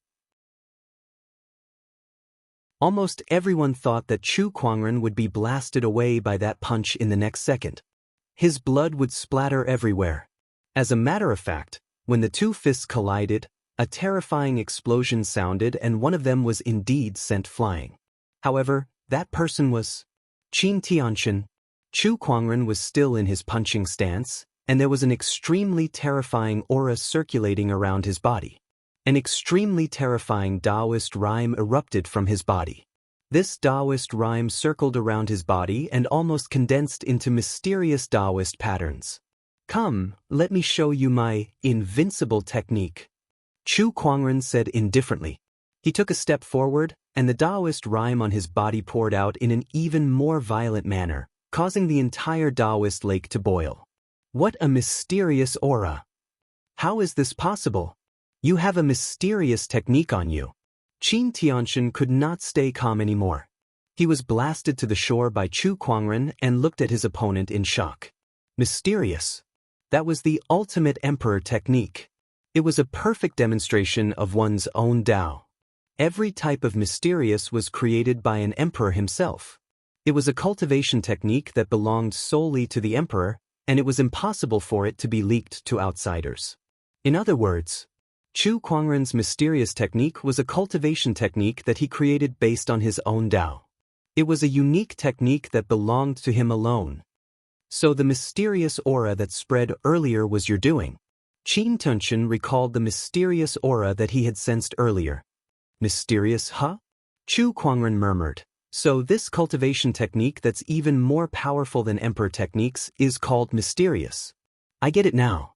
Almost everyone thought that Chu Kuangren would be blasted away by that punch in the next second. His blood would splatter everywhere. As a matter of fact, when the two fists collided, a terrifying explosion sounded and one of them was indeed sent flying. However, that person was Qin Tianqian. Chu Kuangren was still in his punching stance, and there was an extremely terrifying aura circulating around his body. An extremely terrifying Taoist rhyme erupted from his body. This Taoist rhyme circled around his body and almost condensed into mysterious Taoist patterns. Come, let me show you my invincible technique. Chu Kuangren said indifferently. He took a step forward, and the Taoist rhyme on his body poured out in an even more violent manner, causing the entire Taoist lake to boil. What a mysterious aura! How is this possible? You have a mysterious technique on you. Qin Tianqian could not stay calm anymore. He was blasted to the shore by Chu Kuangren and looked at his opponent in shock. Mysterious. That was the ultimate emperor technique. It was a perfect demonstration of one's own Tao. Every type of mysterious was created by an emperor himself. It was a cultivation technique that belonged solely to the emperor, and it was impossible for it to be leaked to outsiders. In other words, Chu Kuangren's mysterious technique was a cultivation technique that he created based on his own Tao. It was a unique technique that belonged to him alone. So the mysterious aura that spread earlier was your doing. Qin Tianqian recalled the mysterious aura that he had sensed earlier. Mysterious, huh? Chu Kuangren murmured. So this cultivation technique that's even more powerful than emperor techniques is called mysterious. I get it now.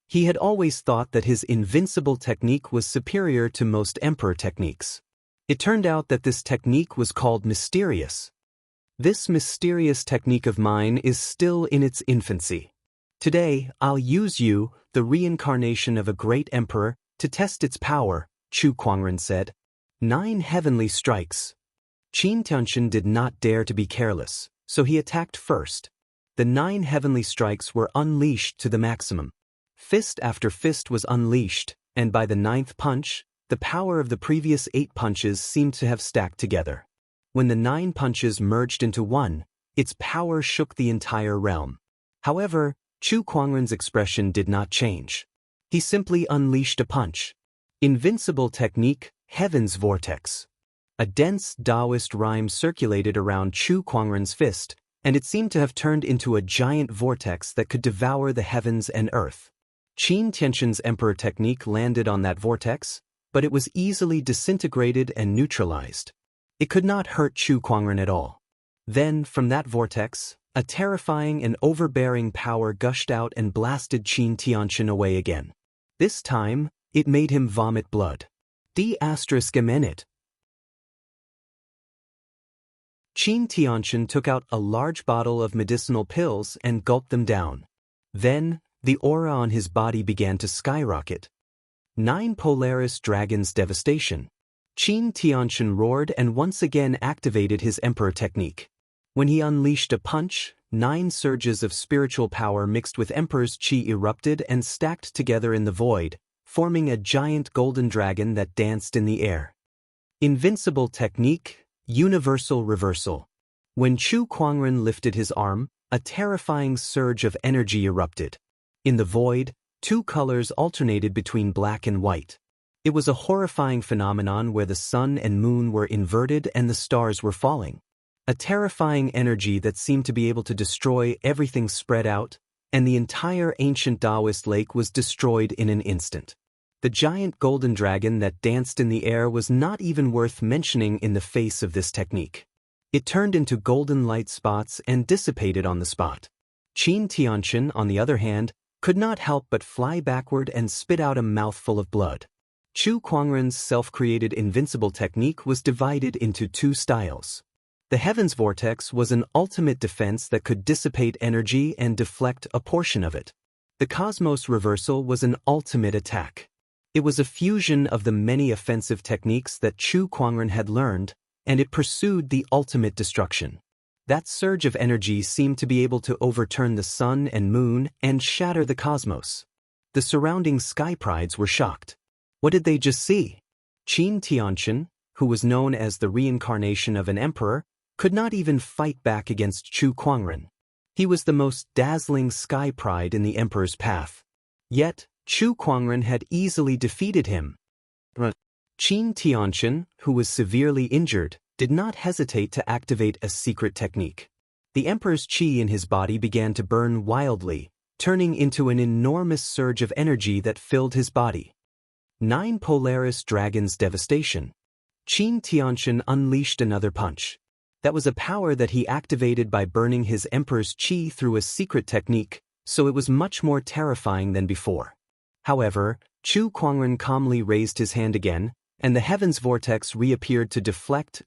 He had always thought that his invincible technique was superior to most emperor techniques. It turned out that this technique was called mysterious. This mysterious technique of mine is still in its infancy. Today, I'll use you, the reincarnation of a great emperor, to test its power, Chu Kuangren said. 9 heavenly strikes. Qin Tianqian did not dare to be careless, so he attacked first. The 9 heavenly strikes were unleashed to the maximum. Fist after fist was unleashed, and by the 9th punch, the power of the previous 8 punches seemed to have stacked together. When the 9 punches merged into one, its power shook the entire realm. However, Chu Kuangren's expression did not change. He simply unleashed a punch. Invincible technique, Heaven's Vortex. A dense Taoist rhyme circulated around Chu Kuangren's fist, and it seemed to have turned into a giant vortex that could devour the heavens and earth. Qin Tianxin's Emperor technique landed on that vortex, but it was easily disintegrated and neutralized. It could not hurt Chu Kuangren at all. Then, from that vortex, a terrifying and overbearing power gushed out and blasted Qin Tianxin away again. This time, it made him vomit blood. Qin Tianxin took out a large bottle of medicinal pills and gulped them down. Then, the aura on his body began to skyrocket. 9 Polaris Dragons Devastation. Qin Tianxin roared and once again activated his Emperor technique. When he unleashed a punch, 9 surges of spiritual power mixed with Emperor's Qi erupted and stacked together in the void, forming a giant golden dragon that danced in the air. Invincible technique, universal reversal. When Chu Kuangren lifted his arm, a terrifying surge of energy erupted. In the void, 2 colors alternated between black and white. It was a horrifying phenomenon where the sun and moon were inverted and the stars were falling. A terrifying energy that seemed to be able to destroy everything spread out, and the entire ancient Taoist lake was destroyed in an instant. The giant golden dragon that danced in the air was not even worth mentioning in the face of this technique. It turned into golden light spots and dissipated on the spot. Qin Tianxin, on the other hand, could not help but fly backward and spit out a mouthful of blood. Chu Kuangren's self-created invincible technique was divided into 2 styles. The Heaven's Vortex was an ultimate defense that could dissipate energy and deflect a portion of it. The Cosmos Reversal was an ultimate attack. It was a fusion of the many offensive techniques that Chu Kuangren had learned, and it pursued the ultimate destruction. That surge of energy seemed to be able to overturn the sun and moon and shatter the cosmos. The surrounding sky prides were shocked. What did they just see? Qin Tianxin, who was known as the reincarnation of an emperor, could not even fight back against Chu Kuangren. He was the most dazzling sky pride in the emperor's path. Yet, Chu Kuangren had easily defeated him. Qin Tianxin, who was severely injured, did not hesitate to activate a secret technique. The emperor's qi in his body began to burn wildly, turning into an enormous surge of energy that filled his body. 9 Polaris Dragons Devastation. Qin Tianxin unleashed another punch. That was a power that he activated by burning his emperor's qi through a secret technique, so it was much more terrifying than before. However, Chu Kuangren calmly raised his hand again, and the Heaven's Vortex reappeared to deflect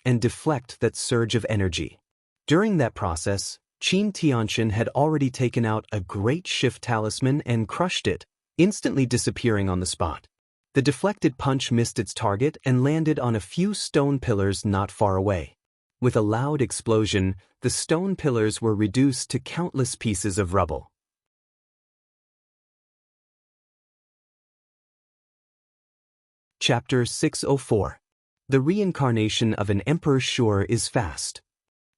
that surge of energy. During that process, Qin Tianxin had already taken out a great shift talisman and crushed it, instantly disappearing on the spot. The deflected punch missed its target and landed on a few stone pillars not far away. With a loud explosion, the stone pillars were reduced to countless pieces of rubble. Chapter 604. The reincarnation of an emperor sure is fast.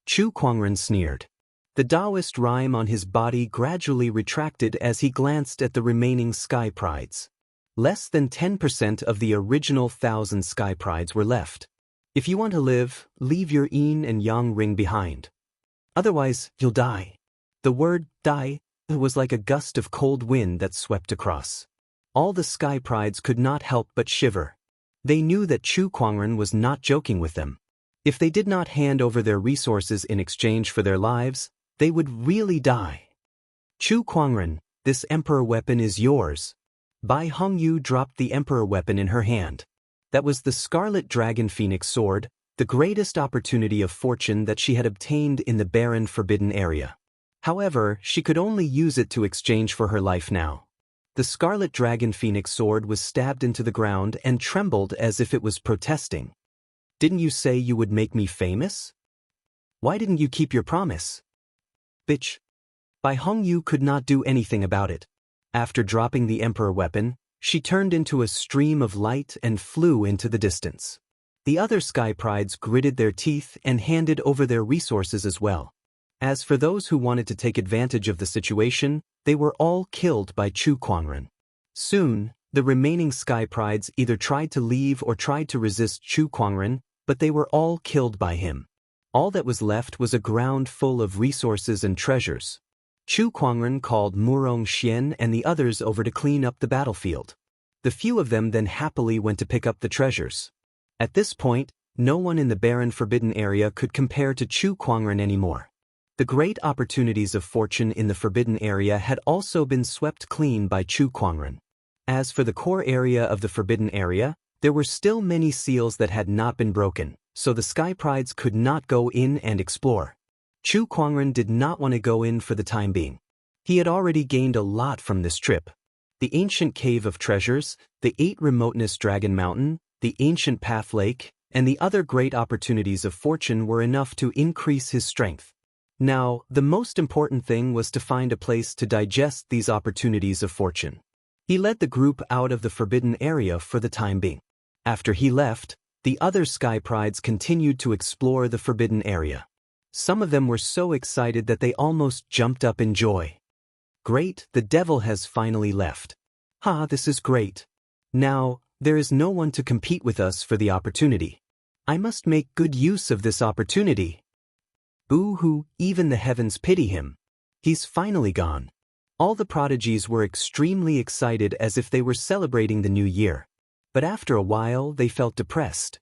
Chu Kuangren sneered. The Taoist rime on his body gradually retracted as he glanced at the remaining sky prides. Less than 10% of the original 1,000 sky prides were left. If you want to live, leave your yin and yang ring behind. Otherwise, you'll die. The word die was like a gust of cold wind that swept across. All the sky prides could not help but shiver. They knew that Chu Kuangren was not joking with them. If they did not hand over their resources in exchange for their lives, they would really die. Chu Kuangren, this emperor weapon is yours. Bai Hongyu dropped the emperor weapon in her hand. That was the Scarlet Dragon Phoenix sword, the greatest opportunity of fortune that she had obtained in the barren forbidden area. However, she could only use it to exchange for her life now. The Scarlet Dragon Phoenix sword was stabbed into the ground and trembled as if it was protesting. Didn't you say you would make me famous? Why didn't you keep your promise? Bitch. Bai Hongyu could not do anything about it. After dropping the emperor weapon, she turned into a stream of light and flew into the distance. The other sky prides gritted their teeth and handed over their resources as well. As for those who wanted to take advantage of the situation, they were all killed by Chu Kuangren. Soon, the remaining sky prides either tried to leave or tried to resist Chu Kuangren, but they were all killed by him. All that was left was a ground full of resources and treasures. Chu Kuangren called Murong Xian and the others over to clean up the battlefield. The few of them then happily went to pick up the treasures. At this point, no one in the barren forbidden area could compare to Chu Kuangren anymore. The great opportunities of fortune in the forbidden area had also been swept clean by Chu Kuangren. As for the core area of the forbidden area, there were still many seals that had not been broken, so the Sky Prides could not go in and explore. Chu Kuangren did not want to go in for the time being. He had already gained a lot from this trip. The ancient cave of treasures, the 8 remoteness dragon mountain, the ancient path lake, and the other great opportunities of fortune were enough to increase his strength. Now, the most important thing was to find a place to digest these opportunities of fortune. He led the group out of the forbidden area for the time being. After he left, the other Sky Prides continued to explore the forbidden area. Some of them were so excited that they almost jumped up in joy. Great, the devil has finally left. Ha, this is great. Now, there is no one to compete with us for the opportunity. I must make good use of this opportunity. Boo-hoo, even the heavens pity him. He's finally gone. All the prodigies were extremely excited as if they were celebrating the new year. But after a while, they felt depressed.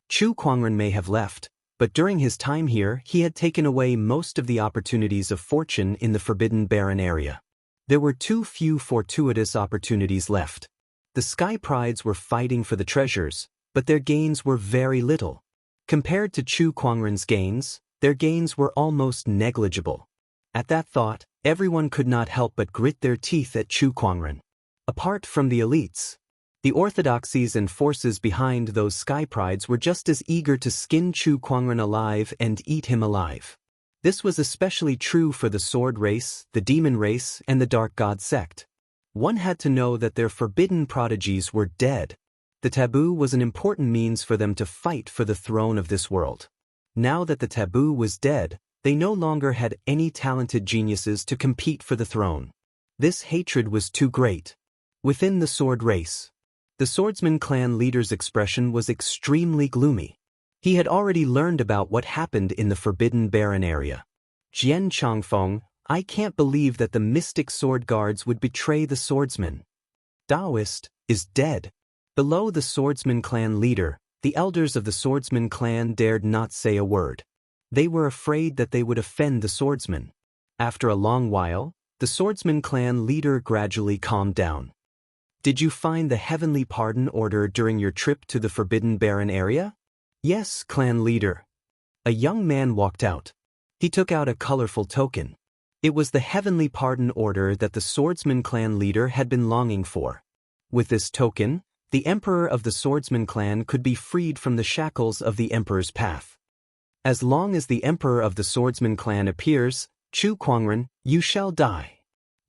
Chu Kuangren may have left, but during his time here, he had taken away most of the opportunities of fortune in the forbidden barren area. There were too few fortuitous opportunities left. The Sky Prides were fighting for the treasures, but their gains were very little. Compared to Chu Kuangren's gains, their gains were almost negligible. At that thought, everyone could not help but grit their teeth at Chu Kuangren. Apart from the elites, the orthodoxies and forces behind those Sky Prides were just as eager to skin Chu Kuangren alive and eat him alive. This was especially true for the Sword race, the Demon race, and the Dark God sect. One had to know that their forbidden prodigies were dead. The taboo was an important means for them to fight for the throne of this world. Now that the taboo was dead, they no longer had any talented geniuses to compete for the throne. This hatred was too great. Within the Sword race, the swordsman clan leader's expression was extremely gloomy. He had already learned about what happened in the forbidden barren area. Jian Changfeng, I can't believe that the mystic sword guards would betray the swordsman. Taoist is dead. Below the swordsman clan leader, the elders of the swordsman clan dared not say a word. They were afraid that they would offend the swordsman. After a long while, the swordsman clan leader gradually calmed down. Did you find the heavenly pardon order during your trip to the forbidden barren area? Yes, clan leader. A young man walked out. He took out a colorful token. It was the heavenly pardon order that the swordsman clan leader had been longing for. With this token, the emperor of the swordsman clan could be freed from the shackles of the emperor's path. As long as the emperor of the swordsman clan appears, Chu Kuangren, you shall die.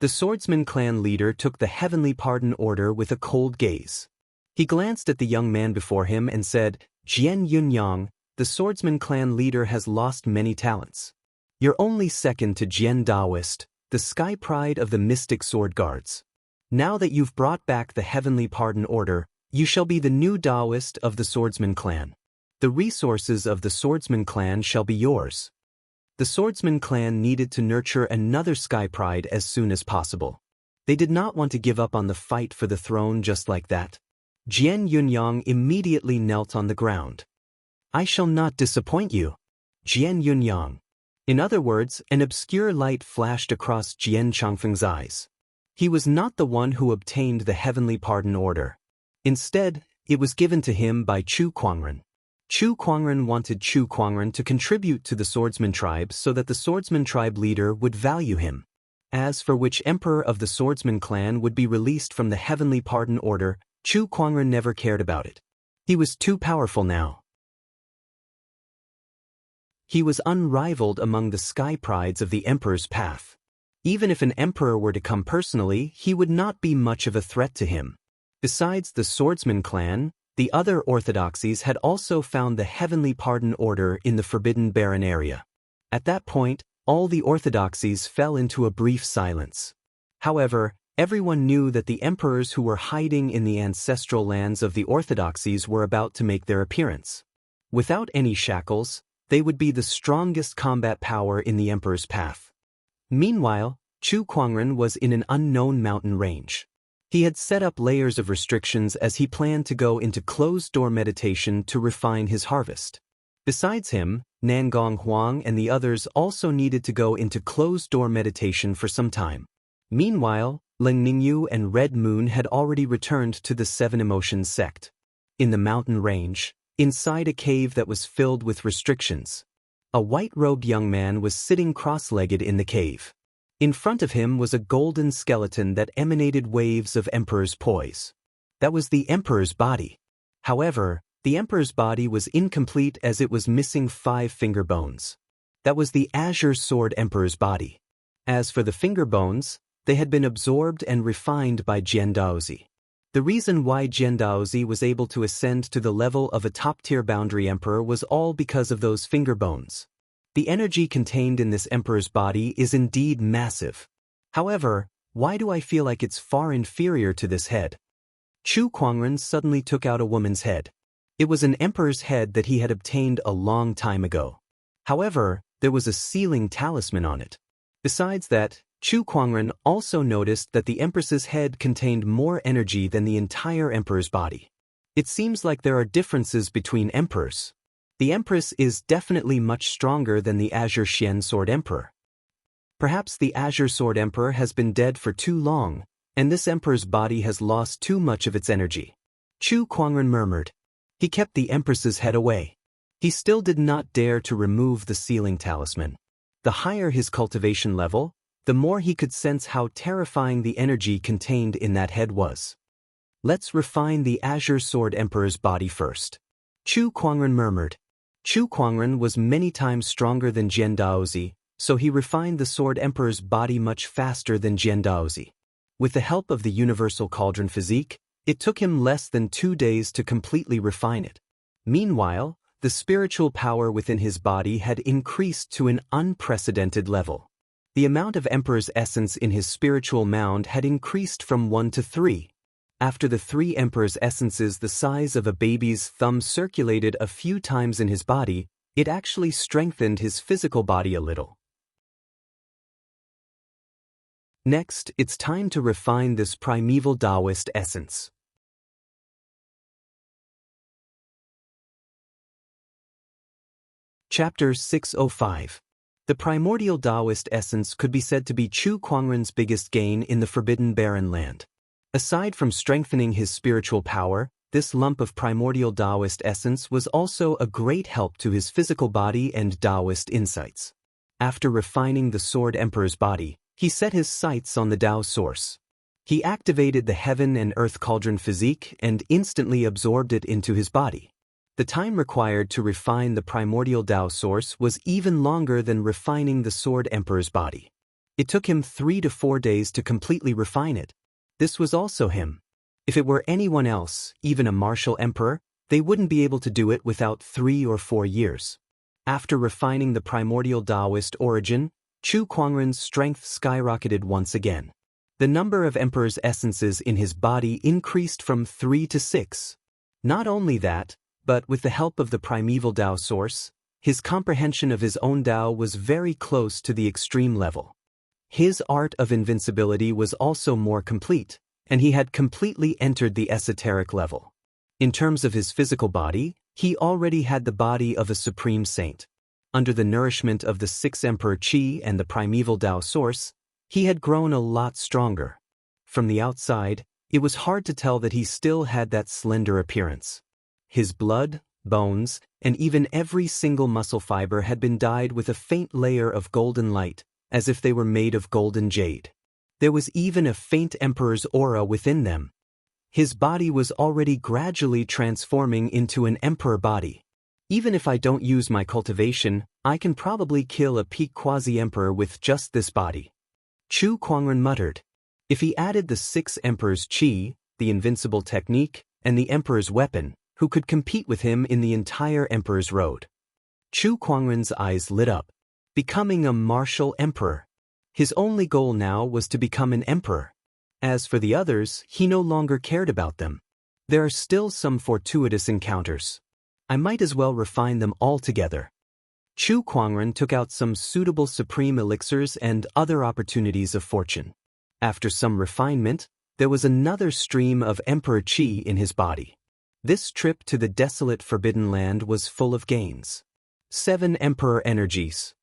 The swordsman clan leader took the heavenly pardon order with a cold gaze. He glanced at the young man before him and said, Jian Yunyang, the swordsman clan leader has lost many talents. You're only second to Jian Taoist, the Sky Pride of the mystic sword guards. Now that you've brought back the heavenly pardon order, you shall be the new Taoist of the swordsman clan. The resources of the swordsman clan shall be yours. The swordsman clan needed to nurture another Sky Pride as soon as possible. They did not want to give up on the fight for the throne just like that. Jian Yunyang immediately knelt on the ground. I shall not disappoint you. Jian Yunyang. In other words, an obscure light flashed across Jian Changfeng's eyes. He was not the one who obtained the heavenly pardon order. Instead, it was given to him by Chu Kuangren. Chu Kuangren wanted Chu Kuangren to contribute to the swordsman tribe so that the swordsman tribe leader would value him. As for which emperor of the swordsman clan would be released from the heavenly pardon order, Chu Kuangren never cared about it. He was too powerful now. He was unrivaled among the Sky Prides of the emperor's path. Even if an emperor were to come personally, he would not be much of a threat to him. Besides the swordsman clan, the other orthodoxies had also found the heavenly pardon order in the forbidden barren area. At that point, all the orthodoxies fell into a brief silence. However, everyone knew that the emperors who were hiding in the ancestral lands of the orthodoxies were about to make their appearance. Without any shackles, They would be the strongest combat power in the Emperor's path. Meanwhile, Chu Kuangren was in an unknown mountain range. He had set up layers of restrictions as he planned to go into closed-door meditation to refine his harvest. Besides him, Nangong Huang and the others also needed to go into closed-door meditation for some time. Meanwhile, Ling Ningyu and Red Moon had already returned to the Seven Emotions sect. In the mountain range, inside a cave that was filled with restrictions, a white-robed young man was sitting cross-legged in the cave. In front of him was a golden skeleton that emanated waves of Emperor's poise. That was the Emperor's body. However, the Emperor's body was incomplete as it was missing 5 finger bones. That was the Azure Sword Emperor's body. As for the finger bones, they had been absorbed and refined by Jian Daozi. The reason why Jian Daozi was able to ascend to the level of a top-tier boundary emperor was all because of those finger bones. The energy contained in this emperor's body is indeed massive. However, why do I feel like it's far inferior to this head? Chu Kuangren suddenly took out a woman's head. It was an emperor's head that he had obtained a long time ago. However, there was a sealing talisman on it. Besides that, Chu Kuangren also noticed that the Empress's head contained more energy than the entire Emperor's body. It seems like there are differences between emperors. The Empress is definitely much stronger than the Azure Xian Sword Emperor. Perhaps the Azure Sword Emperor has been dead for too long, and this Emperor's body has lost too much of its energy. Chu Kuangren murmured. He kept the Empress's head away. He still did not dare to remove the sealing talisman. The higher his cultivation level, the more he could sense how terrifying the energy contained in that head was. Let's refine the Azure Sword Emperor's body first. Chu Kuangren murmured. Chu Kuangren was many times stronger than Jian Daozi, so he refined the Sword Emperor's body much faster than Jian Daozi. With the help of the Universal Cauldron Physique, it took him less than 2 days to completely refine it. Meanwhile, the spiritual power within his body had increased to an unprecedented level. The amount of Emperor's essence in his spiritual mound had increased from 1 to 3. After the 3 Emperor's essences the size of a baby's thumb circulated a few times in his body, it actually strengthened his physical body a little. Next, it's time to refine this primeval Taoist essence. Chapter 605. The primordial Taoist essence could be said to be Chu Kuangren's biggest gain in the Forbidden Barren Land. Aside from strengthening his spiritual power, this lump of primordial Taoist essence was also a great help to his physical body and Taoist insights. After refining the Sword Emperor's body, he set his sights on the Tao source. He activated the Heaven and Earth Cauldron Physique and instantly absorbed it into his body. The time required to refine the primordial Tao source was even longer than refining the Sword Emperor's body. It took him 3 to 4 days to completely refine it. This was also him. If it were anyone else, even a martial emperor, they wouldn't be able to do it without 3 or 4 years. After refining the primordial Taoist origin, Chu Kuangren's strength skyrocketed once again. The number of Emperor's essences in his body increased from 3 to 6. Not only that, but with the help of the primeval Tao source, his comprehension of his own Tao was very close to the extreme level. His art of invincibility was also more complete, and he had completely entered the esoteric level. In terms of his physical body, he already had the body of a supreme saint. Under the nourishment of the 6 Emperor Qi and the primeval Tao source, he had grown a lot stronger. From the outside, it was hard to tell that he still had that slender appearance. His blood, bones, and even every single muscle fiber had been dyed with a faint layer of golden light, as if they were made of golden jade. There was even a faint emperor's aura within them. His body was already gradually transforming into an emperor body. Even if I don't use my cultivation, I can probably kill a peak quasi-emperor with just this body. Chu Kuangren muttered. If he added the 6 emperor's qi, the invincible technique, and the emperor's weapon, who could compete with him in the entire emperor's road? Chu Kuangren's eyes lit up. Becoming a martial emperor. His only goal now was to become an emperor. As for the others, he no longer cared about them. There are still some fortuitous encounters. I might as well refine them all together. Chu Kuangren took out some suitable supreme elixirs and other opportunities of fortune. After some refinement, there was another stream of Emperor Qi in his body. This trip to the desolate Forbidden Land was full of gains. 7 Emperor energies.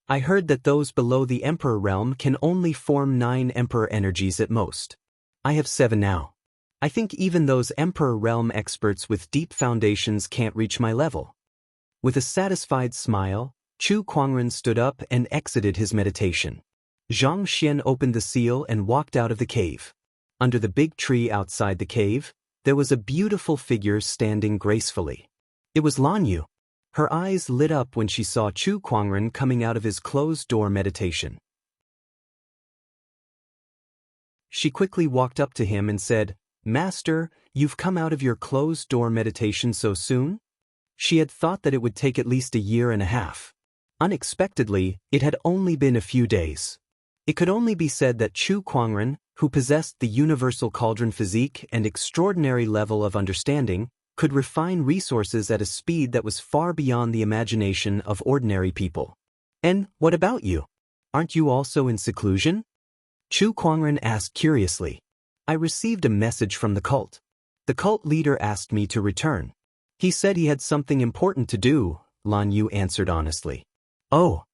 I heard that those below the Emperor realm can only form 9 Emperor energies at most. I have 7 now. I think even those Emperor realm experts with deep foundations can't reach my level. With a satisfied smile, Chu Kuangren stood up and exited his meditation. Xianxia opened the seal and walked out of the cave. Under the big tree outside the cave, there was a beautiful figure standing gracefully. It was Lan Yu. Her eyes lit up when she saw Chu Kuangren coming out of his closed-door meditation. She quickly walked up to him and said, "Master, you've come out of your closed-door meditation so soon?" She had thought that it would take at least a year and a half. Unexpectedly, it had only been a few days. It could only be said that Chu Kuangren, who possessed the universal cauldron physique and extraordinary level of understanding, could refine resources at a speed that was far beyond the imagination of ordinary people. "And what about you? Aren't you also in seclusion?" Chu Kuangren asked curiously. "I received a message from the cult. The cult leader asked me to return. He said he had something important to do," Lan Yu answered honestly. "Oh."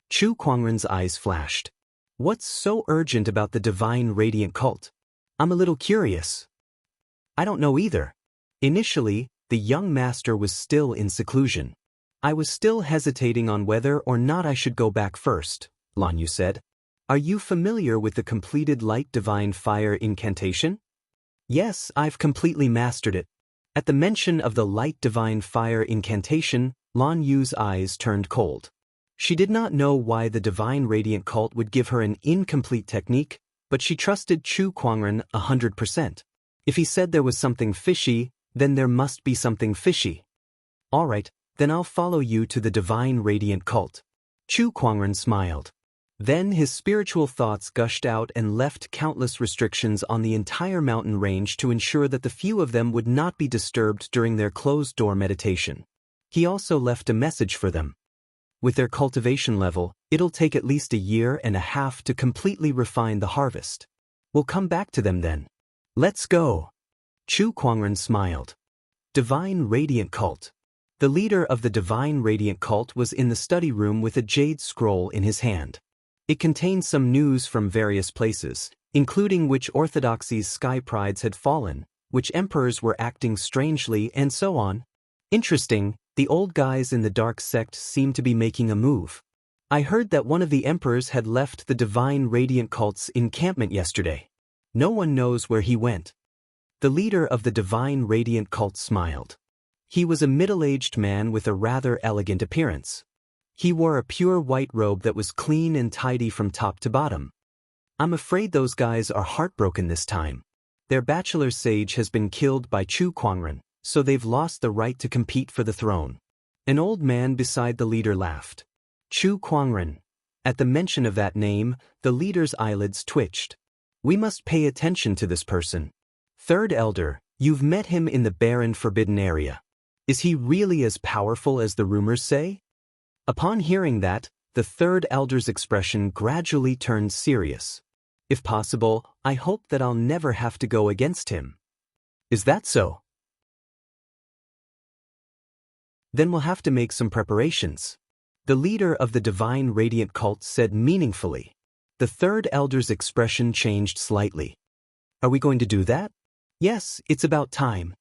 Chu Kuangren's eyes flashed. "What's so urgent about the Divine Radiant cult? I'm a little curious." "I don't know either. Initially, the young master was still in seclusion. I was still hesitating on whether or not I should go back first," Lan Yu said. "Are you familiar with the completed Light Divine Fire incantation?" "Yes, I've completely mastered it." At the mention of the Light Divine Fire incantation, Lan Yu's eyes turned cold. She did not know why the Divine Radiant cult would give her an incomplete technique, but she trusted Chu Kuangren 100%. If he said there was something fishy, then there must be something fishy. "All right, then I'll follow you to the Divine Radiant cult." Chu Kuangren smiled. Then his spiritual thoughts gushed out and left countless restrictions on the entire mountain range to ensure that the few of them would not be disturbed during their closed-door meditation. He also left a message for them. With their cultivation level, it'll take at least a year and a half to completely refine the harvest. We'll come back to them then. Let's go. Chu Kuangren smiled. Divine Radiant Cult. The leader of the Divine Radiant Cult was in the study room with a jade scroll in his hand. It contained some news from various places, including which orthodoxies' sky prides had fallen, which emperors were acting strangely, and so on. Interesting, the old guys in the dark sect seemed to be making a move. I heard that one of the emperors had left the Divine Radiant Cult's encampment yesterday. No one knows where he went. The leader of the Divine Radiant Cult smiled. He was a middle-aged man with a rather elegant appearance. He wore a pure white robe that was clean and tidy from top to bottom. I'm afraid those guys are heartbroken this time. Their bachelor sage has been killed by Chu Kuangren, so they've lost the right to compete for the throne. An old man beside the leader laughed. Chu Kuangren. At the mention of that name, the leader's eyelids twitched. We must pay attention to this person. Third Elder, you've met him in the barren forbidden area. Is he really as powerful as the rumors say? Upon hearing that, the Third Elder's expression gradually turned serious. If possible, I hope that I'll never have to go against him. Is that so? Then we'll have to make some preparations. The leader of the Divine Radiant Cult said meaningfully. The Third Elder's expression changed slightly. Are we going to do that? Yes, it's about time.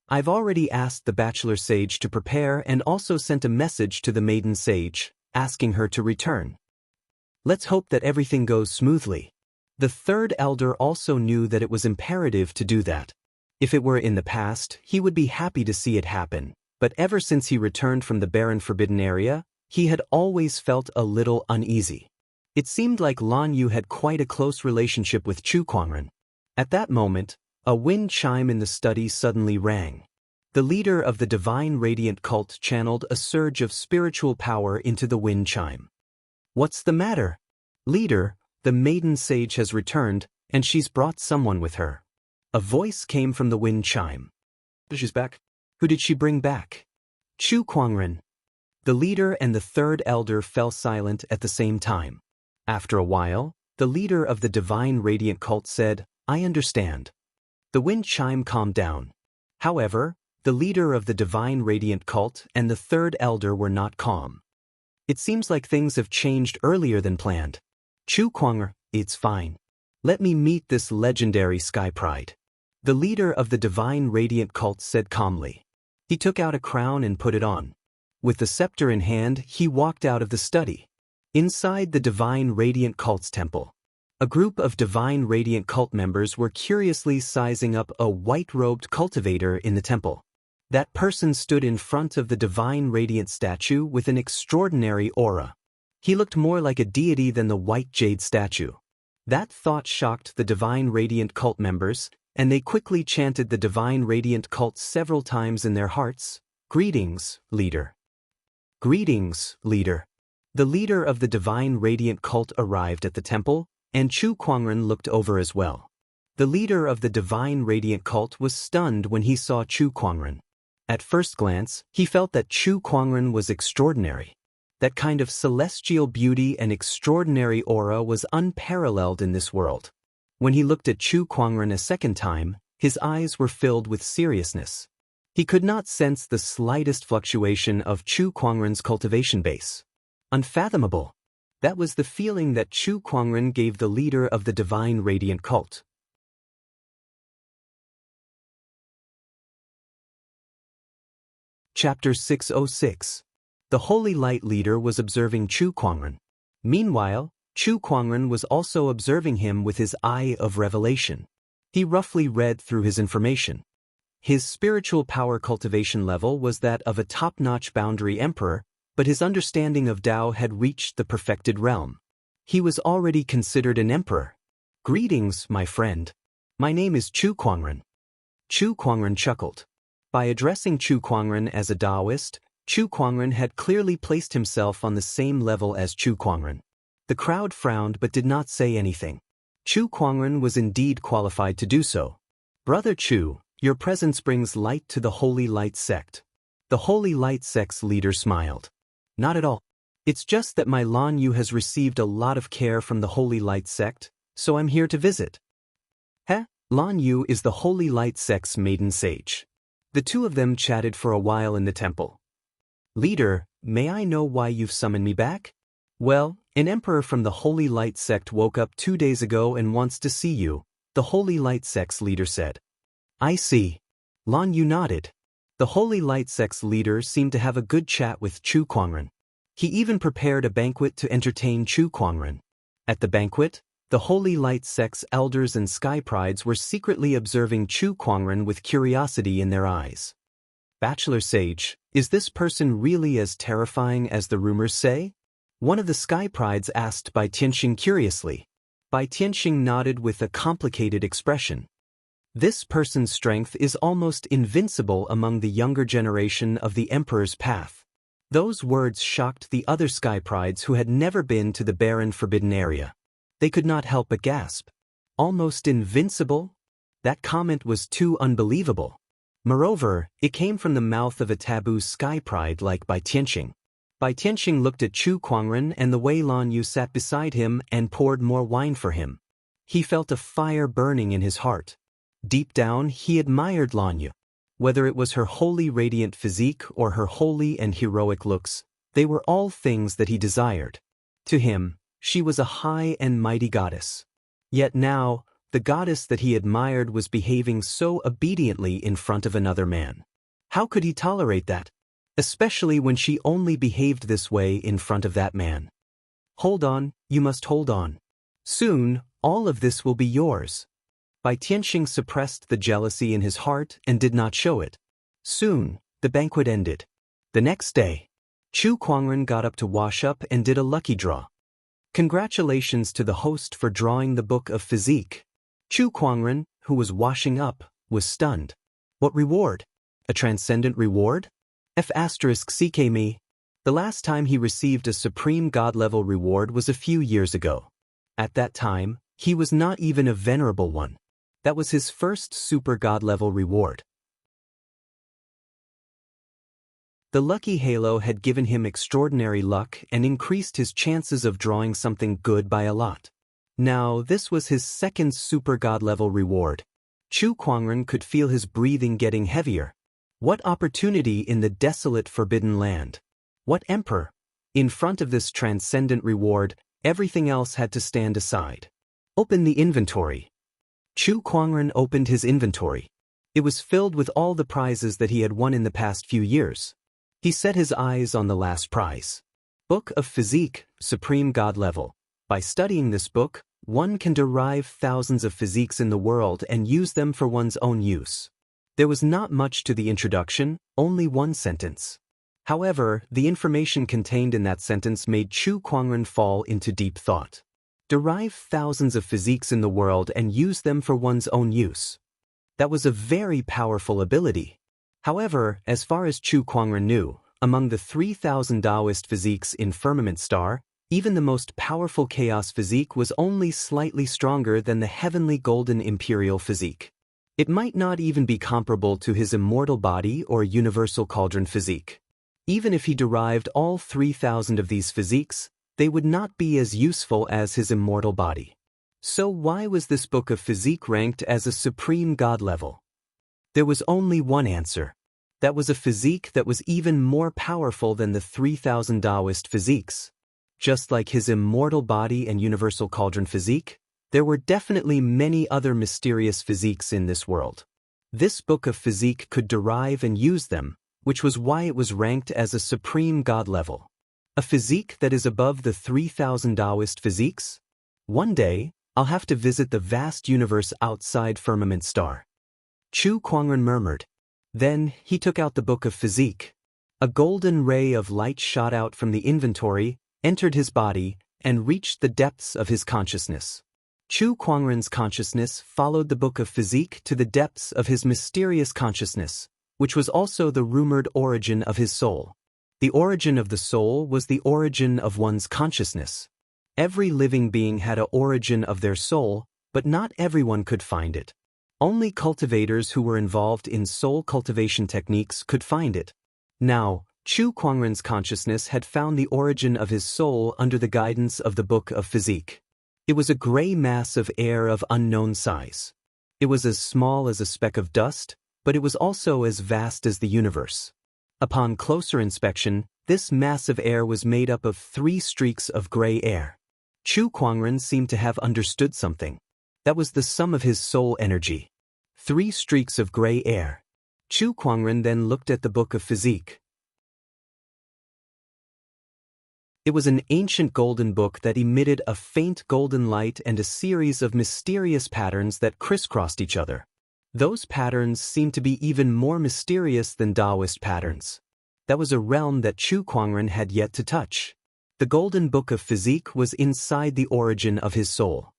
I've already asked the Bachelor Sage to prepare and also sent a message to the Maiden Sage, asking her to return. Let's hope that everything goes smoothly. The Third Elder also knew that it was imperative to do that. If it were in the past, he would be happy to see it happen, but ever since he returned from the barren forbidden area, he had always felt a little uneasy. It seemed like Lan Yu had quite a close relationship with Chu Kuangren. At that moment, a wind chime in the study suddenly rang. The leader of the Divine Radiant Cult channeled a surge of spiritual power into the wind chime. What's the matter? Leader, the Maiden Sage has returned, and she's brought someone with her. A voice came from the wind chime. She's back. Who did she bring back? Chu Kuangren. The leader and the third elder fell silent at the same time. After a while, the leader of the divine radiant cult said, "I understand." The wind chime calmed down. However, the leader of the divine radiant cult and the third elder were not calm. "It seems like things have changed earlier than planned. Chu Kuang'er, it's fine. Let me meet this legendary sky pride." The leader of the divine radiant cult said calmly. He took out a crown and put it on. With the scepter in hand, he walked out of the study. Inside the divine radiant cult's temple, a group of divine radiant cult members were curiously sizing up a white-robed cultivator in the temple. That person stood in front of the divine radiant statue with an extraordinary aura. He looked more like a deity than the white jade statue. That thought shocked the divine radiant cult members, and they quickly chanted the divine radiant cult several times in their hearts. "Greetings, leader. Greetings, leader." The leader of the divine radiant cult arrived at the temple, and Chu Kuangren looked over as well. The leader of the divine radiant cult was stunned when he saw Chu Kuangren. At first glance, he felt that Chu Kuangren was extraordinary. That kind of celestial beauty and extraordinary aura was unparalleled in this world. When he looked at Chu Kuangren a second time, his eyes were filled with seriousness. He could not sense the slightest fluctuation of Chu Kuangren's cultivation base. Unfathomable. That was the feeling that Chu Kuangren gave the leader of the divine radiant cult. Chapter 606. The Holy Light leader was observing Chu Kuangren. Meanwhile, Chu Kuangren was also observing him with his eye of revelation. He roughly read through his information. His spiritual power cultivation level was that of a top-notch boundary emperor, but his understanding of Tao had reached the perfected realm. He was already considered an emperor. "Greetings, my friend. My name is Chu Kuangren." Chu Kuangren chuckled. By addressing Chu Kuangren as a Taoist, Chu Kuangren had clearly placed himself on the same level as Chu Kuangren. The crowd frowned but did not say anything. Chu Kuangren was indeed qualified to do so. "Brother Chu, your presence brings light to the Holy Light sect." The Holy Light sect's leader smiled. "Not at all. It's just that my Lan Yu has received a lot of care from the Holy Light sect, so I'm here to visit." Lan Yu is the Holy Light sect's maiden sage. The two of them chatted for a while in the temple. "Leader, may I know why you've summoned me back?" "Well, an emperor from the Holy Light sect woke up 2 days ago and wants to see you," the Holy Light sect's leader said. "I see." Lan Yu nodded. The Holy Light sect's leader seemed to have a good chat with Chu Kuangren. He even prepared a banquet to entertain Chu Kuangren. At the banquet, the Holy Light sect's elders and sky prides were secretly observing Chu Kuangren with curiosity in their eyes. "Bachelor Sage, is this person really as terrifying as the rumors say?" One of the sky prides asked Bai Tianxing curiously. Bai Tianxing nodded with a complicated expression. "This person's strength is almost invincible among the younger generation of the Emperor's path." Those words shocked the other sky prides who had never been to the barren forbidden area. They could not help but gasp. Almost invincible? That comment was too unbelievable. Moreover, it came from the mouth of a taboo sky pride like Bai Tianxing. Bai Tianxing looked at Chu Kuangren and the Wei Lan Yu sat beside him and poured more wine for him. He felt a fire burning in his heart. Deep down, he admired Lan Yu. Whether it was her holy radiant physique or her holy and heroic looks, they were all things that he desired. To him, she was a high and mighty goddess. Yet now, the goddess that he admired was behaving so obediently in front of another man. How could he tolerate that? Especially when she only behaved this way in front of that man. "Hold on, you must hold on. Soon, all of this will be yours." Bai Tianxing suppressed the jealousy in his heart and did not show it. Soon, the banquet ended. The next day, Chu Kuangren got up to wash up and did a lucky draw. Congratulations to the host for drawing the book of physique. Chu Kuangren, who was washing up, was stunned. What reward? A transcendent reward? F***ck me. The last time he received a supreme god-level reward was a few years ago. At that time, he was not even a venerable one. That was his first super god-level reward. The lucky halo had given him extraordinary luck and increased his chances of drawing something good by a lot. Now, this was his second super god level reward. Chu Kuangren could feel his breathing getting heavier. What opportunity in the desolate forbidden land! What emperor! In front of this transcendent reward, everything else had to stand aside. Open the inventory. Chu Kuangren opened his inventory. It was filled with all the prizes that he had won in the past few years. He set his eyes on the last prize. Book of Physique, Supreme God Level. By studying this book, one can derive thousands of physiques in the world and use them for one's own use. There was not much to the introduction, only one sentence. However, the information contained in that sentence made Chu Kuangren fall into deep thought. Derive thousands of physiques in the world and use them for one's own use. That was a very powerful ability. However, as far as Chu Kuangren knew, among the 3,000 Taoist physiques in Firmament Star, even the most powerful Chaos physique was only slightly stronger than the heavenly Golden Imperial physique. It might not even be comparable to his Immortal Body or Universal Cauldron physique. Even if he derived all 3,000 of these physiques, they would not be as useful as his Immortal Body. So why was this book of physique ranked as a supreme god level? There was only one answer. That was a physique that was even more powerful than the 3,000 Taoist physiques. Just like his Immortal Body and Universal Cauldron physique, there were definitely many other mysterious physiques in this world. This book of physique could derive and use them, which was why it was ranked as a supreme god level. A physique that is above the 3,000 Taoist physiques? One day, I'll have to visit the vast universe outside Firmament Star. Chu Kuangren murmured. Then, he took out the book of physique. A golden ray of light shot out from the inventory, entered his body, and reached the depths of his consciousness. Chu Kuangren's consciousness followed the book of physique to the depths of his mysterious consciousness, which was also the rumored origin of his soul. The origin of the soul was the origin of one's consciousness. Every living being had an origin of their soul, but not everyone could find it. Only cultivators who were involved in soul cultivation techniques could find it. Now, Chu Kuangren's consciousness had found the origin of his soul under the guidance of the Book of Physique. It was a gray mass of air of unknown size. It was as small as a speck of dust, but it was also as vast as the universe. Upon closer inspection, this mass of air was made up of 3 streaks of gray air. Chu Kuangren seemed to have understood something. That was the sum of his soul energy. 3 streaks of gray air. Chu Kuangren then looked at the Book of Physique. It was an ancient golden book that emitted a faint golden light and a series of mysterious patterns that crisscrossed each other. Those patterns seemed to be even more mysterious than Taoist patterns. That was a realm that Chu Kuangren had yet to touch. The golden book of physique was inside the origin of his soul.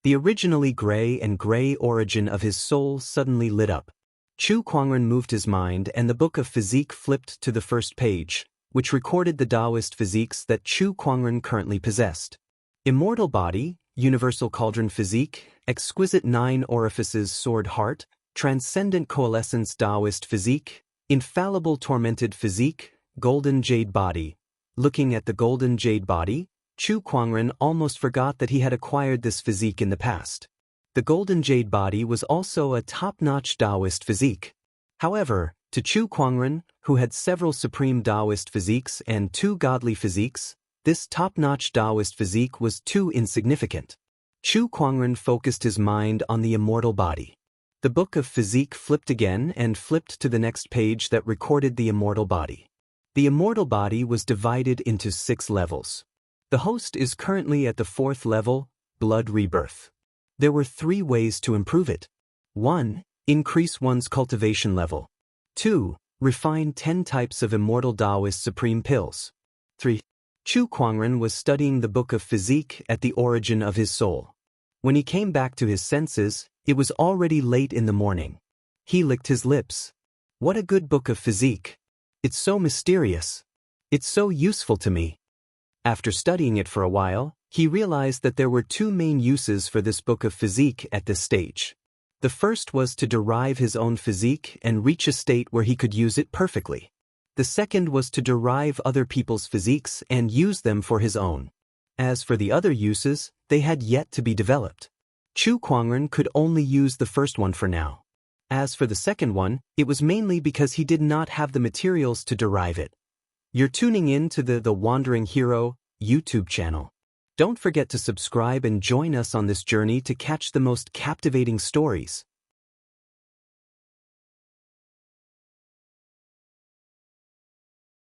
The originally gray and gray origin of his soul suddenly lit up. Chu Kuangren moved his mind and the book of physique flipped to the first page, which recorded the Taoist physiques that Chu Kuangren currently possessed. Immortal Body, Universal Cauldron Physique, Exquisite 9 Orifices Sword Heart, Transcendent Coalescence Taoist Physique, Infallible Tormented Physique, Golden Jade Body. Looking at the Golden Jade Body, Chu Kuangren almost forgot that he had acquired this physique in the past. The Golden Jade Body was also a top-notch Taoist physique. However, to Chu Kuangren, who had several supreme Taoist physiques and 2 godly physiques, this top-notch Taoist physique was too insignificant. Chu Kuangren focused his mind on the Immortal Body. The book of physique flipped again and flipped to the next page that recorded the Immortal Body. The Immortal Body was divided into 6 levels. The host is currently at the 4th level, Blood Rebirth. There were 3 ways to improve it. 1. Increase one's cultivation level. 2. Refine 10 types of Immortal Taoist Supreme Pills. 3. Chu Kuangren was studying the Book of Physique at the origin of his soul. When he came back to his senses, it was already late in the morning. He licked his lips. What a good Book of Physique. It's so mysterious. It's so useful to me. After studying it for a while, he realized that there were 2 main uses for this Book of Physique at this stage. The first was to derive his own physique and reach a state where he could use it perfectly. The second was to derive other people's physiques and use them for his own. As for the other uses, they had yet to be developed. Chu Kuangren could only use the first one for now. As for the second one, it was mainly because he did not have the materials to derive it. You're tuning in to the Wandering Hero YouTube channel. Don't forget to subscribe and join us on this journey to catch the most captivating stories.